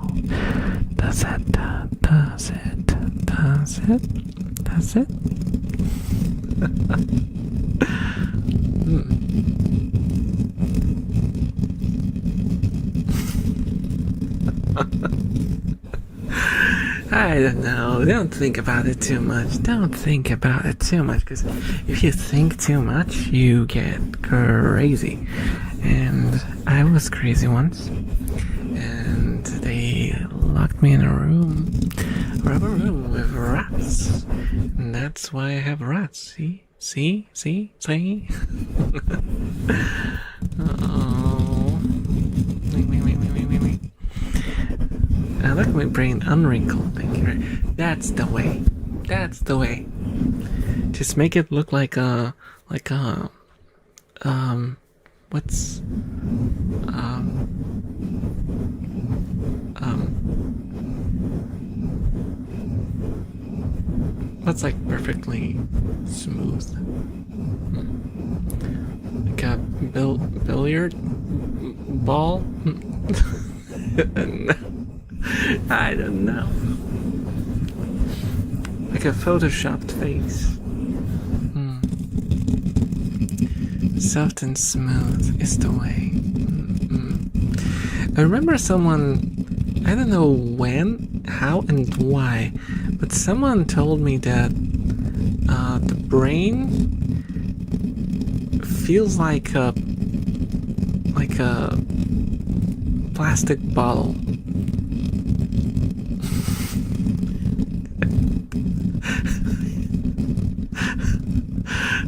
A: Does it? Does it? Does it? Does it? I don't know. Don't think about it too much. Don't think about it too much, because if you think too much, you get crazy. And I was crazy once, and they locked me in a room, rubber room with rats, and that's why I have rats. See? Oh. Wait. I like my brain unwrinkled. Thank you. That's the way. That's the way. Just make it look like a what's like perfectly smooth? Like a billiard ball? I don't know. Like a photoshopped face. Soft and smooth is the way. I remember someone, I don't know when, how, and why, but someone told me that the brain feels like a plastic bottle.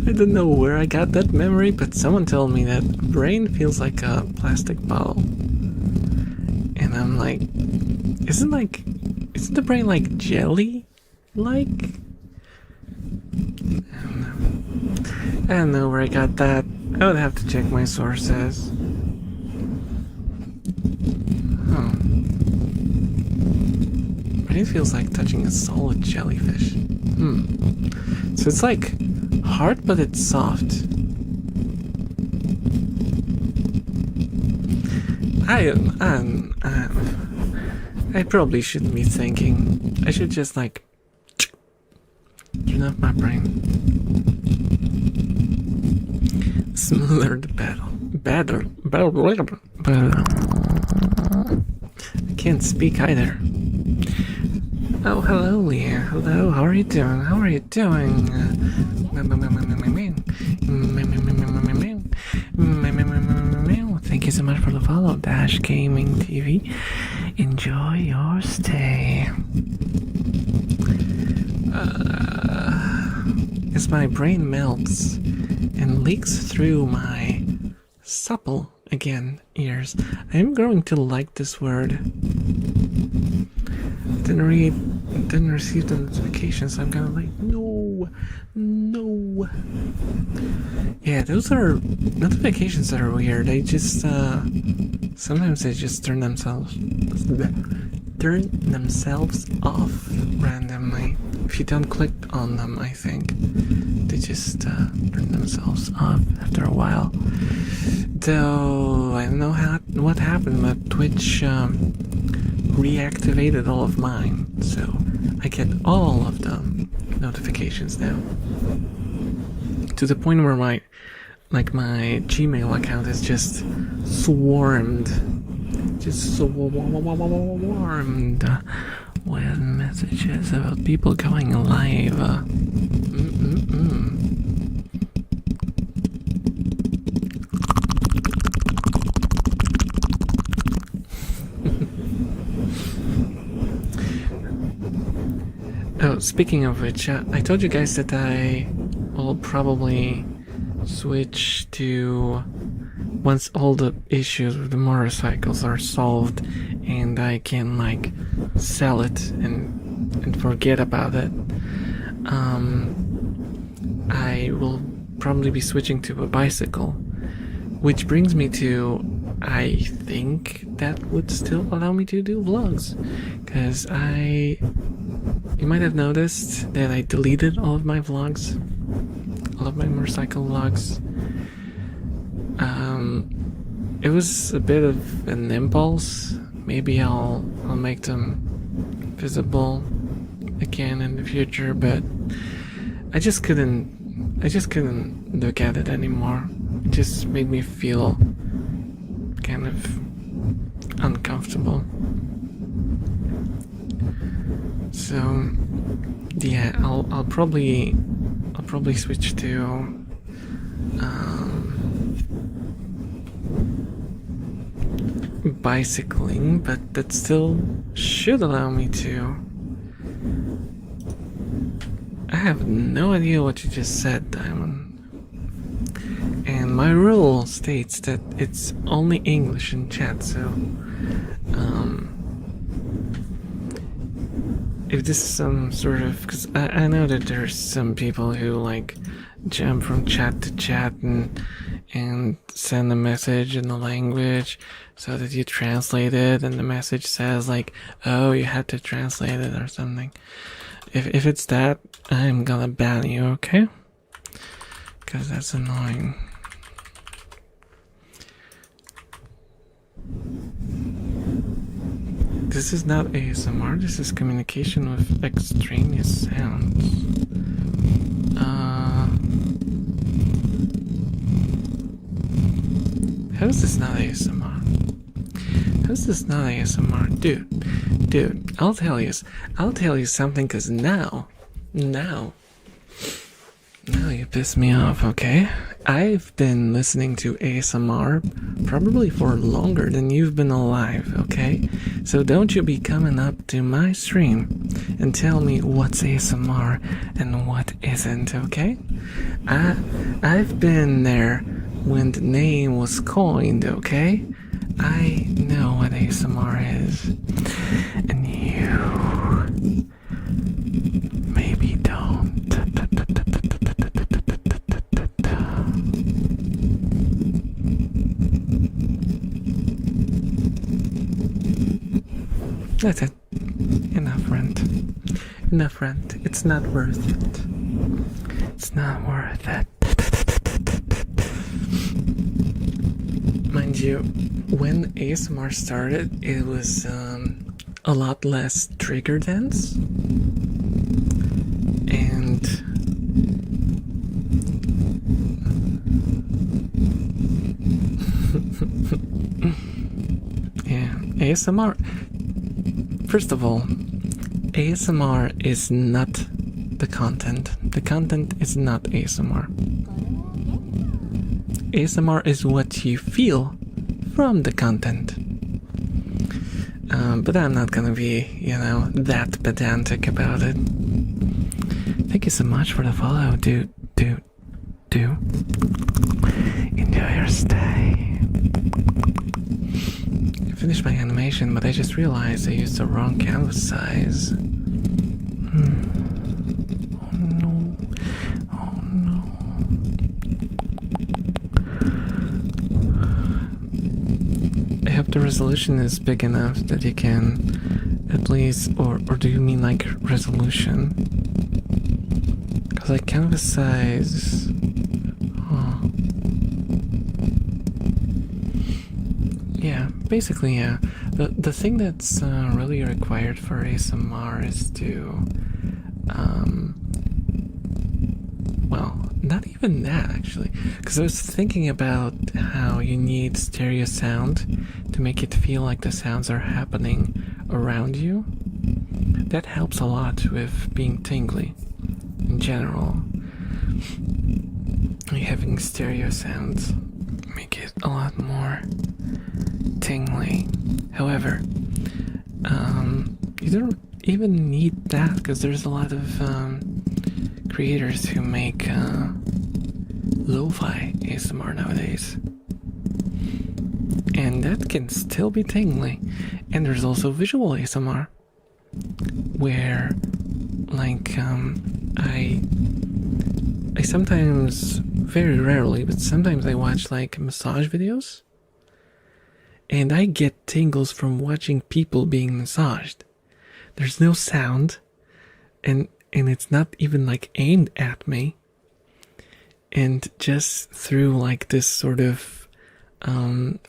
A: I don't know where I got that memory, but someone told me that brain feels like a plastic bottle. And I'm like, isn't the brain like jelly? Like? I don't know where I got that. I would have to check my sources. Brain feels like touching a solid jellyfish. So it's like hard, but it's soft. I probably shouldn't be thinking. I should just like turn off my brain. Smoother the better. I can't speak either. Oh, hello, Leah. Hello, how are you doing? How are you doing? Thank you so much for the follow, Dash Gaming TV. Enjoy your stay. As my brain melts and leaks through my supple again ears, I am growing to like this word. Didn't receive the notification, so I'm gonna like, no. No. Yeah, those are notifications that are weird. They just sometimes they just turn themselves off randomly. If you don't click on them, I think they just turn themselves off after a while. Though I don't know what happened, but Twitch reactivated all of mine, so I get all of the notifications now. To the point where my Gmail account is just swarmed with messages about people going live. Oh, speaking of which, I told you guys that I will probably switch to, once all the issues with the motorcycles are solved and I can like sell it and forget about it, I will probably be switching to a bicycle, which brings me to, I think that would still allow me to do vlogs, because you might have noticed that I deleted all of my vlogs, all of my motorcycle vlogs. It was a bit of an impulse. Maybe I'll make them visible again in the future, but I just couldn't look at it anymore. It just made me feel kind of uncomfortable. So yeah, I'll probably switch to bicycling, but that still should allow me to. I have no idea what you just said, Diamond. And my rule states that it's only English in chat, so if this is some sort of, because I know that there's some people who like jump from chat to chat and send a message in the language so that you translate it, and the message says like, oh, you had to translate it or something. If it's that, I'm gonna ban you, okay? Because that's annoying. This is not ASMR, this is communication with extraneous sounds. How is this not ASMR? How is this not ASMR? Dude, I'll tell you something, because now you piss me off, okay? I've been listening to ASMR probably for longer than you've been alive, okay? So don't you be coming up to my stream and tell me what's ASMR and what isn't, okay? I've been there when the name was coined, okay? I know what ASMR is, and you maybe don't. That's it. Enough rent. Enough rent. It's not worth it. It's not worth it. Mind you, when ASMR started, it was a lot less trigger dense. And yeah, ASMR. First of all, ASMR is not the content. The content is not ASMR. ASMR is what you feel from the content. But I'm not gonna be, that pedantic about it. Thank you so much for the follow, dude. Enjoy your stay. I finished my animation, but I just realized I used the wrong canvas size. Oh no. the resolution is big enough that you can at least, or do you mean like resolution? Because like canvas size, oh. Yeah, basically, yeah. The thing that's really required for ASMR is to, well, not even that actually, because I was thinking about how you need stereo sound to make it feel like the sounds are happening around you. That helps a lot with being tingly in general. Having stereo sounds make it a lot more tingly. However, you don't even need that because there's a lot of creators who make lo-fi ASMR nowadays, and that can still be tingly. And there's also visual ASMR where like I sometimes, very rarely, but sometimes I watch like massage videos and I get tingles from watching people being massaged. There's no sound, and it's not even like aimed at me, and just through like this sort of I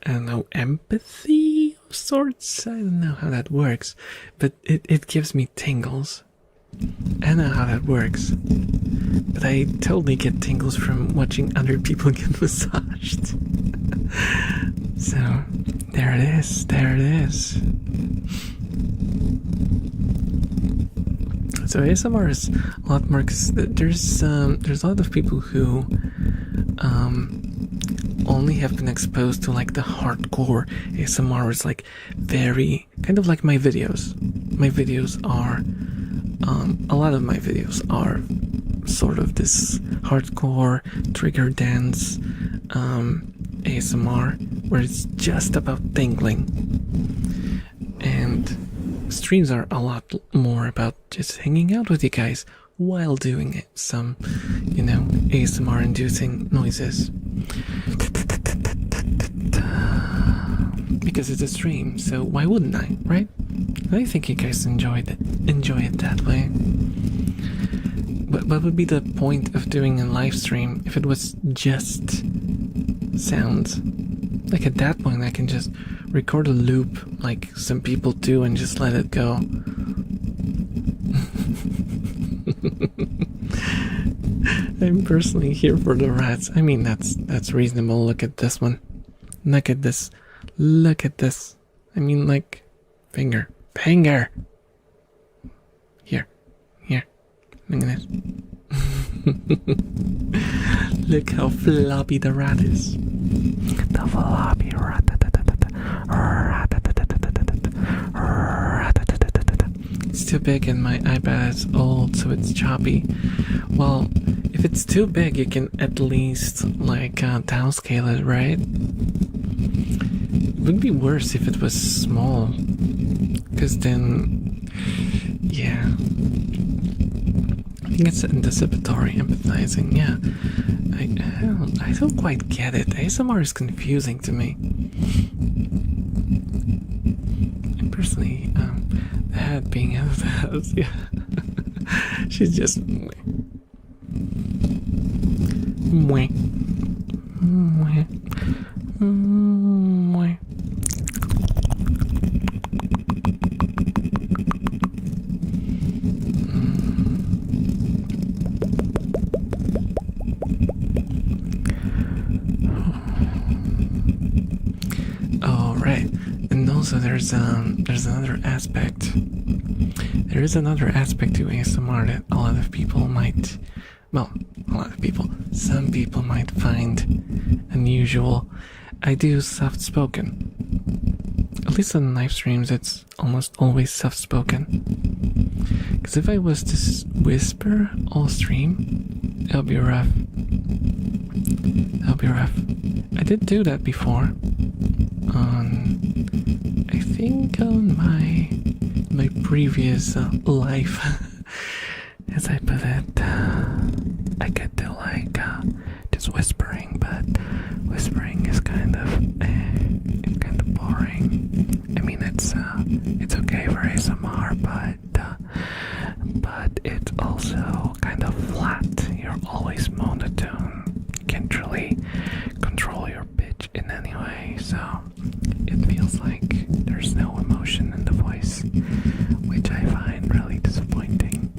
A: don't know, empathy of sorts. I don't know how that works, but it gives me tingles. I don't know how that works, but I totally get tingles from watching other people get massaged. So there it is, there it is. So ASMR is a lot more, because there's a lot of people who only have been exposed to like the hardcore ASMR. Is like very kind of like my videos. My videos are a lot of my videos are sort of this hardcore trigger dance ASMR where it's just about tingling, and streams are a lot more about just hanging out with you guys while doing some, you know, ASMR inducing noises. Because it's a stream, so why wouldn't I, right? I think you guys enjoy it that way. But what would be the point of doing a live stream if it was just sounds? Like at that point I can just record a loop like some people do and just let it go. I'm personally here for the rats. I mean, that's reasonable. Look at this one. Look at this. Look at this. I mean, like, finger. Here. Look at this. Look how floppy the rat is. The floppy rat. It's too big and my iPad is old, so it's choppy. Well, if it's too big, you can at least like downscale it, right? It would be worse if it was small, because then, yeah. I think it's anticipatory, empathizing, yeah. I don't quite get it. ASMR is confusing to me. And personally, the hat being out of the house, yeah. She's just... Mwah. Mwah. Mwah. Also, there's another aspect. There is another aspect to ASMR that a lot of people might, well, some people might find unusual. I do soft spoken. At least on live streams, it's almost always soft spoken. Because if I was to whisper all stream, it'll be rough. I did do that before. I think on my previous life, as I put it, I could do like just whispering, but whispering is kind of boring. It's okay for ASMR, but it's also kind of flat. You're always monotone. You can't really control your pitch in any way, so it feels like there's no emotion in the voice, which I find really disappointing.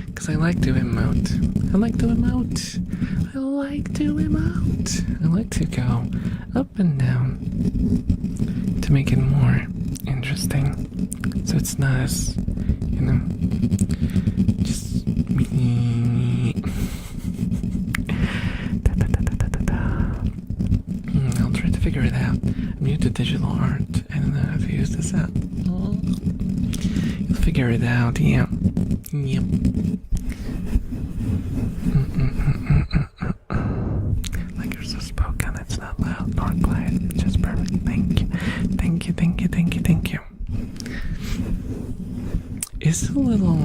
A: Because I like to emote. I like to emote. I like to emote. I like to go up and down to make it more interesting. So it's not as, just me. I'll try to figure it out. I'm new to digital art. I don't know how to use this app. You'll figure it out, yeah. Yep. Like you're so spoken, it's not loud nor quiet, it's just perfect. Thank you. Thank you, thank you, thank you, thank you. It's a little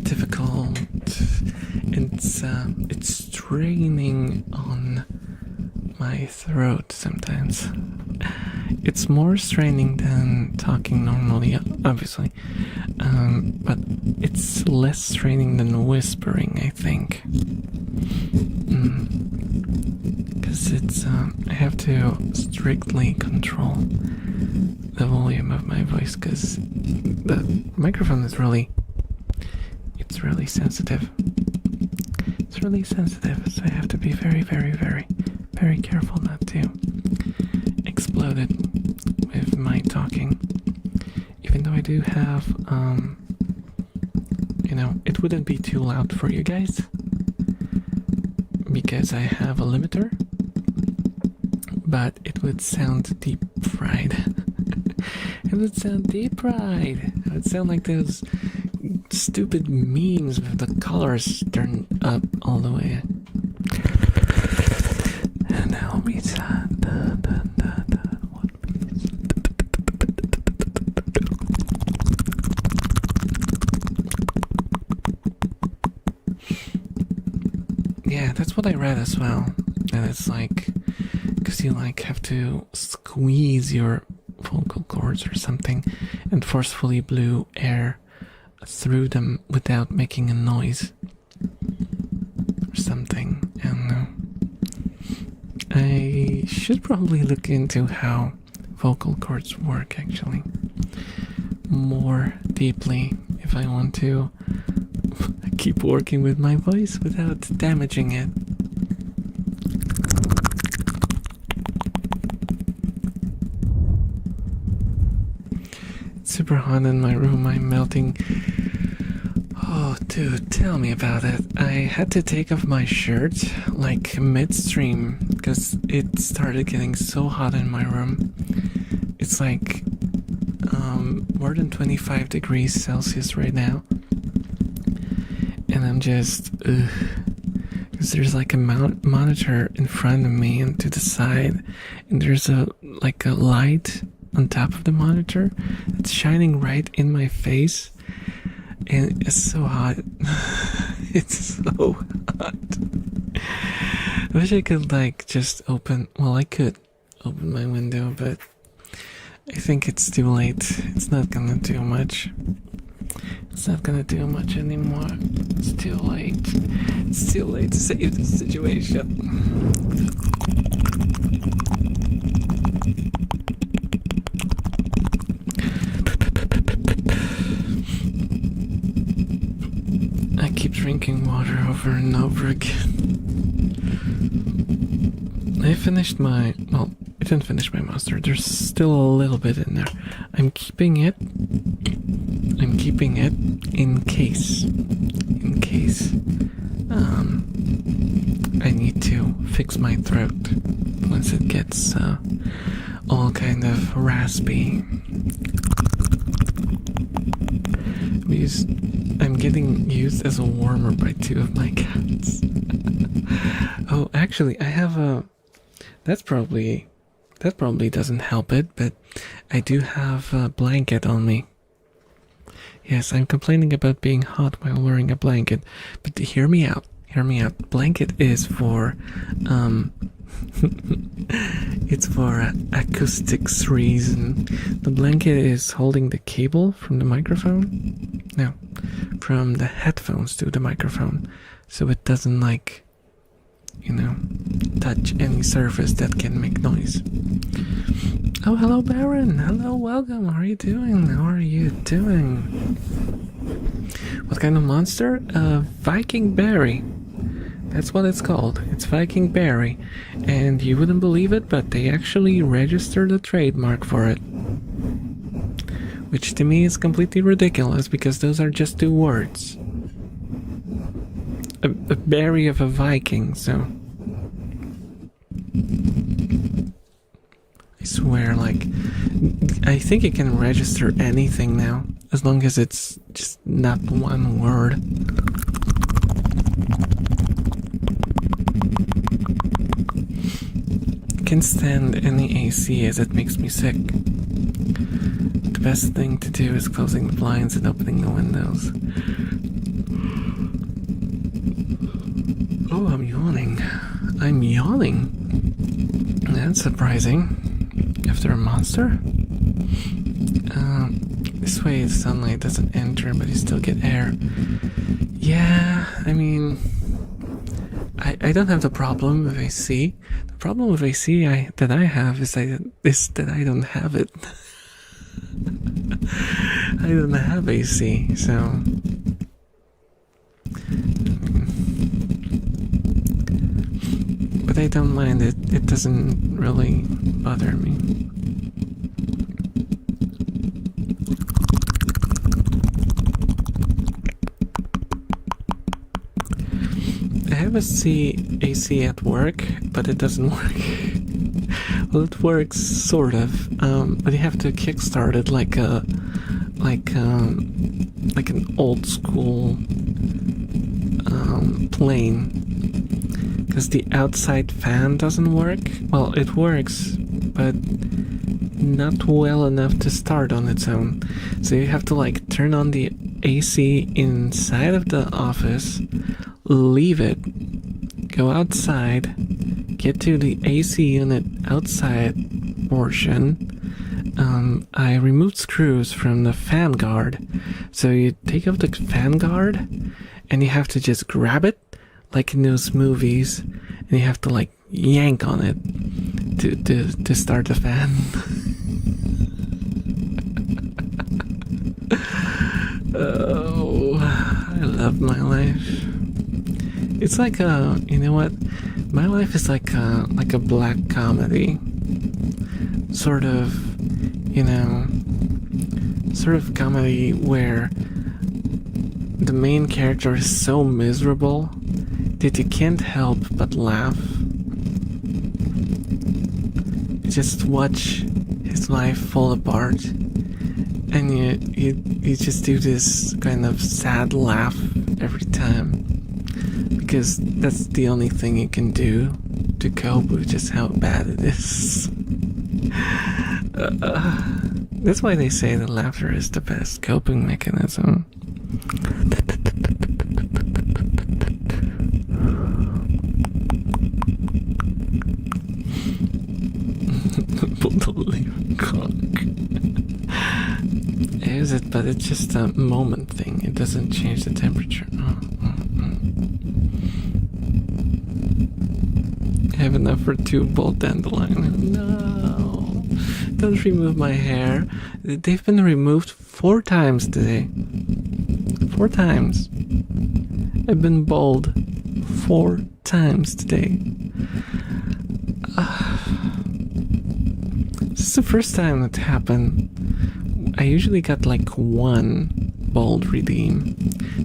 A: difficult. It's straining on my throat sometimes. It's more straining than talking normally, obviously, but it's less straining than whispering, I think. Because it's I have to strictly control the volume of my voice, because the microphone is really sensitive. It's really sensitive, so I have to be very, very, very, very careful not to explode it with my talking. Even though I do have, it wouldn't be too loud for you guys, because I have a limiter, but it would sound deep fried. It would sound deep fried. It would sound like those stupid memes with the colors turned up all the way. And now we yeah, that's what I read as well. And it's like, because you have to squeeze your vocal cords or something and forcefully blow air through them without making a noise or something. I don't know. I should probably look into how vocal cords work actually more deeply if I want to keep working with my voice without damaging it. It's super hot in my room. I'm melting. Oh, dude, tell me about it. I had to take off my shirt like midstream because it started getting so hot in my room. It's like more than 25 degrees Celsius right now. And I'm just, because there's like a monitor in front of me and to the side, and there's a light on top of the monitor that's shining right in my face, and it's so hot. It's so hot. I wish I could just I could open my window, but I think it's too late. It's not gonna do much. It's not gonna do much anymore. It's too late. It's too late to save the situation. I keep drinking water over and over again. I didn't finish my mustard. There's still a little bit in there. I'm keeping it in case I need to fix my throat once it gets all kind of raspy. Because I'm getting used as a warmer by two of my cats. Oh, actually, I have that probably doesn't help it, but I do have a blanket on me. Yes, I'm complaining about being hot while wearing a blanket, but hear me out. Blanket is for It's for acoustics reason. The blanket is holding the cable from the microphone. No, from the headphones to the microphone, so it doesn't like, you know, touch any surface that can make noise. Oh, hello, Baron. Hello, welcome. How are you doing? How are you doing? What kind of monster? Viking berry. That's what it's called. It's Viking berry. And you wouldn't believe it, but they actually registered a trademark for it. Which to me is completely ridiculous, because those are just two words. A berry of a Viking, so... I swear, like... I think you can register anything now, as long as it's just not one word. I can't stand any AC as it makes me sick. The best thing to do is closing the blinds and opening the windows. Oh, I'm yawning. I'm yawning. That's surprising. After a monster? This way the sunlight doesn't enter, but you still get air. Yeah, I mean... I don't have the problem with AC. The problem with AC that I have is that I don't have it. I don't have AC, so... But I don't mind it. It doesn't really bother me. I have a AC at work, but it doesn't work. Well, it works sort of, but you have to kickstart it like an old school plane, because the outside fan doesn't work. Well, it works, but not well enough to start on its own. So you have to like turn on the AC inside of the office, leave it, go outside, get to the AC unit outside portion. I removed screws from the fan guard, so you take off the fan guard and you have to just grab it like in those movies, and you have to like yank on it to start the fan. Oh, I love my life. It's like you know what? My life is like a black comedy. Sort of, you know, sort of comedy where the main character is so miserable that you can't help but laugh. You just watch his life fall apart, and you just do this kind of sad laugh every time, because that's the only thing you can do to cope with just how bad it is. That's why they say that laughter is the best coping mechanism. Is it? But it's just a moment thing. It doesn't change the temperature. I have enough for 2 bolt dandelion. No, don't remove my hair. They've been removed 4 times today. 4 times. I've been bald 4 times today. This is the first time that happened. I usually got like 1 bald redeem.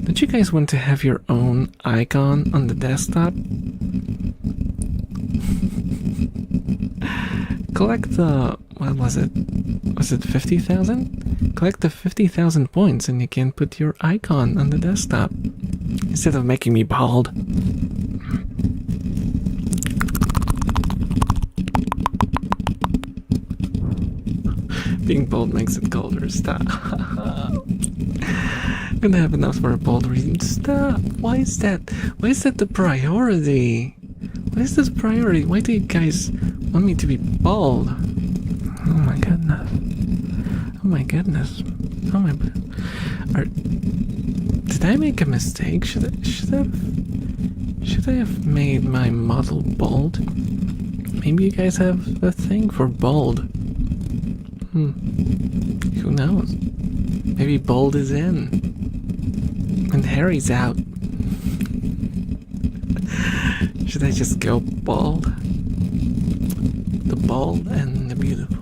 A: Don't you guys want to have your own icon on the desktop? Collect the... what was it? Was it 50,000? Collect the 50,000 points and you can put your icon on the desktop. Instead of making me bald. Being bald makes it colder. Stop. I'm gonna have enough for a bald reading. Stop. Why is that? Why is that the priority? What is this priority? Why do you guys want me to be bald? Oh my goodness. Oh my goodness. Oh my... Did I make a mistake? Should I have made my model bald? Maybe you guys have a thing for bald. Who knows? Maybe bald is in. And Harry's out. Should I just go bald? The bald and the beautiful.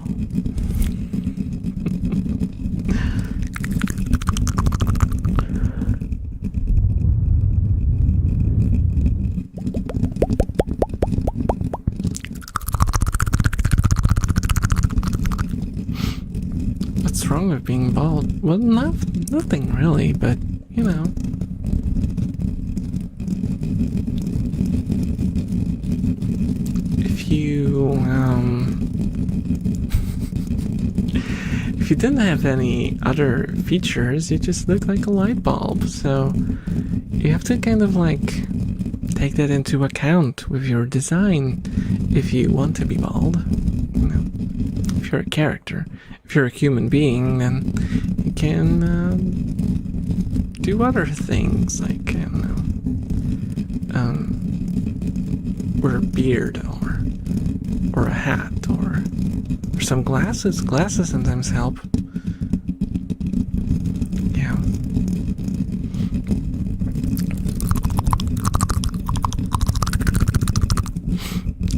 A: What's wrong with being bald? Well, nothing really, but you know. If you didn't have any other features, you just look like a light bulb. So you have to kind of like take that into account with your design if you want to be bald. You know, if you're a character, if you're a human being, then you can do other things like I don't know, wear a beard or a hat or some glasses. Glasses sometimes help. Yeah.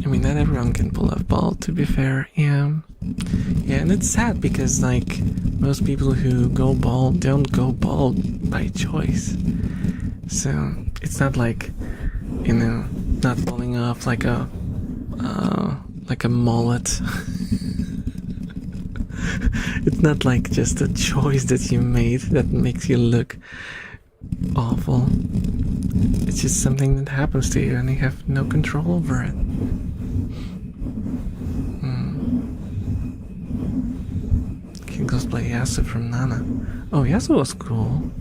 A: I mean, not everyone can pull off bald, to be fair. Yeah. Yeah, and it's sad because, like, most people who go bald don't go bald by choice. So, it's not like, you know, not pulling off like a mullet. It's not like just a choice that you made that makes you look awful. It's just something that happens to you and you have no control over it. Can cosplay Yasuo from Nana. Oh, Yasuo was cool.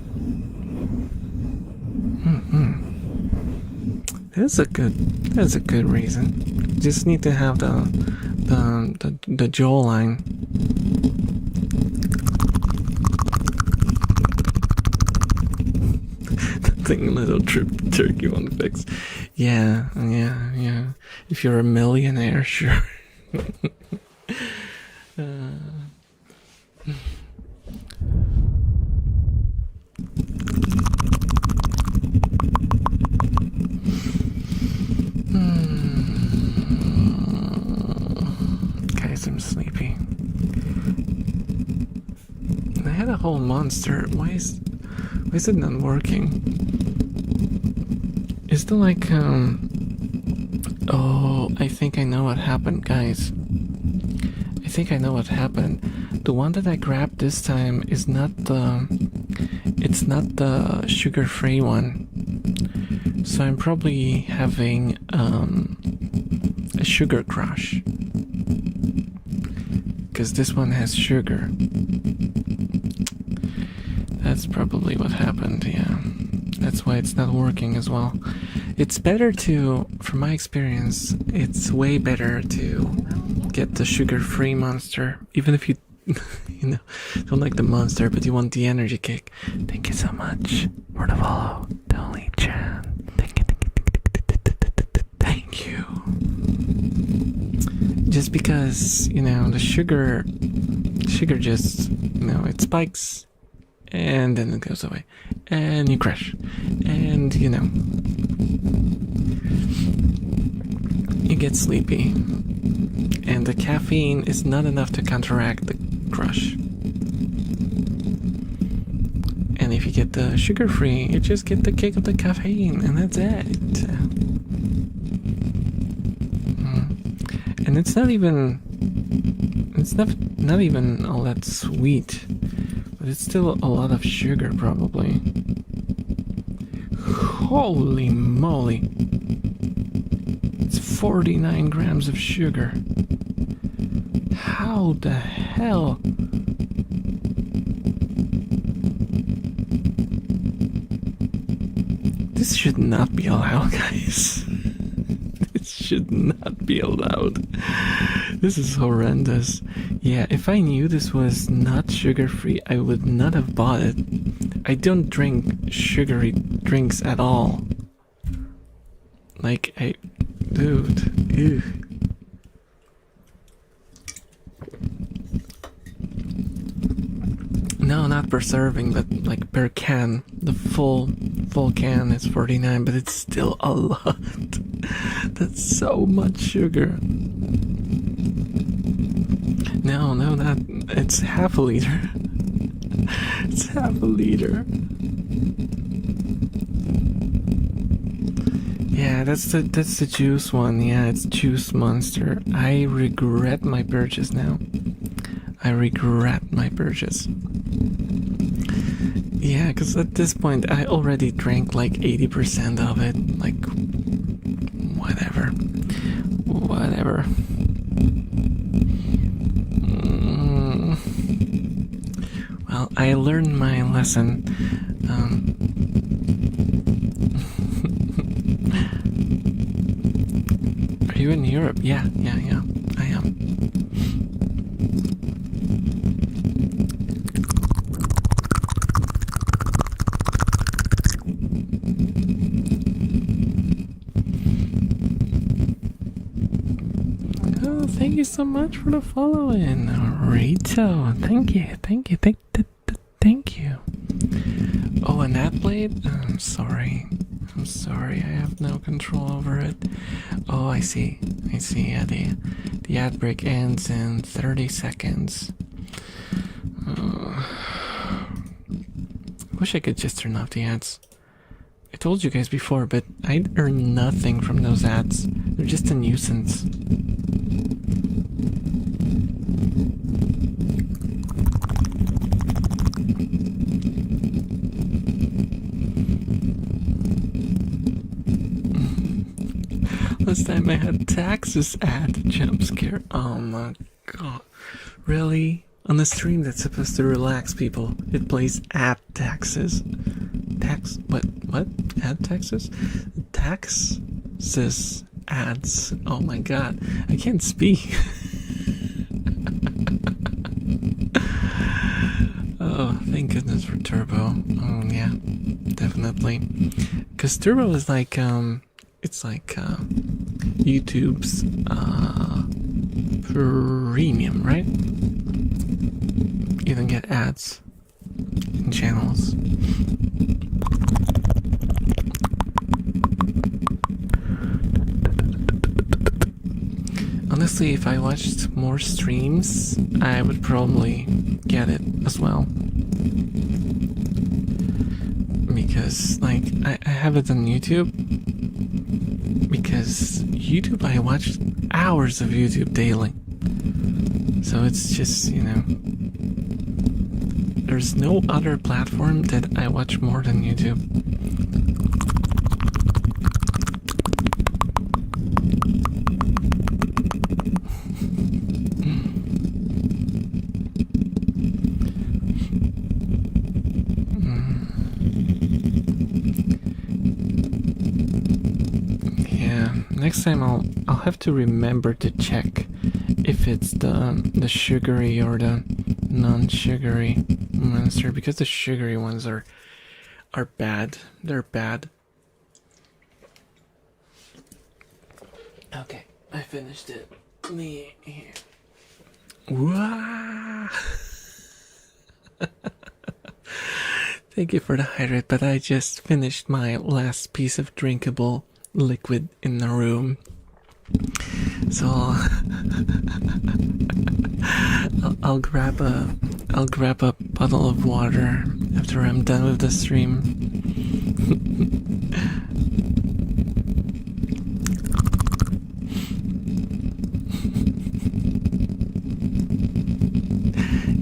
A: That's a good reason. You just need to have the jawline. Nothing little turkey won't fix. Yeah. If you're a millionaire, sure. Guys, I'm sleepy. I had a whole monster. Why is it not working? Is there like oh, I think I know what happened, guys. I think I know what happened. The one that I grabbed this time is not the sugar-free one. So I'm probably having a sugar crush. Because this one has sugar. That's probably what happened, yeah. That's why it's not working as well. It's better to, from my experience, it's way better to get the sugar-free monster. Even if you, you know, don't like the monster, but you want the energy kick. Thank you so much for the follow, Dolly-chan. Thank you. Just because, you know, the sugar just, you know, it spikes and then it goes away and you crash and, you know, you get sleepy and the caffeine is not enough to counteract the crush. And if you get the sugar-free, you just get the kick of the caffeine and that's it. And it's not even all that sweet, but it's still a lot of sugar probably. Holy moly, it's 49 grams of sugar. How the hell? This should not be allowed, guys. This should not be allowed. This is horrendous. Yeah, if I knew this was not sugar-free, I would not have bought it. I don't drink sugary drinks at all. Like, dude, ew. No, not per serving, but like per can. The full can is 49, but it's still a lot. That's so much sugar. No, not. It's half a liter. It's half a liter. Yeah, that's the juice one. Yeah, it's Juice Monster. I regret my purchase now. I regret my purchase. Yeah, because at this point I already drank like 80% of it. Like, whatever. Well, I learned my lesson. Are you in Europe? Yeah, I am. Oh, thank you so much for the following, Rito. Thank you. Oh, an ad blade? I'm sorry. I have no control over it. Oh, I see. Yeah, the ad break ends in 30 seconds. Wish I could just turn off the ads. I told you guys before, but I earn nothing from those ads. They're just a nuisance. Last time I had taxes ad jump scare. Oh my god. Really? On a stream that's supposed to relax people, it plays ad taxes. What? Ad taxes? Taxes ads. Oh my god. I can't speak. Oh, thank goodness for Turbo. Oh yeah, definitely. Because Turbo is like, it's like YouTube's premium, right? You don't get ads in channels. Honestly, if I watched more streams, I would probably get it as well. Because, like, I have it on YouTube. Because YouTube, I watch hours of YouTube daily. So it's just, you know, there's no other platform that I watch more than YouTube. Next time I'll have to remember to check if it's the sugary or the non-sugary monster, because the sugary ones are bad. They're bad. Okay, I finished it. Me here. Wah! Thank you for the hydrate, but I just finished my last piece of drinkable liquid in the room, so I'll grab a bottle of water after I'm done with the stream.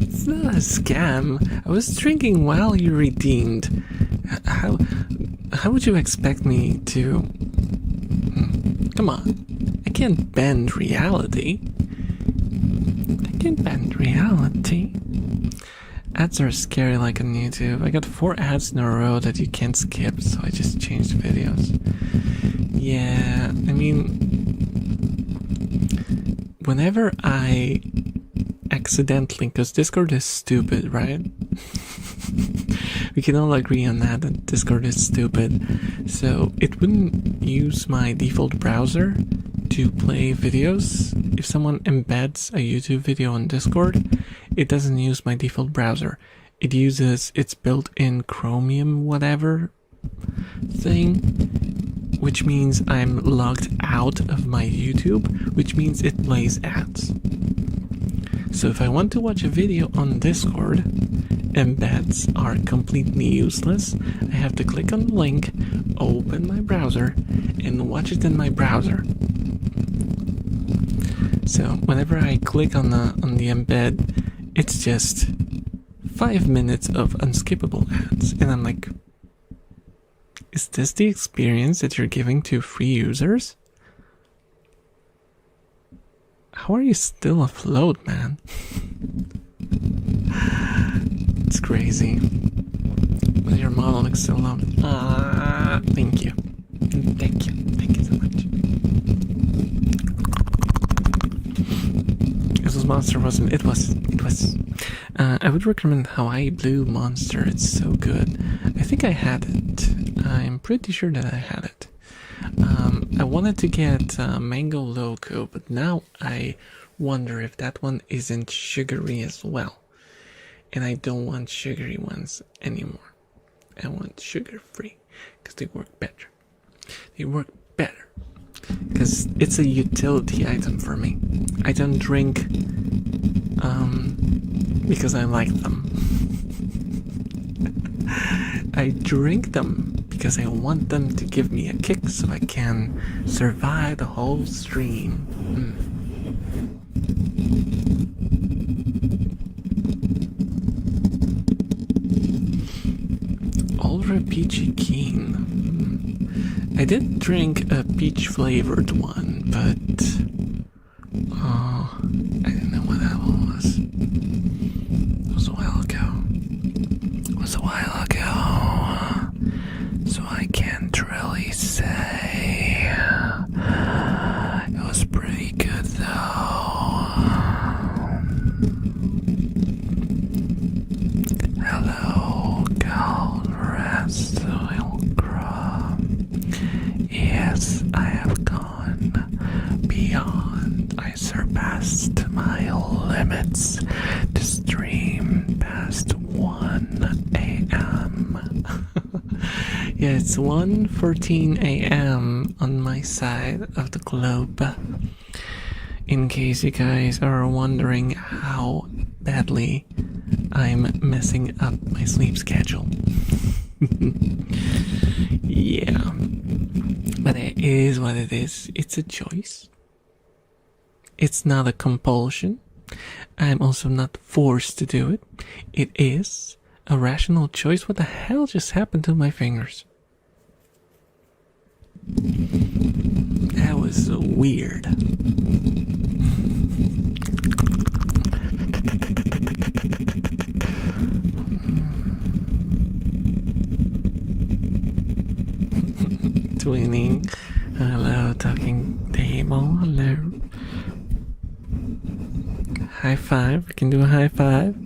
A: It's not a scam. I was drinking while you redeemed. How would you expect me to? Come on, I can't bend reality. Ads are scary like on YouTube. I got 4 ads in a row that you can't skip, so I just changed videos. Yeah, I mean, whenever I accidentally, because Discord is stupid, right? We can all agree on that Discord is stupid. So it wouldn't use my default browser to play videos. If someone embeds a YouTube video on Discord, it doesn't use my default browser. It uses its built-in Chromium whatever thing, which means I'm logged out of my YouTube, which means it plays ads. So if I want to watch a video on Discord, embeds are completely useless. I have to click on the link, open my browser, and watch it in my browser. So whenever I click on the embed, it's just 5 minutes of unskippable ads, and I'm like, is this the experience that you're giving to free users? How are you still afloat, man? It's crazy. But your model looks so low. Thank you. Thank you. Thank you so much. This was Monster, wasn't it? It was. I would recommend Hawaii Blue Monster. It's so good. I think I had it. I'm pretty sure that I had it. I wanted to get Mango Loco, but now I wonder if that one isn't sugary as well. And I don't want sugary ones anymore. I want sugar-free because they work better. They work better because it's a utility item for me. I don't drink because I like them. I drink them because I want them to give me a kick so I can survive the whole stream. Ultra Peachy Keen. I did drink a peach flavored one, but I didn't know what that one was. It was a while ago. So I can't really say. It was pretty good though. Hello, gold rest will grow. Yes, I have gone beyond. I surpassed my limits to stream past 1 a.m. Yeah, it's 1:14 a.m. on my side of the globe. In case you guys are wondering how badly I'm messing up my sleep schedule. Yeah. But it is what it is. It's a choice. It's not a compulsion. I'm also not forced to do it. It is a rational choice. What the hell just happened to my fingers? That was weird. Twinning. Hello, talking table. Hello. High five. We can do a high five.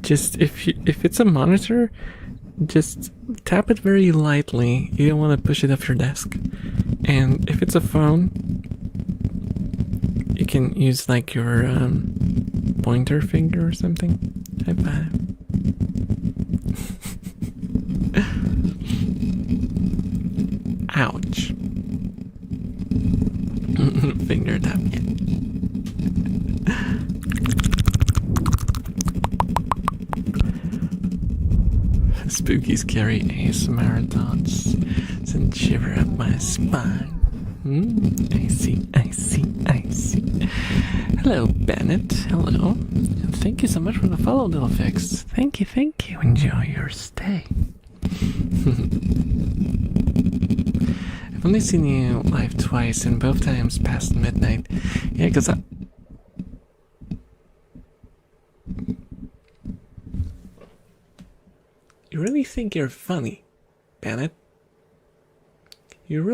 A: Just if it's a monitor, just tap it very lightly. You don't want to push it off your desk. And if it's a phone, you can use like your pointer finger or something. High five. Ouch. Finger tap. Yeah. Spooky, scary ASMR thoughts send shiver up my spine. I see. Hello, Bennett. Hello. Thank you so much for the follow, little fix. Thank you. Enjoy your stay. I've only seen you live twice, and both times past midnight. Yeah, because You really think you're funny, Bennett? You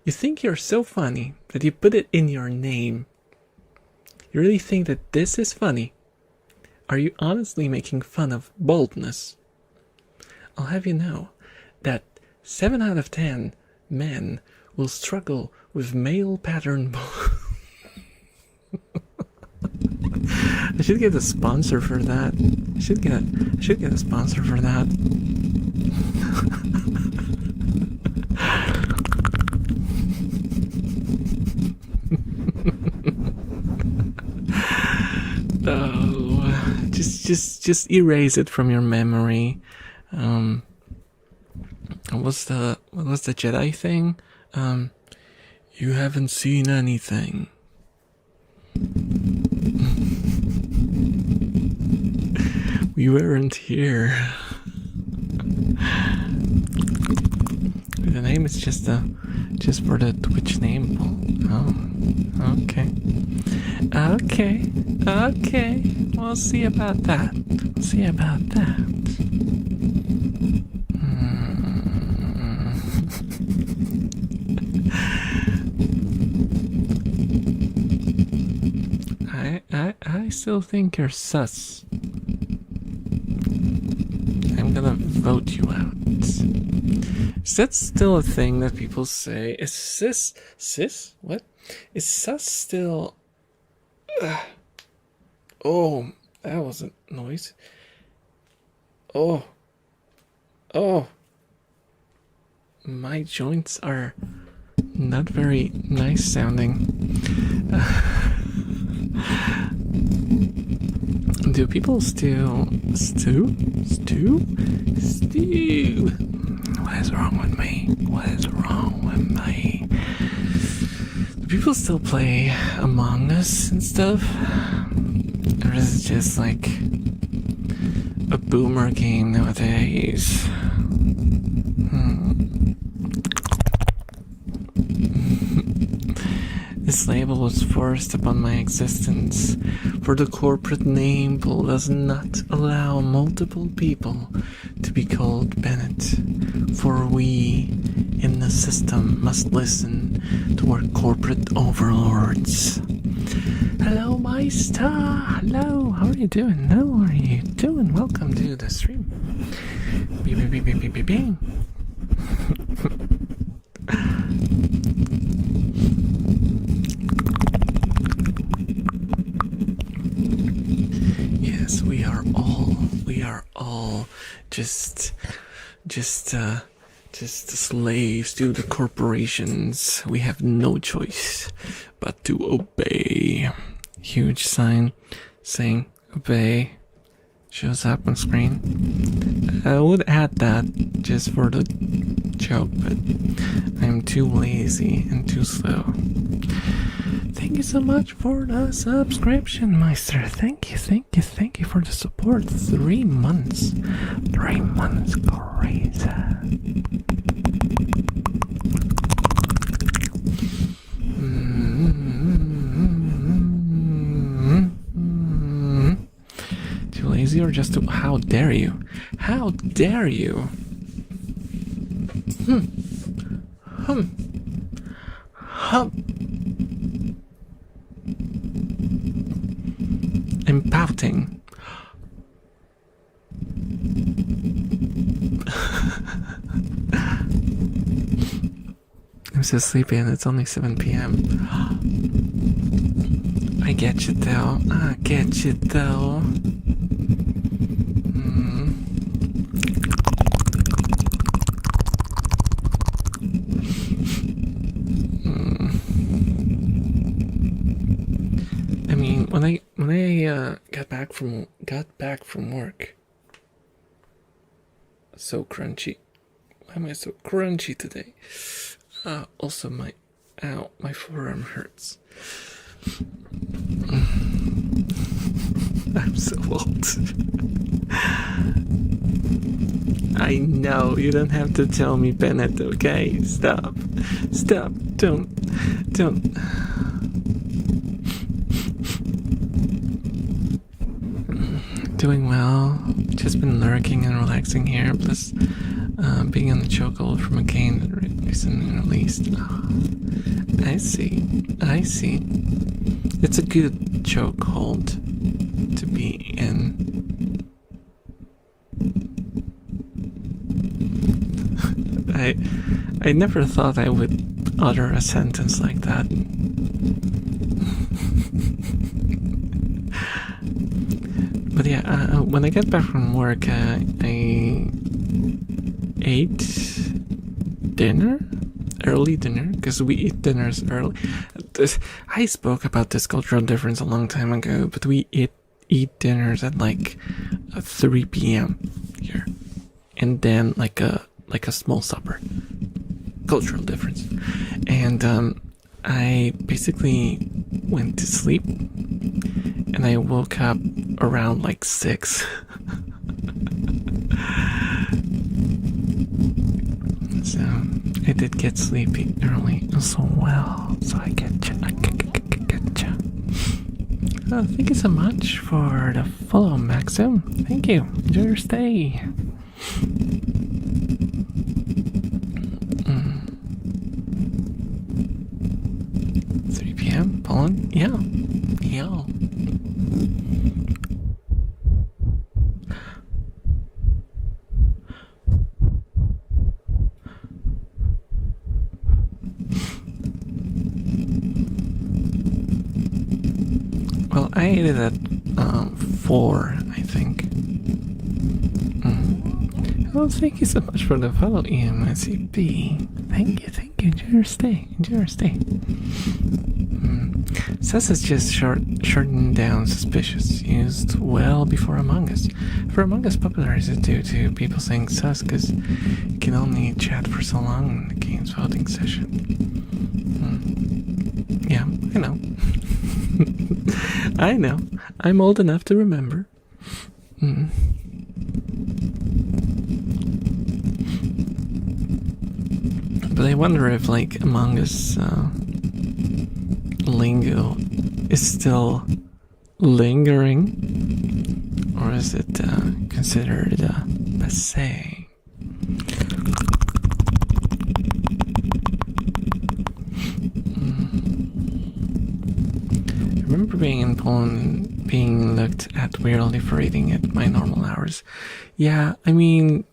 A: think you're so funny that you put it in your name. You really think that this is funny? Are you honestly making fun of baldness? I'll have you know that 7 out of 10 men will struggle with male pattern baldness. I should get a sponsor for that. I should get a sponsor for that. Oh, just erase it from your memory. What was the Jedi thing? You haven't seen anything. We weren't here. The name is just for the Twitch name. Oh, okay. Okay. We'll see about that. I still think you're sus. I'm gonna vote you out. Is that still a thing that people say? Is sis? What? Is sus still... Oh, that was a noise. Oh. My joints are not very nice sounding. Do people stew? What is wrong with me? Do people still play Among Us and stuff? Or is it just like a boomer game nowadays? This label was forced upon my existence, for the corporate name pool does not allow multiple people to be called Bennett, for we in the system must listen to our corporate overlords. Hello, my star. Hello, how are you doing? Welcome to the stream. Bing. Yes, we are all just slaves to the corporations. We have no choice but to obey. Huge sign saying obey shows up on screen. I would add that just for the joke, but I'm too lazy and too slow. Thank you so much for the subscription, Meister. Thank you for the support. 3 months. 3 months, crazy. Too lazy or just too... How dare you? How dare you? I'm pouting. I'm so sleepy and it's only 7 p.m. I get you though. I mean, when I got back from work, so crunchy. Why am I so crunchy today? Also my forearm hurts. I'm so old. I know, you don't have to tell me, Bennett, okay? Stop. Don't. Doing well. Just been lurking and relaxing here. Plus, being on the chokehold from a game that recently released. I see. It's a good chokehold to be in. I never thought I would utter a sentence like that. But yeah, when I get back from work, I ate dinner, early dinner, because we eat dinners early. I spoke about this cultural difference a long time ago, but we eat dinners at like 3 p.m. here, and then like a small supper. Cultural difference. And I basically went to sleep, and I woke up around like 6. So I did get sleepy early as well. So I get you. Oh, thank you so much for the follow, Maxim. Thank you. Enjoy your stay. 3 p.m. Poland? Yeah. Well, I ate it at 4, I think. Well, thank you so much for the follow, EMSCP. Thank you. Enjoy your stay. Sus is just shortened down suspicious, used well before Among Us. For Among Us popularized it due to people saying sus because you can only chat for so long in the game's voting session. Yeah, I know. I know. I'm old enough to remember. But I wonder if, like, Among Us lingo is still lingering, or is it considered passé? I remember being in Poland, being looked at weirdly for eating at my normal hours. Yeah, I mean,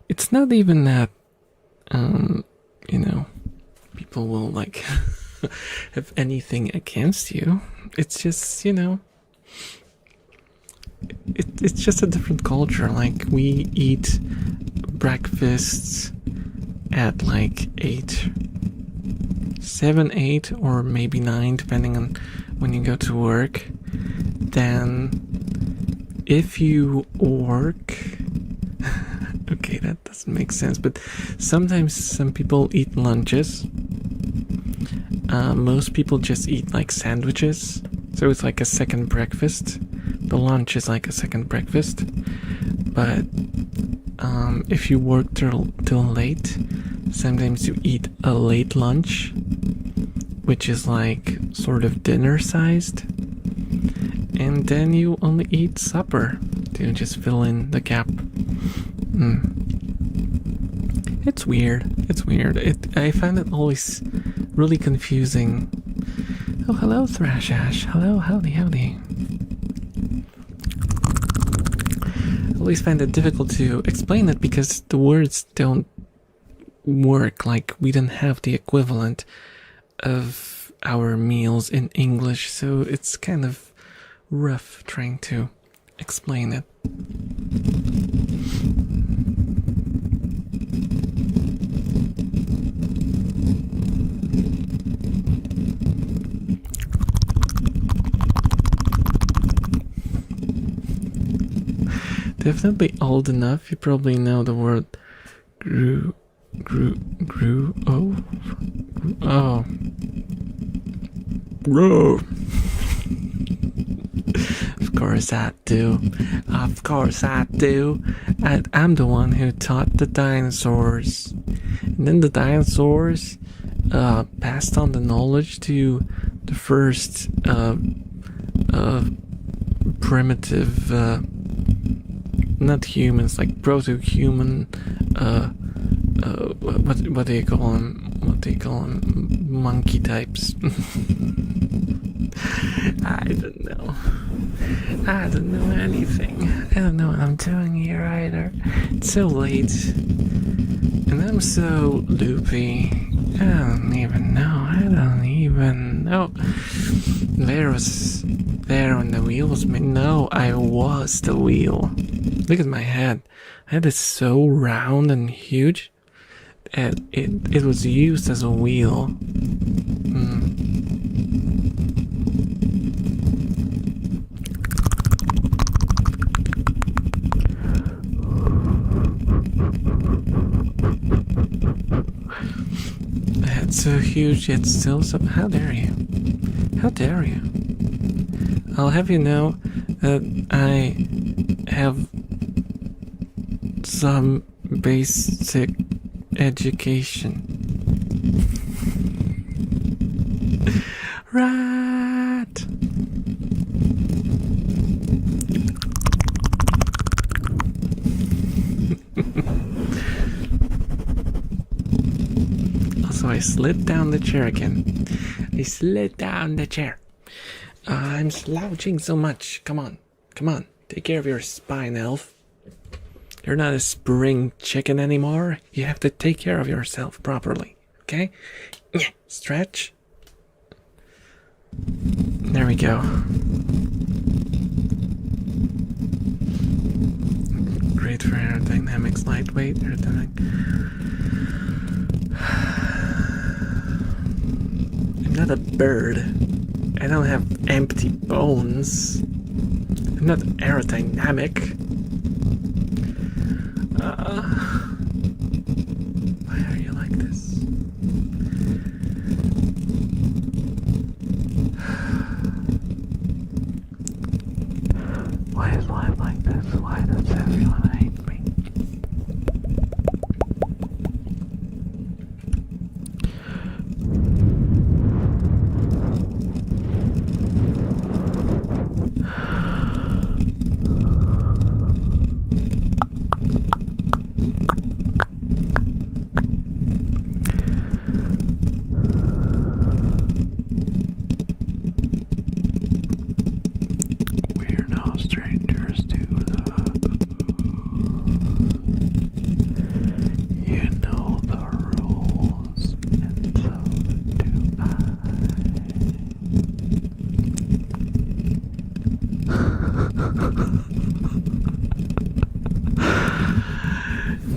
A: it's not even that, people will, like, have anything against you. It's just, it's just a different culture. Like, we eat breakfasts at like 7, 8, or maybe 9, depending on when you go to work. Then if you work, okay, that doesn't make sense, but sometimes some people eat lunches. Most people just eat like sandwiches, so it's like a second breakfast. The lunch is like a second breakfast. But if you work till late, sometimes you eat a late lunch, which is like sort of dinner sized, and then you only eat supper to just fill in the gap. It's weird. I find it always really confusing. Oh, hello, Thrash Ash. Hello, howdy. I always find it difficult to explain it because the words don't work. Like, we don't have the equivalent of our meals in English, so it's kind of rough trying to explain it. Definitely old enough. You probably know the word grew. Oh. Bro. Of course I do. I'm the one who taught the dinosaurs. And then the dinosaurs passed on the knowledge to the first primitive, not humans, like proto-human what do you call them? What do you call them? Monkey types. I don't know. I don't know anything. I don't know what I'm doing here either. It's so late. And I'm so loopy. I don't even know. There when the wheel was made. No, I was the wheel. Look at my head. My head is so round and huge. It was used as a wheel. It's so huge yet still so. How dare you? How dare you? I'll have you know that I have some basic education. Right. Also, I slid down the chair again. I slid down the chair. I'm slouching so much. Come on. Come on. Take care of your spine, elf. You're not a spring chicken anymore. You have to take care of yourself properly. Okay? Stretch. There we go. Great for aerodynamics, lightweight, aerodynamic. I'm not a bird. I don't have empty bones. I'm not aerodynamic. Why are you like this? Why is life like this? Why does everyone hate me?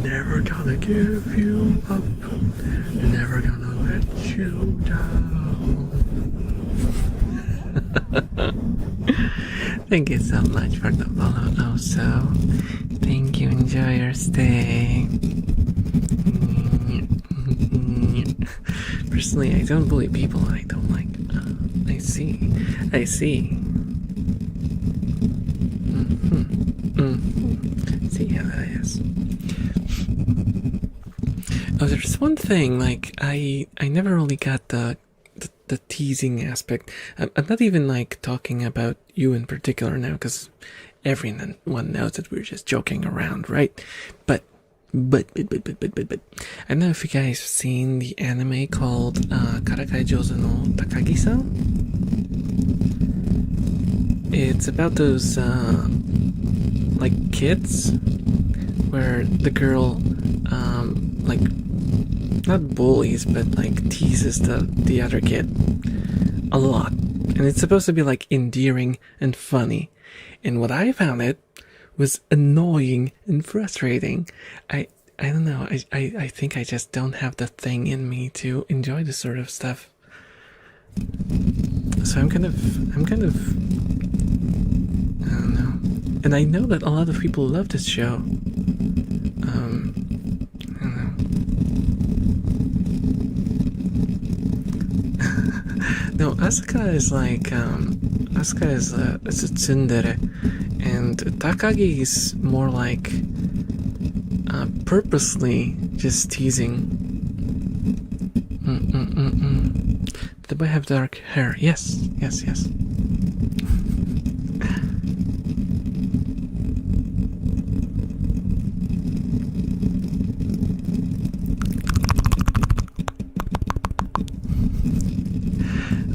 A: Never gonna give you up. Never gonna let you down. Thank you so much for the follow also. Thank you. Enjoy your stay. Personally, I don't bully people I don't like. I see. See how that is. Oh, there's one thing, like, I never really got the teasing aspect. I'm not even, like, talking about you in particular now, because everyone knows that we're just joking around, right? But, I don't know if you guys have seen the anime called Karakai Jouzu no Takagi-san? It's about those, like, kids, where the girl, like, not bullies, but like teases the other kid a lot. And it's supposed to be like endearing and funny. And what I found it was annoying and frustrating. I don't know. I think I just don't have the thing in me to enjoy this sort of stuff. So I'm kind of I don't know. And I know that a lot of people love this show. I don't know. No, Asuka is like, Asuka is a tsundere, and Takagi is more like, purposely just teasing. Did the boy have dark hair? Yes.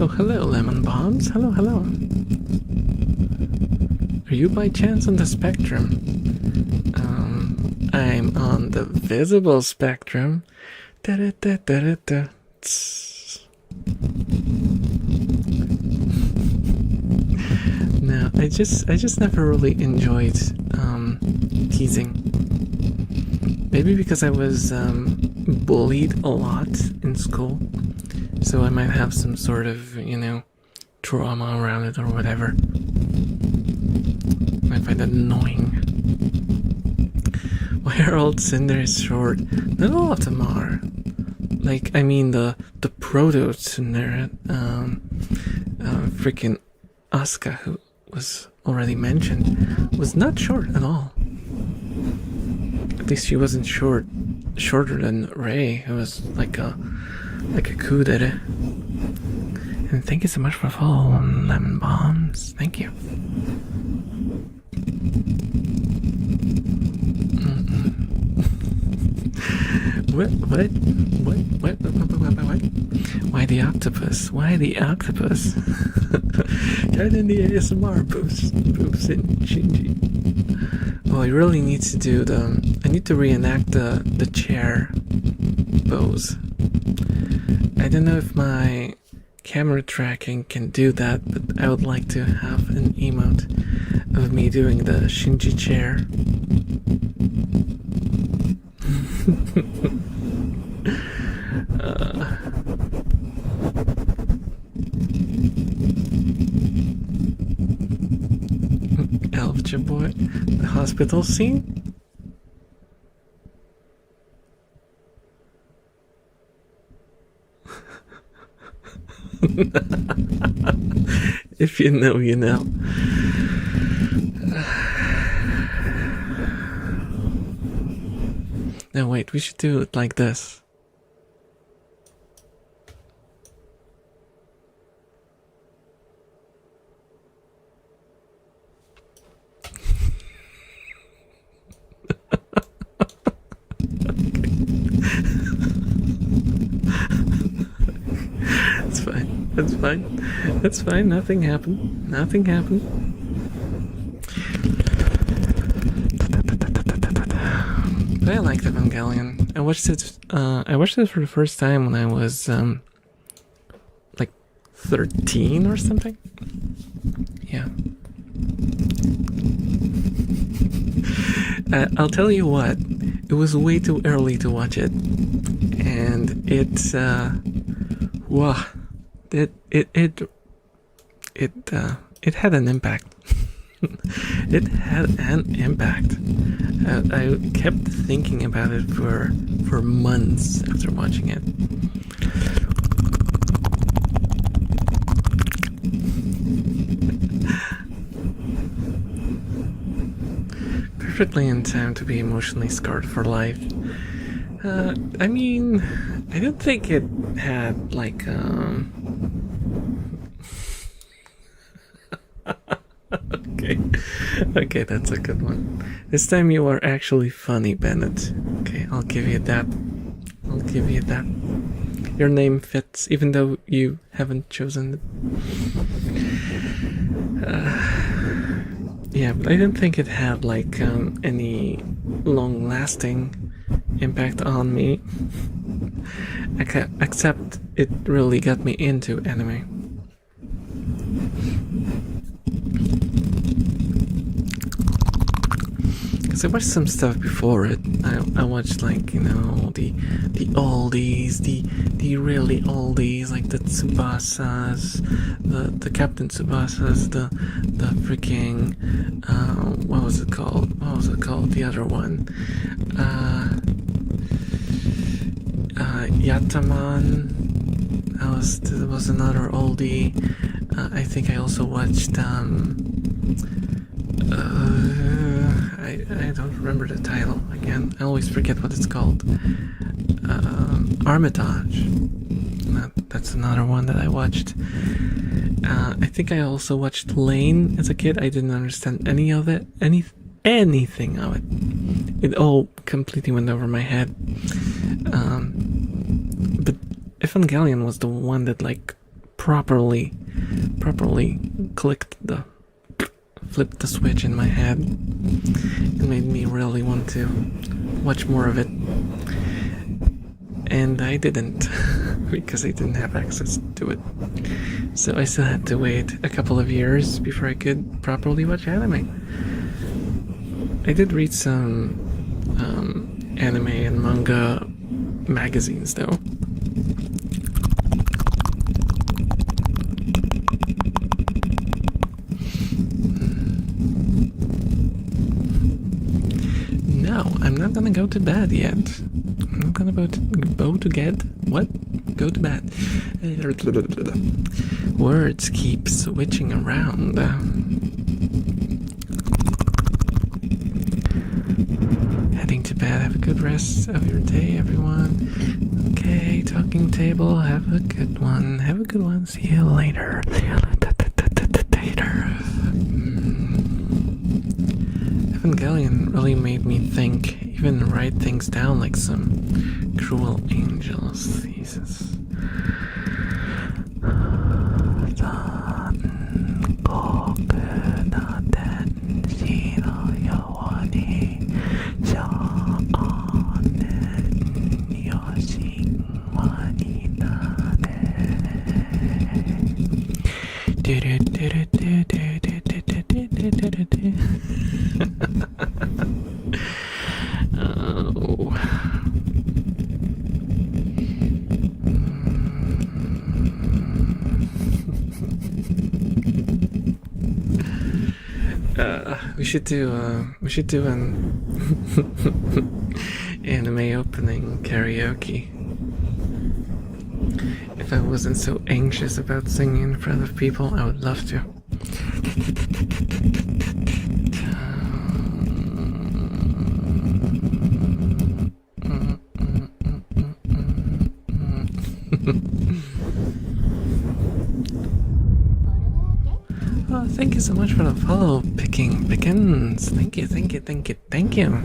A: hello, lemon bombs. Hello, hello. Are you by chance on the spectrum? I'm on the visible spectrum. Da -da -da -da -da -da. No, I just never really enjoyed teasing. Maybe because I was bullied a lot in school, so I might have some sort of, you know, trauma around it or whatever. I find that annoying. Why are old Cinder is short? Not all of them are. Like, I mean, the proto Cinder, freaking Asuka, who was already mentioned, was not short at all. At least she wasn't shorter than Ray, who was like a kudere. And thank you so much for following, lemon bombs. Thank you. What? Why the octopus? Why the octopus? Get in the ASMR boobs in Shinji. Oh, I really need to do I need to reenact the chair pose. I don't know if my camera tracking can do that, but I would like to have an emote of me doing the Shinji chair. Elf boy, the hospital scene. If you know, you know. No, wait, we should do it like this. It's fine. That's fine. That's fine. Nothing happened. Nothing happened. But I liked Evangelion. I watched it. I watched it for the first time when I was like 13 or something. Yeah. I'll tell you what. It was way too early to watch it, and it's wow. It had an impact. It had an impact. I kept thinking about it for months after watching it. Perfectly in time to be emotionally scarred for life. I mean, I don't think it had like Okay, that's a good one. This time you are actually funny, Bennett. Okay, I'll give you that. I'll give you that. Your name fits, even though you haven't chosen it. Yeah, but I didn't think it had like any long-lasting impact on me. Except it really got me into anime. Because I watched some stuff before it. I watched, like, you know, the oldies, the really oldies, like the Tsubasas, the Captain Tsubasas, the freaking what was it called? The other one, Yataman. That was another oldie. I think I also watched I don't remember the title again. I always forget what it's called. Armitage. That's another one that I watched. I think I also watched Lane as a kid. I didn't understand any of it, anything of it. It all completely went over my head. But Evangelion was the one that like properly flipped the switch in my head. It made me really want to watch more of it. And I didn't, because I didn't have access to it. So I still had to wait a couple of years before I could properly watch anime. I did read some anime and manga magazines though. No, I'm not gonna go to bed yet. I'm not gonna go to bed. What? Go to bed. Words keep switching around. Heading to bed. Have a good rest of your day, everyone. Okay, talking table. Have a good one. Have a good one. See you later. See you later. Evangelion really made me think, even write things down like some cruel angel's thesis. We should do an anime opening karaoke. If I wasn't so anxious about singing in front of people, I would love to. Oh, thank you so much for the follow, Pickens. Thank you.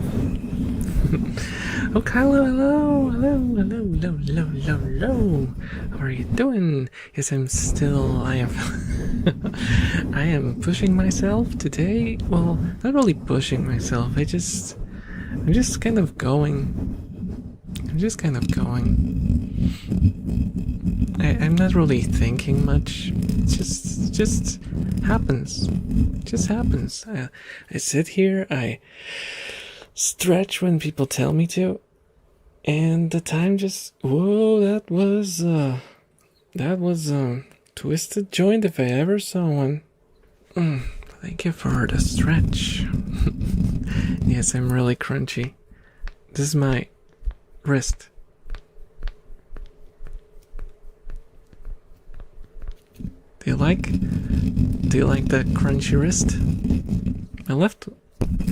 A: Oh, Kylo, hello. How are you doing? Yes, I am pushing myself today. Well, not really pushing myself. I'm just kind of going. I'm not really thinking much. It just happens. It just happens. I sit here, I stretch when people tell me to, and the time just, whoa, that was twisted joint if I ever saw one. Thank you for the stretch. Yes, I'm really crunchy. This is my wrist. Do you like that crunchy wrist? My left.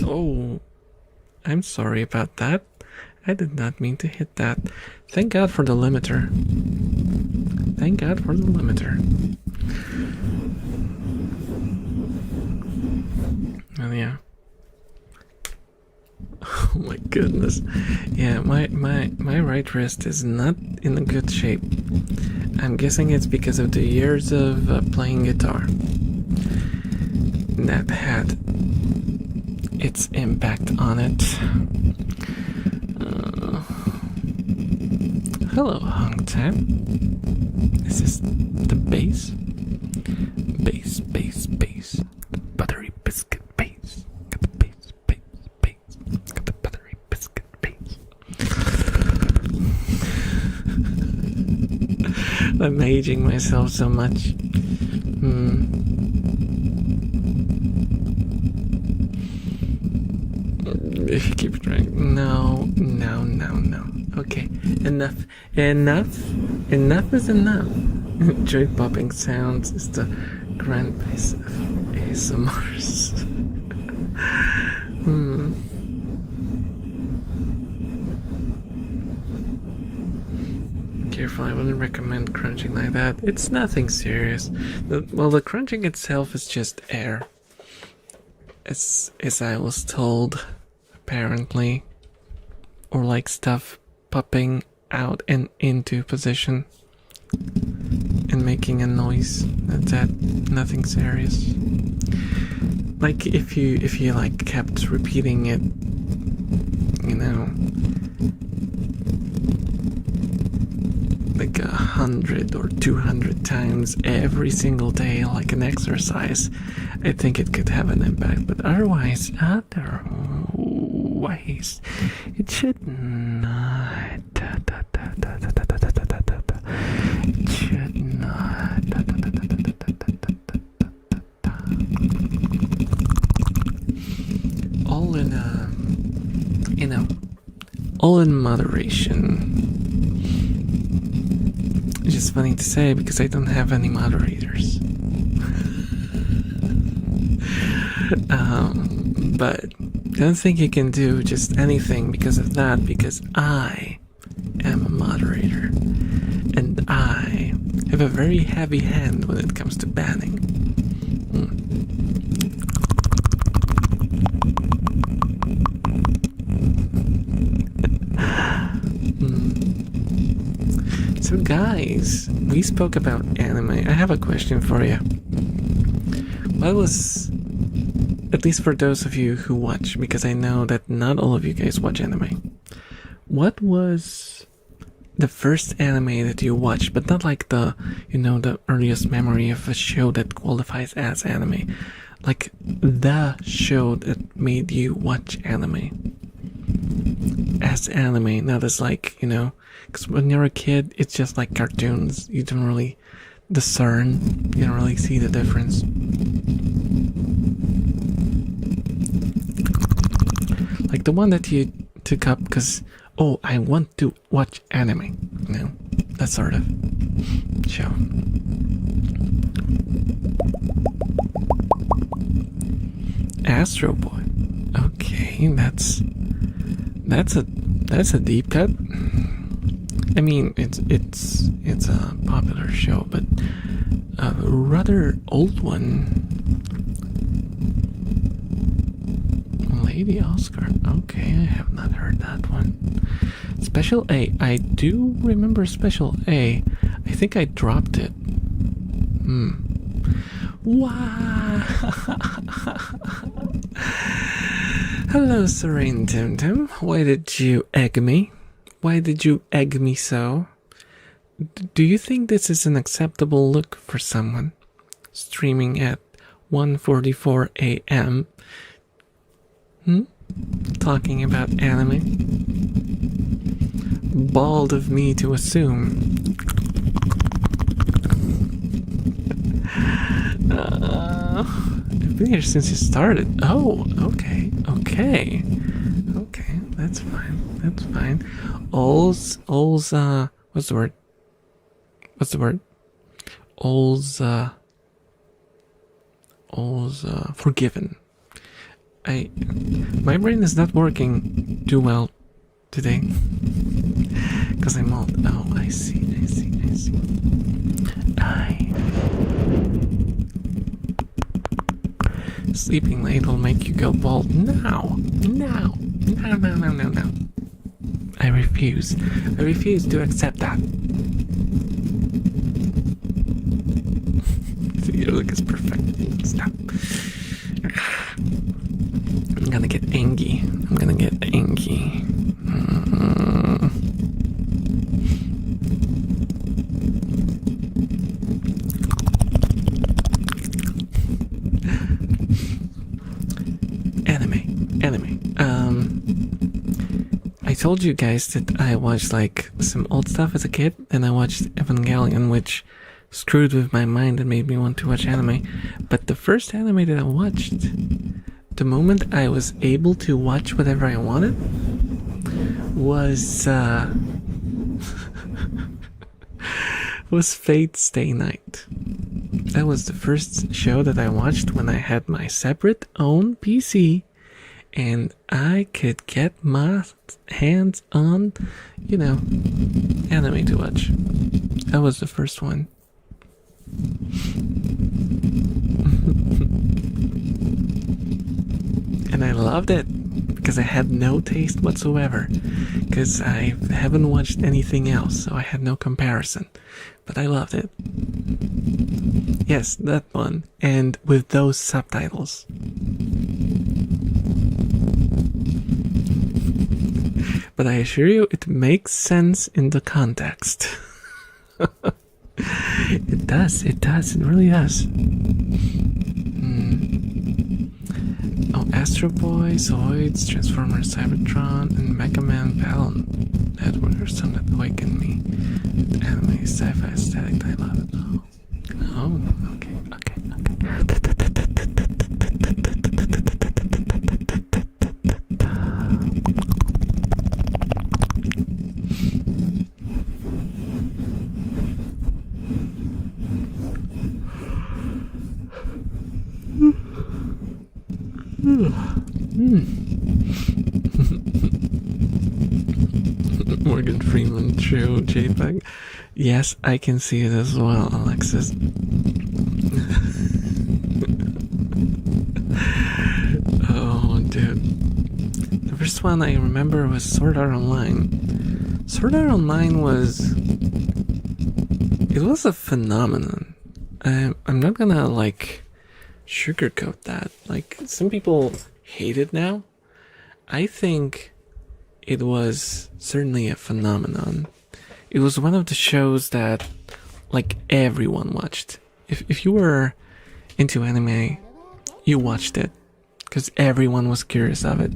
A: Oh, I'm sorry about that. I did not mean to hit that. Thank God for the limiter. Thank God for the limiter. Oh yeah. Oh my goodness. Yeah, my right wrist is not in a good shape. I'm guessing it's because of the years of playing guitar. That had its impact on it. Hello, Hong Time. Is this the bass? Bass. The buttery biscuit bass. Got the bass. Got the buttery biscuit bass. I'm aging myself so much. Keep trying. No. Okay, enough is enough. Joint popping sounds is the grand base of ASMRs. Careful, I wouldn't recommend crunching like that. It's nothing serious. Well, the crunching itself is just air. As I was told, apparently. Or like stuff popping out and into position. and making a noise. That's it. Nothing serious. Like if you like kept repeating it, you know, like 100 or 200 times every single day, like an exercise, I think it could have an impact. But otherwise, it should not. It should not. All in all in moderation. It's just funny to say because I don't have any moderators. But I don't think you can do just anything because of that, because I am a moderator and I have a very heavy hand when it comes to banning. So guys, we spoke about anime. I have a question for you. What was, at least for those of you who watch, because I know that not all of you guys watch anime, what was the first anime that you watched, but not like the, you know, the earliest memory of a show that qualifies as anime, like the show that made you watch anime as anime, not as like, you know, because when you're a kid, it's just like cartoons. You don't really discern, you don't really see the difference. Like the one that you took up because, oh, I want to watch anime, you know, that sort of show. Astro Boy. Okay, that's a deep cut. I mean, it's a popular show, but a rather old one. Lady Oscar. Okay, I have not heard that one. Special A. I do remember Special A. I think I dropped it. Wow. Hello, Serene Tim Tim. Why did you egg me? Why did you egg me so? Do you think this is an acceptable look for someone streaming at 1:44 a.m. Talking about anime? Bald of me to assume. I've been here since you started. Oh, okay. That's fine. All's, what's the word? All's forgiven. My brain is not working too well today because I'm old. Oh, I see. Sleeping late will make you go bald. No. I refuse to accept that. Your look is perfect. Stop. I'm gonna get angry. Anime. I told you guys that I watched like some old stuff as a kid, and I watched Evangelion, which screwed with my mind and made me want to watch anime. But the first anime that I watched, the moment I was able to watch whatever I wanted, was was Fate Stay Night. That was the first show that I watched when I had my separate own PC and I could get my hands on, you know, anime to watch. That was the first one. And I loved it because I had no taste whatsoever. because I haven't watched anything else, so I had no comparison. But I loved it. Yes, that one, and with those subtitles. But I assure you, it makes sense in the context. It does, it really does. Oh, Astro Boy, Zoids, Transformers, Cybertron, and Mega Man Battle Network are some that awaken me. Anime, sci-fi aesthetic, I love it. Oh, okay. Morgan Freeman, true, JPEG. Yes, I can see it as well, Alexis. Oh, dude. The first one I remember was Sword Art Online. Sword Art Online was... It was a phenomenon. I'm not gonna, like, sugarcoat that. Like, some people hate it now. I think it was certainly a phenomenon. It was one of the shows that, like, everyone watched. If you were into anime, you watched it because everyone was curious of it,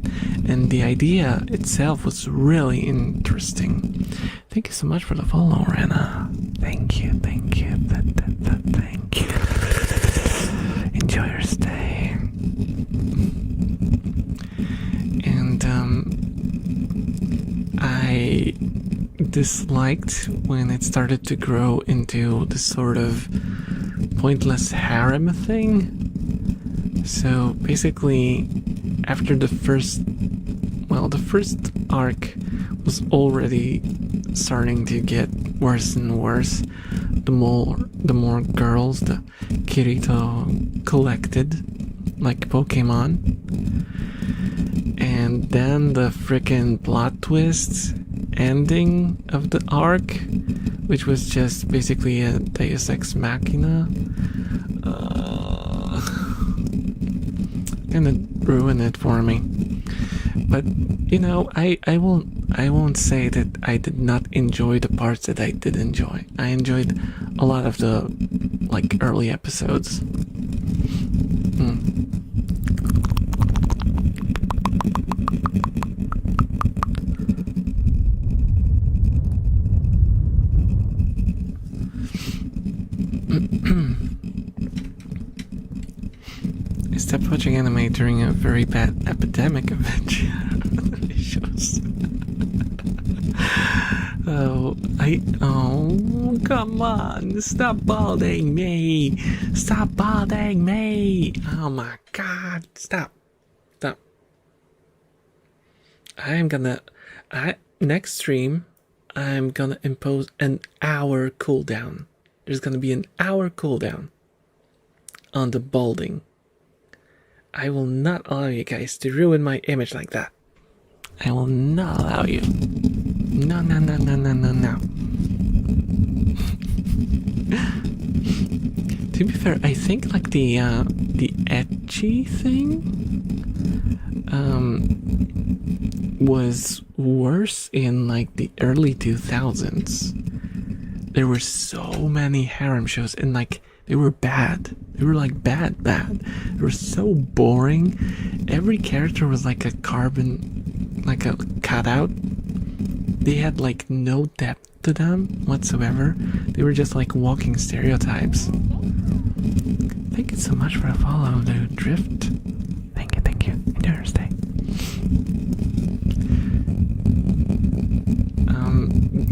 A: and the idea itself was really interesting. Thank you so much for the follow, Rena. Thank you. Thank you. Enjoy your stay. And I disliked when it started to grow into this sort of pointless harem thing. So basically, after the first arc was already starting to get worse and worse. The more girls the Kirito collected, like Pokemon. And then the freaking plot twist ending of the arc, which was just basically a Deus Ex Machina, and it ruined it for me. But you know, I won't say that I did not enjoy the parts that I did enjoy. I enjoyed a lot of the like early episodes. I stopped watching anime during a very bad epidemic of anime shows. Oh, come on, stop balding me! Stop balding me! Oh my god, stop. Next stream, I'm gonna impose an hour cooldown. There's gonna be an hour cooldown on the balding. I will not allow you guys to ruin my image like that. I will not allow you. No. To be fair, I think like the ecchi thing was worse in like the early 2000s. There were so many harem shows, and like they were bad. They were like bad. They were so boring. Every character was like a carbon, like a cutout. They had like no depth to them whatsoever. They were just like walking stereotypes. Thank you so much for the follow, dude. Drift. Thank you. Enjoy your stay.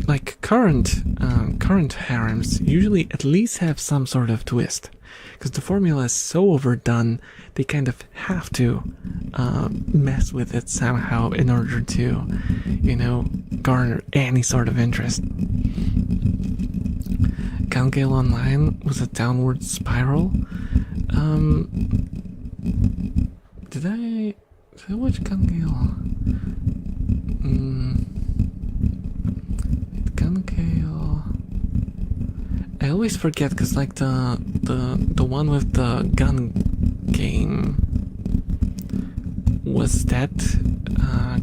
A: Like current harems usually at least have some sort of twist, because the formula is so overdone. They kind of have to mess with it somehow in order to, you know, garner any sort of interest. Gale Online was a downward spiral. Did I watch Gale? Gankale. I always forget because like the one with the gun game, was that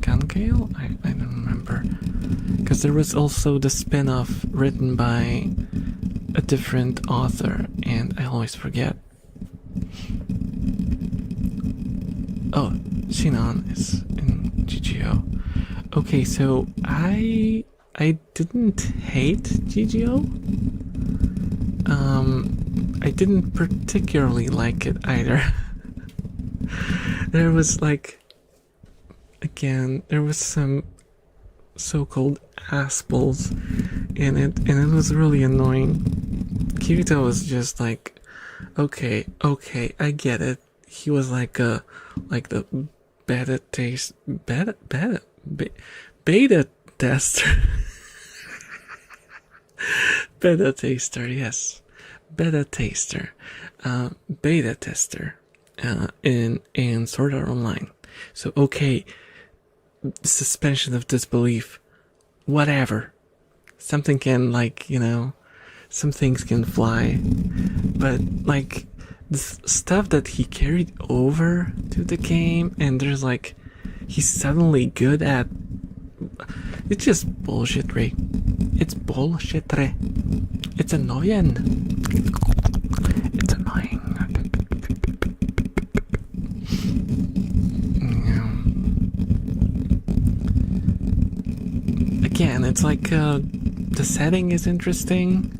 A: Gungale? I don't remember. Because there was also the spin-off written by a different author, and I always forget. Oh, Shinon is in GGO. Okay, so I didn't hate GGO. I didn't particularly like it either. There was like, again, there was some so-called assholes in it, and it was really annoying. Kirito was just like, okay, I get it. He was like the beta tester. Beta taster, yes. Beta taster. Beta tester. In Sword Art Online. So, okay, suspension of disbelief. Whatever. Something can, like, you know, some things can fly. But, like, the stuff that he carried over to the game, and there's, like, he's suddenly good at... It's just bullshit, Ray. It's bullshit, Ray. It's annoying. It's annoying. Yeah. Again, it's like the setting is interesting.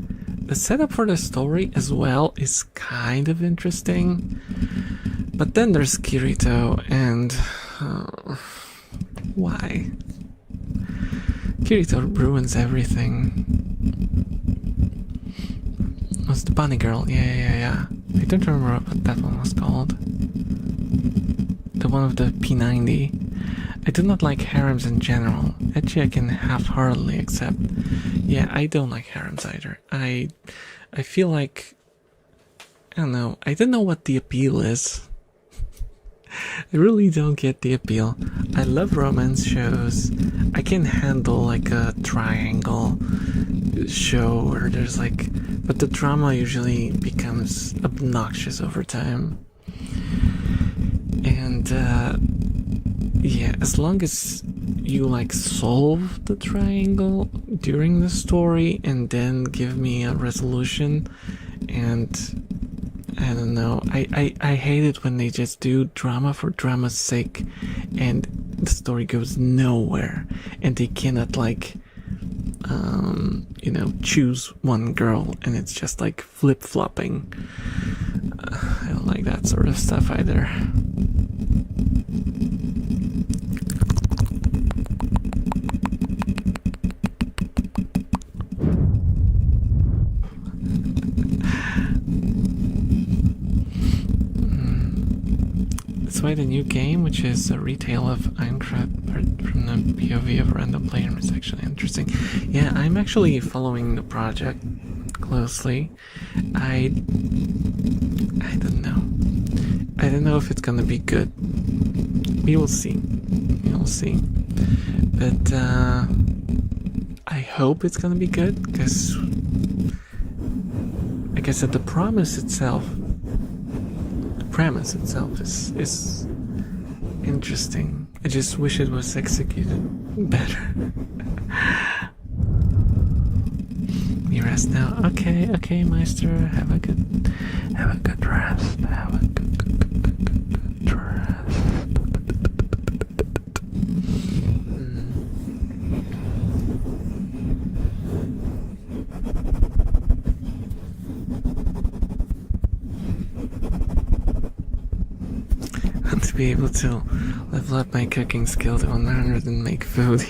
A: The setup for the story as well is kind of interesting. But then there's Kirito, and why? Kirito ruins everything. Was the bunny girl? Yeah. I don't remember what that one was called. The one with the P90. I do not like harems in general. Actually, I can half-heartedly accept. Yeah, I don't like harems either. I feel like, I don't know. I don't know what the appeal is. I really don't get the appeal. I love romance shows. I can handle like a triangle show where there's like, but the drama usually becomes obnoxious over time. And yeah, as long as you like solve the triangle during the story and then give me a resolution, and I don't know, I hate it when they just do drama for drama's sake and the story goes nowhere and they cannot like you know, choose one girl and it's just like flip-flopping. I don't like that sort of stuff either. That's why the new game, which is a retale of Minecraft from the POV of a random player, is actually interesting. Yeah, I'm actually following the project closely. I don't know. I don't know if it's gonna be good. We will see. We will see. But I hope it's gonna be good, because like I said, the premise itself is interesting. I just wish it was executed better. You rest now. Okay, Meister. Have a good rest. Have a good rest. To be able to level up my cooking skill to 100 and make food.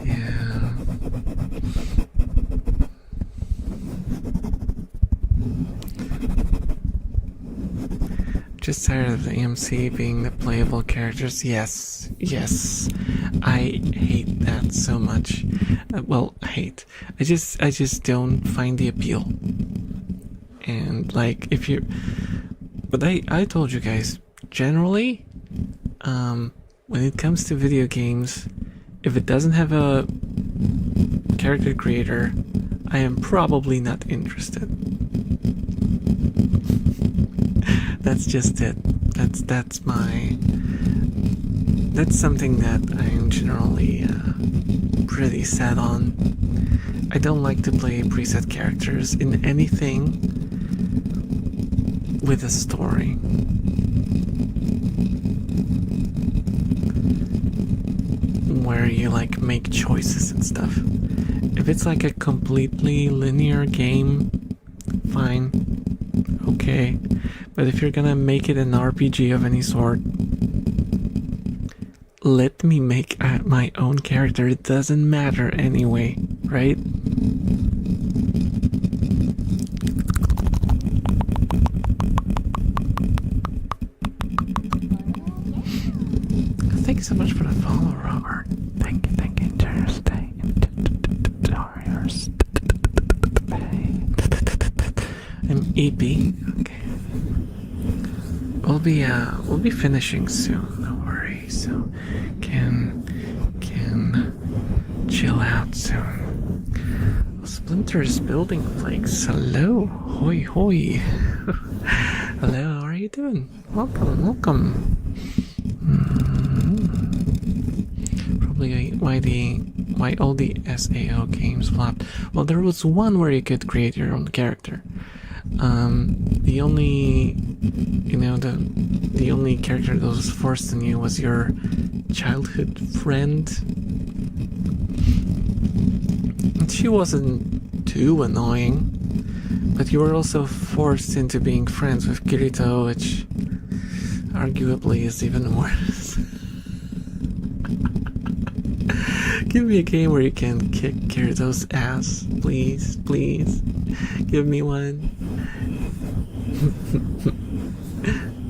A: Yeah. Just tired of the AMC being the playable characters. Yes. I hate that so much. Well, hate. I just don't find the appeal. And like, if you... But I told you guys, generally, when it comes to video games, if it doesn't have a character creator, I am probably not interested. That's just it. That's something that I'm generally pretty sad on. I don't like to play preset characters in anything with a story. Where you like make choices and stuff. If it's like a completely linear game, fine, okay. But if you're gonna make it an RPG of any sort, let me make my own character. It doesn't matter anyway, right? Thank you so much for the follow, Robert. Thank you. I'm EP. Okay. We'll be finishing soon. No worries. So can chill out soon. Splinter's building flakes. Hello, hoi hoi. Hello, how are you doing? Welcome. Probably why all the SAO games flopped. Well, there was one where you could create your own character. The only the only character that was forced on you was your childhood friend. And she wasn't too annoying, but you were also forced into being friends with Kirito, which arguably is even worse. Give me a game where you can kick Kirito's ass, please. Give me one.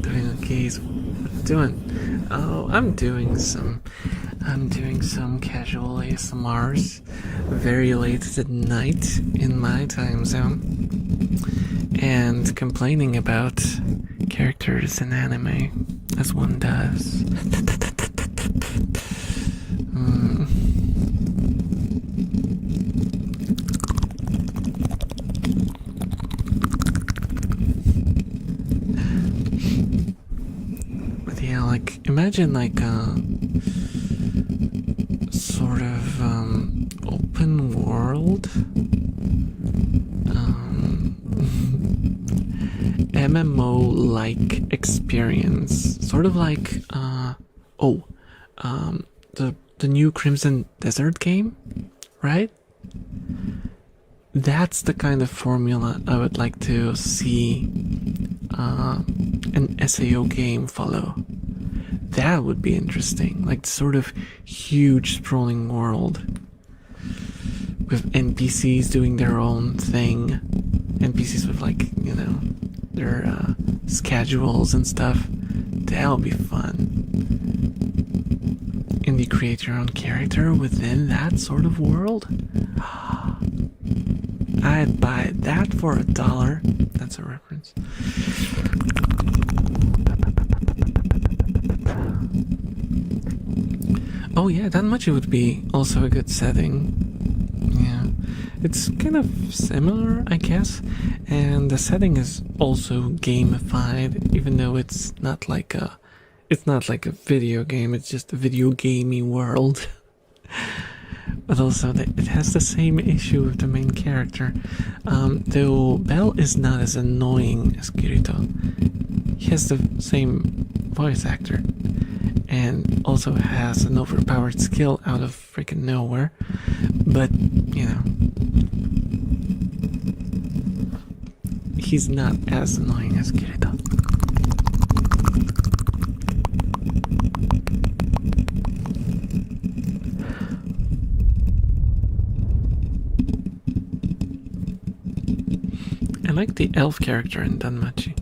A: Doing okay. So what am I doing? Oh, I'm doing some casual ASMRs very late at night in my time zone, and complaining about characters in anime, as one does. But yeah, like imagine like a sort of open world MMO-like experience, sort of like the new Crimson Desert game, right? That's the kind of formula I would like to see an SAO game follow. That would be interesting, like sort of huge sprawling world with NPCs doing their own thing, NPCs with like, you know, their schedules and stuff. That would be fun. And you create your own character within that sort of world. I'd buy that for $1. That's a reference. Oh yeah, Danmachi would be also a good setting. Yeah, it's kind of similar, I guess, and the setting is also gamified, even though it's not like a video game. It's just a video gamey world. But also, it has the same issue with the main character. Though Bell is not as annoying as Kirito. He has the same voice actor, and also has an overpowered skill out of freaking nowhere. But, you know, he's not as annoying as Kirito. I like the elf character in Danmachi.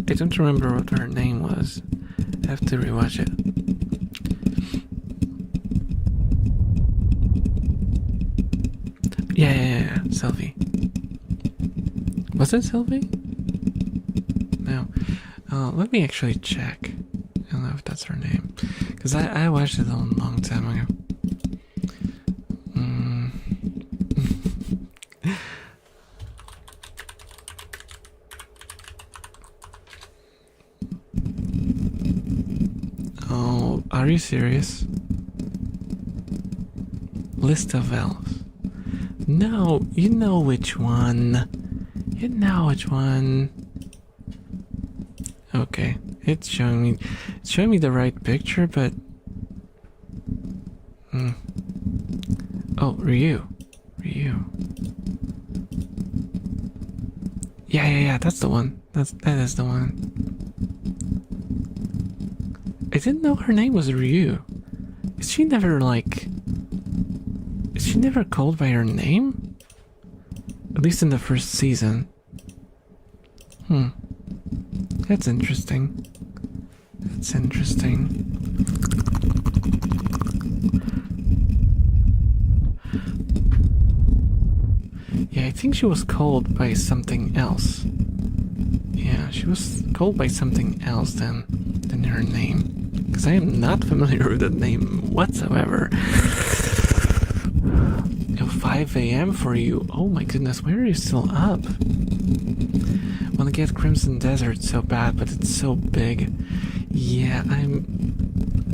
A: I don't remember what her name was. I have to rewatch it. Yeah, Sylvie. Was it Sylvie? No. Let me actually check. I don't know if that's her name. Because I watched it a long time ago. Are you serious? List of elves. No, you know which one. You know which one. Okay, it's showing me the right picture, but oh, Ryu. Yeah, that's the one. That is the one. I didn't know her name was Ryu. Is she never called by her name? At least in the first season. That's interesting. That's interesting. Yeah, I think she was called by something else. Yeah, she was called by something else than her name. Because I am not familiar with that name whatsoever. 5 a.m. for you. Oh my goodness, why are you still up? Want to get Crimson Desert so bad, but it's so big. Yeah,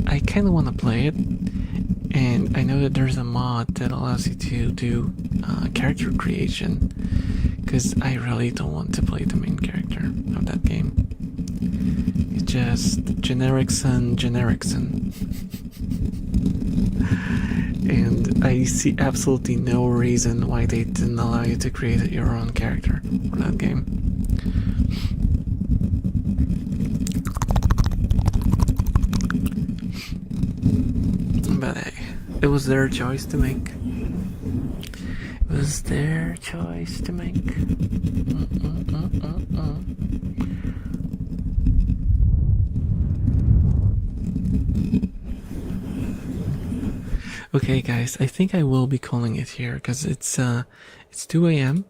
A: I kind of want to play it, and I know that there's a mod that allows you to do character creation, because I really don't want to play the main character of that game. It's just generic son. And I see absolutely no reason why they didn't allow you to create your own character for that game. But hey, it was their choice to make. It was their choice to make. Okay, guys, I think I will be calling it here because it's 2 a.m.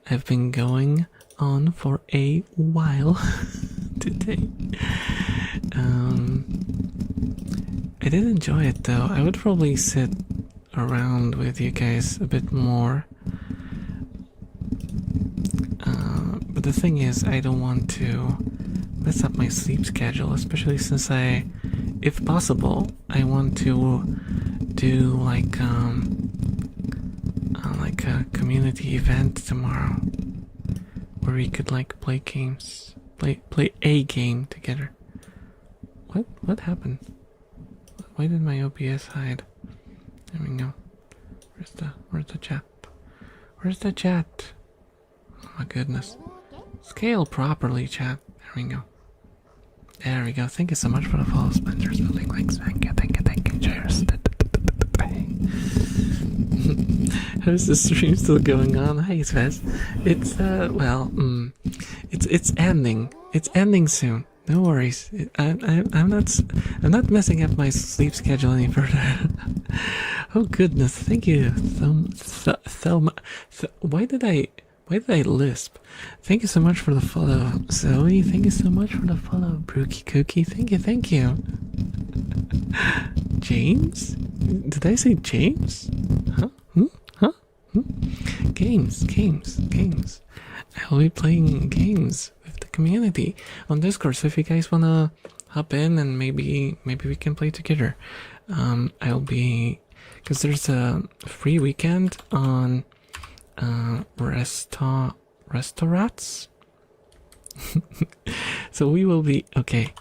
A: I've been going on for a while today. I did enjoy it though. I would probably sit around with you guys a bit more. But the thing is, I don't want to mess up my sleep schedule, especially since if possible, I want to do like a community event tomorrow where we could like play games, play a game together. What happened? Why did my OBS hide? There we go. Where's the chat? Where's the chat? Oh my goodness. Scale properly, chat. There we go. There we go. Thank you so much for the follow, Spencer's building links. Thank you. Cheers. How's the stream still going on? Hi, Svez. It's it's ending. It's ending soon. No worries. I'm not messing up my sleep schedule any further. Oh goodness, thank you. Why did I lisp? Thank you so much for the follow, Zoe. Thank you so much for the follow, Brookie Cookie. Thank you. James? Did I say James? Huh? Games. I'll be playing games with the community on Discord. So if you guys wanna hop in and maybe we can play together, I'll be, because there's a free weekend on restaurants. So we will be okay.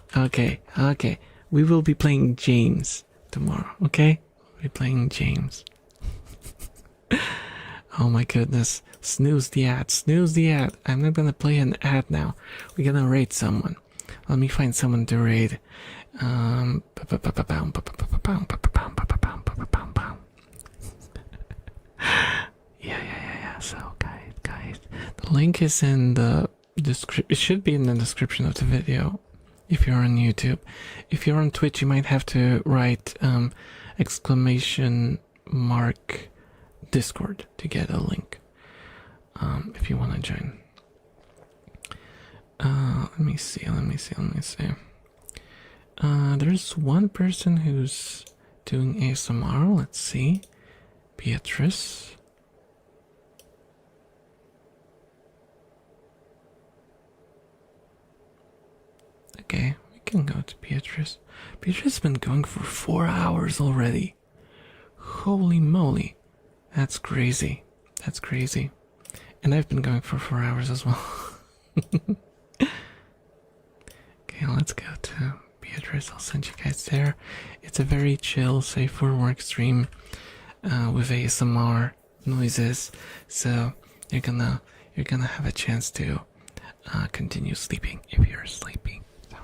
A: We will be playing James tomorrow. Okay, we'll be playing James. Oh my goodness. Snooze the ad. I'm not gonna play an ad now. We're gonna raid someone. Let me find someone to raid. Yeah. So guys, the link is in the description. It should be in the description of the video if you're on YouTube. If you're on Twitch, you might have to write exclamation mark Discord to get a link, if you want to join. Let me see. There's one person who's doing ASMR. Let's see. Beatrice. Okay, we can go to Beatrice. Beatrice has been going for 4 hours already. Holy moly. That's crazy. That's crazy. And I've been going for 4 hours as well. Okay, let's go to Beatrice. I'll send you guys there. It's a very chill, safe for work stream with ASMR noises, so you're gonna have a chance to continue sleeping if you're sleepy. So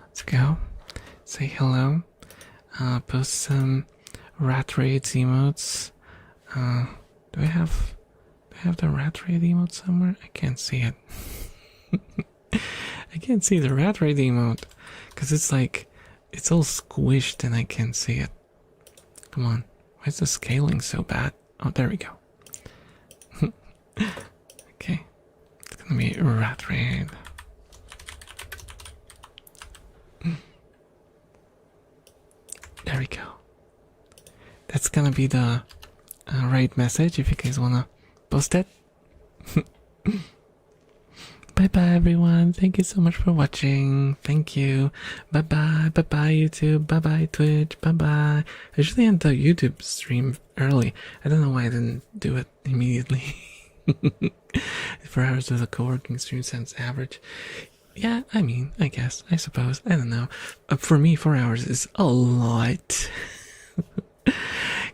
A: let's go. Say hello. Post some rat raid emotes. Do I have the rat raid emote somewhere? I can't see it. I can't see the rat raid emote because it's like it's all squished and I can't see it. Come on, why is the scaling so bad? Oh, there we go. Okay, it's gonna be rat raid. There we go. That's gonna be the right message if you guys wanna post it. Bye bye everyone. Thank you so much for watching. Thank you. Bye bye. Bye bye YouTube. Bye bye Twitch. Bye bye. I usually end the YouTube stream early. I don't know why I didn't do it immediately. 4 hours of the co-working stream sounds average. Yeah, I mean, I guess, I suppose. I don't know. For me, 4 hours is a lot.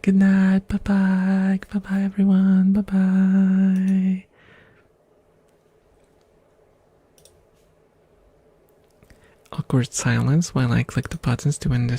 A: Good night. Bye bye. Bye bye everyone. Bye bye. Awkward silence while I click the buttons to end this.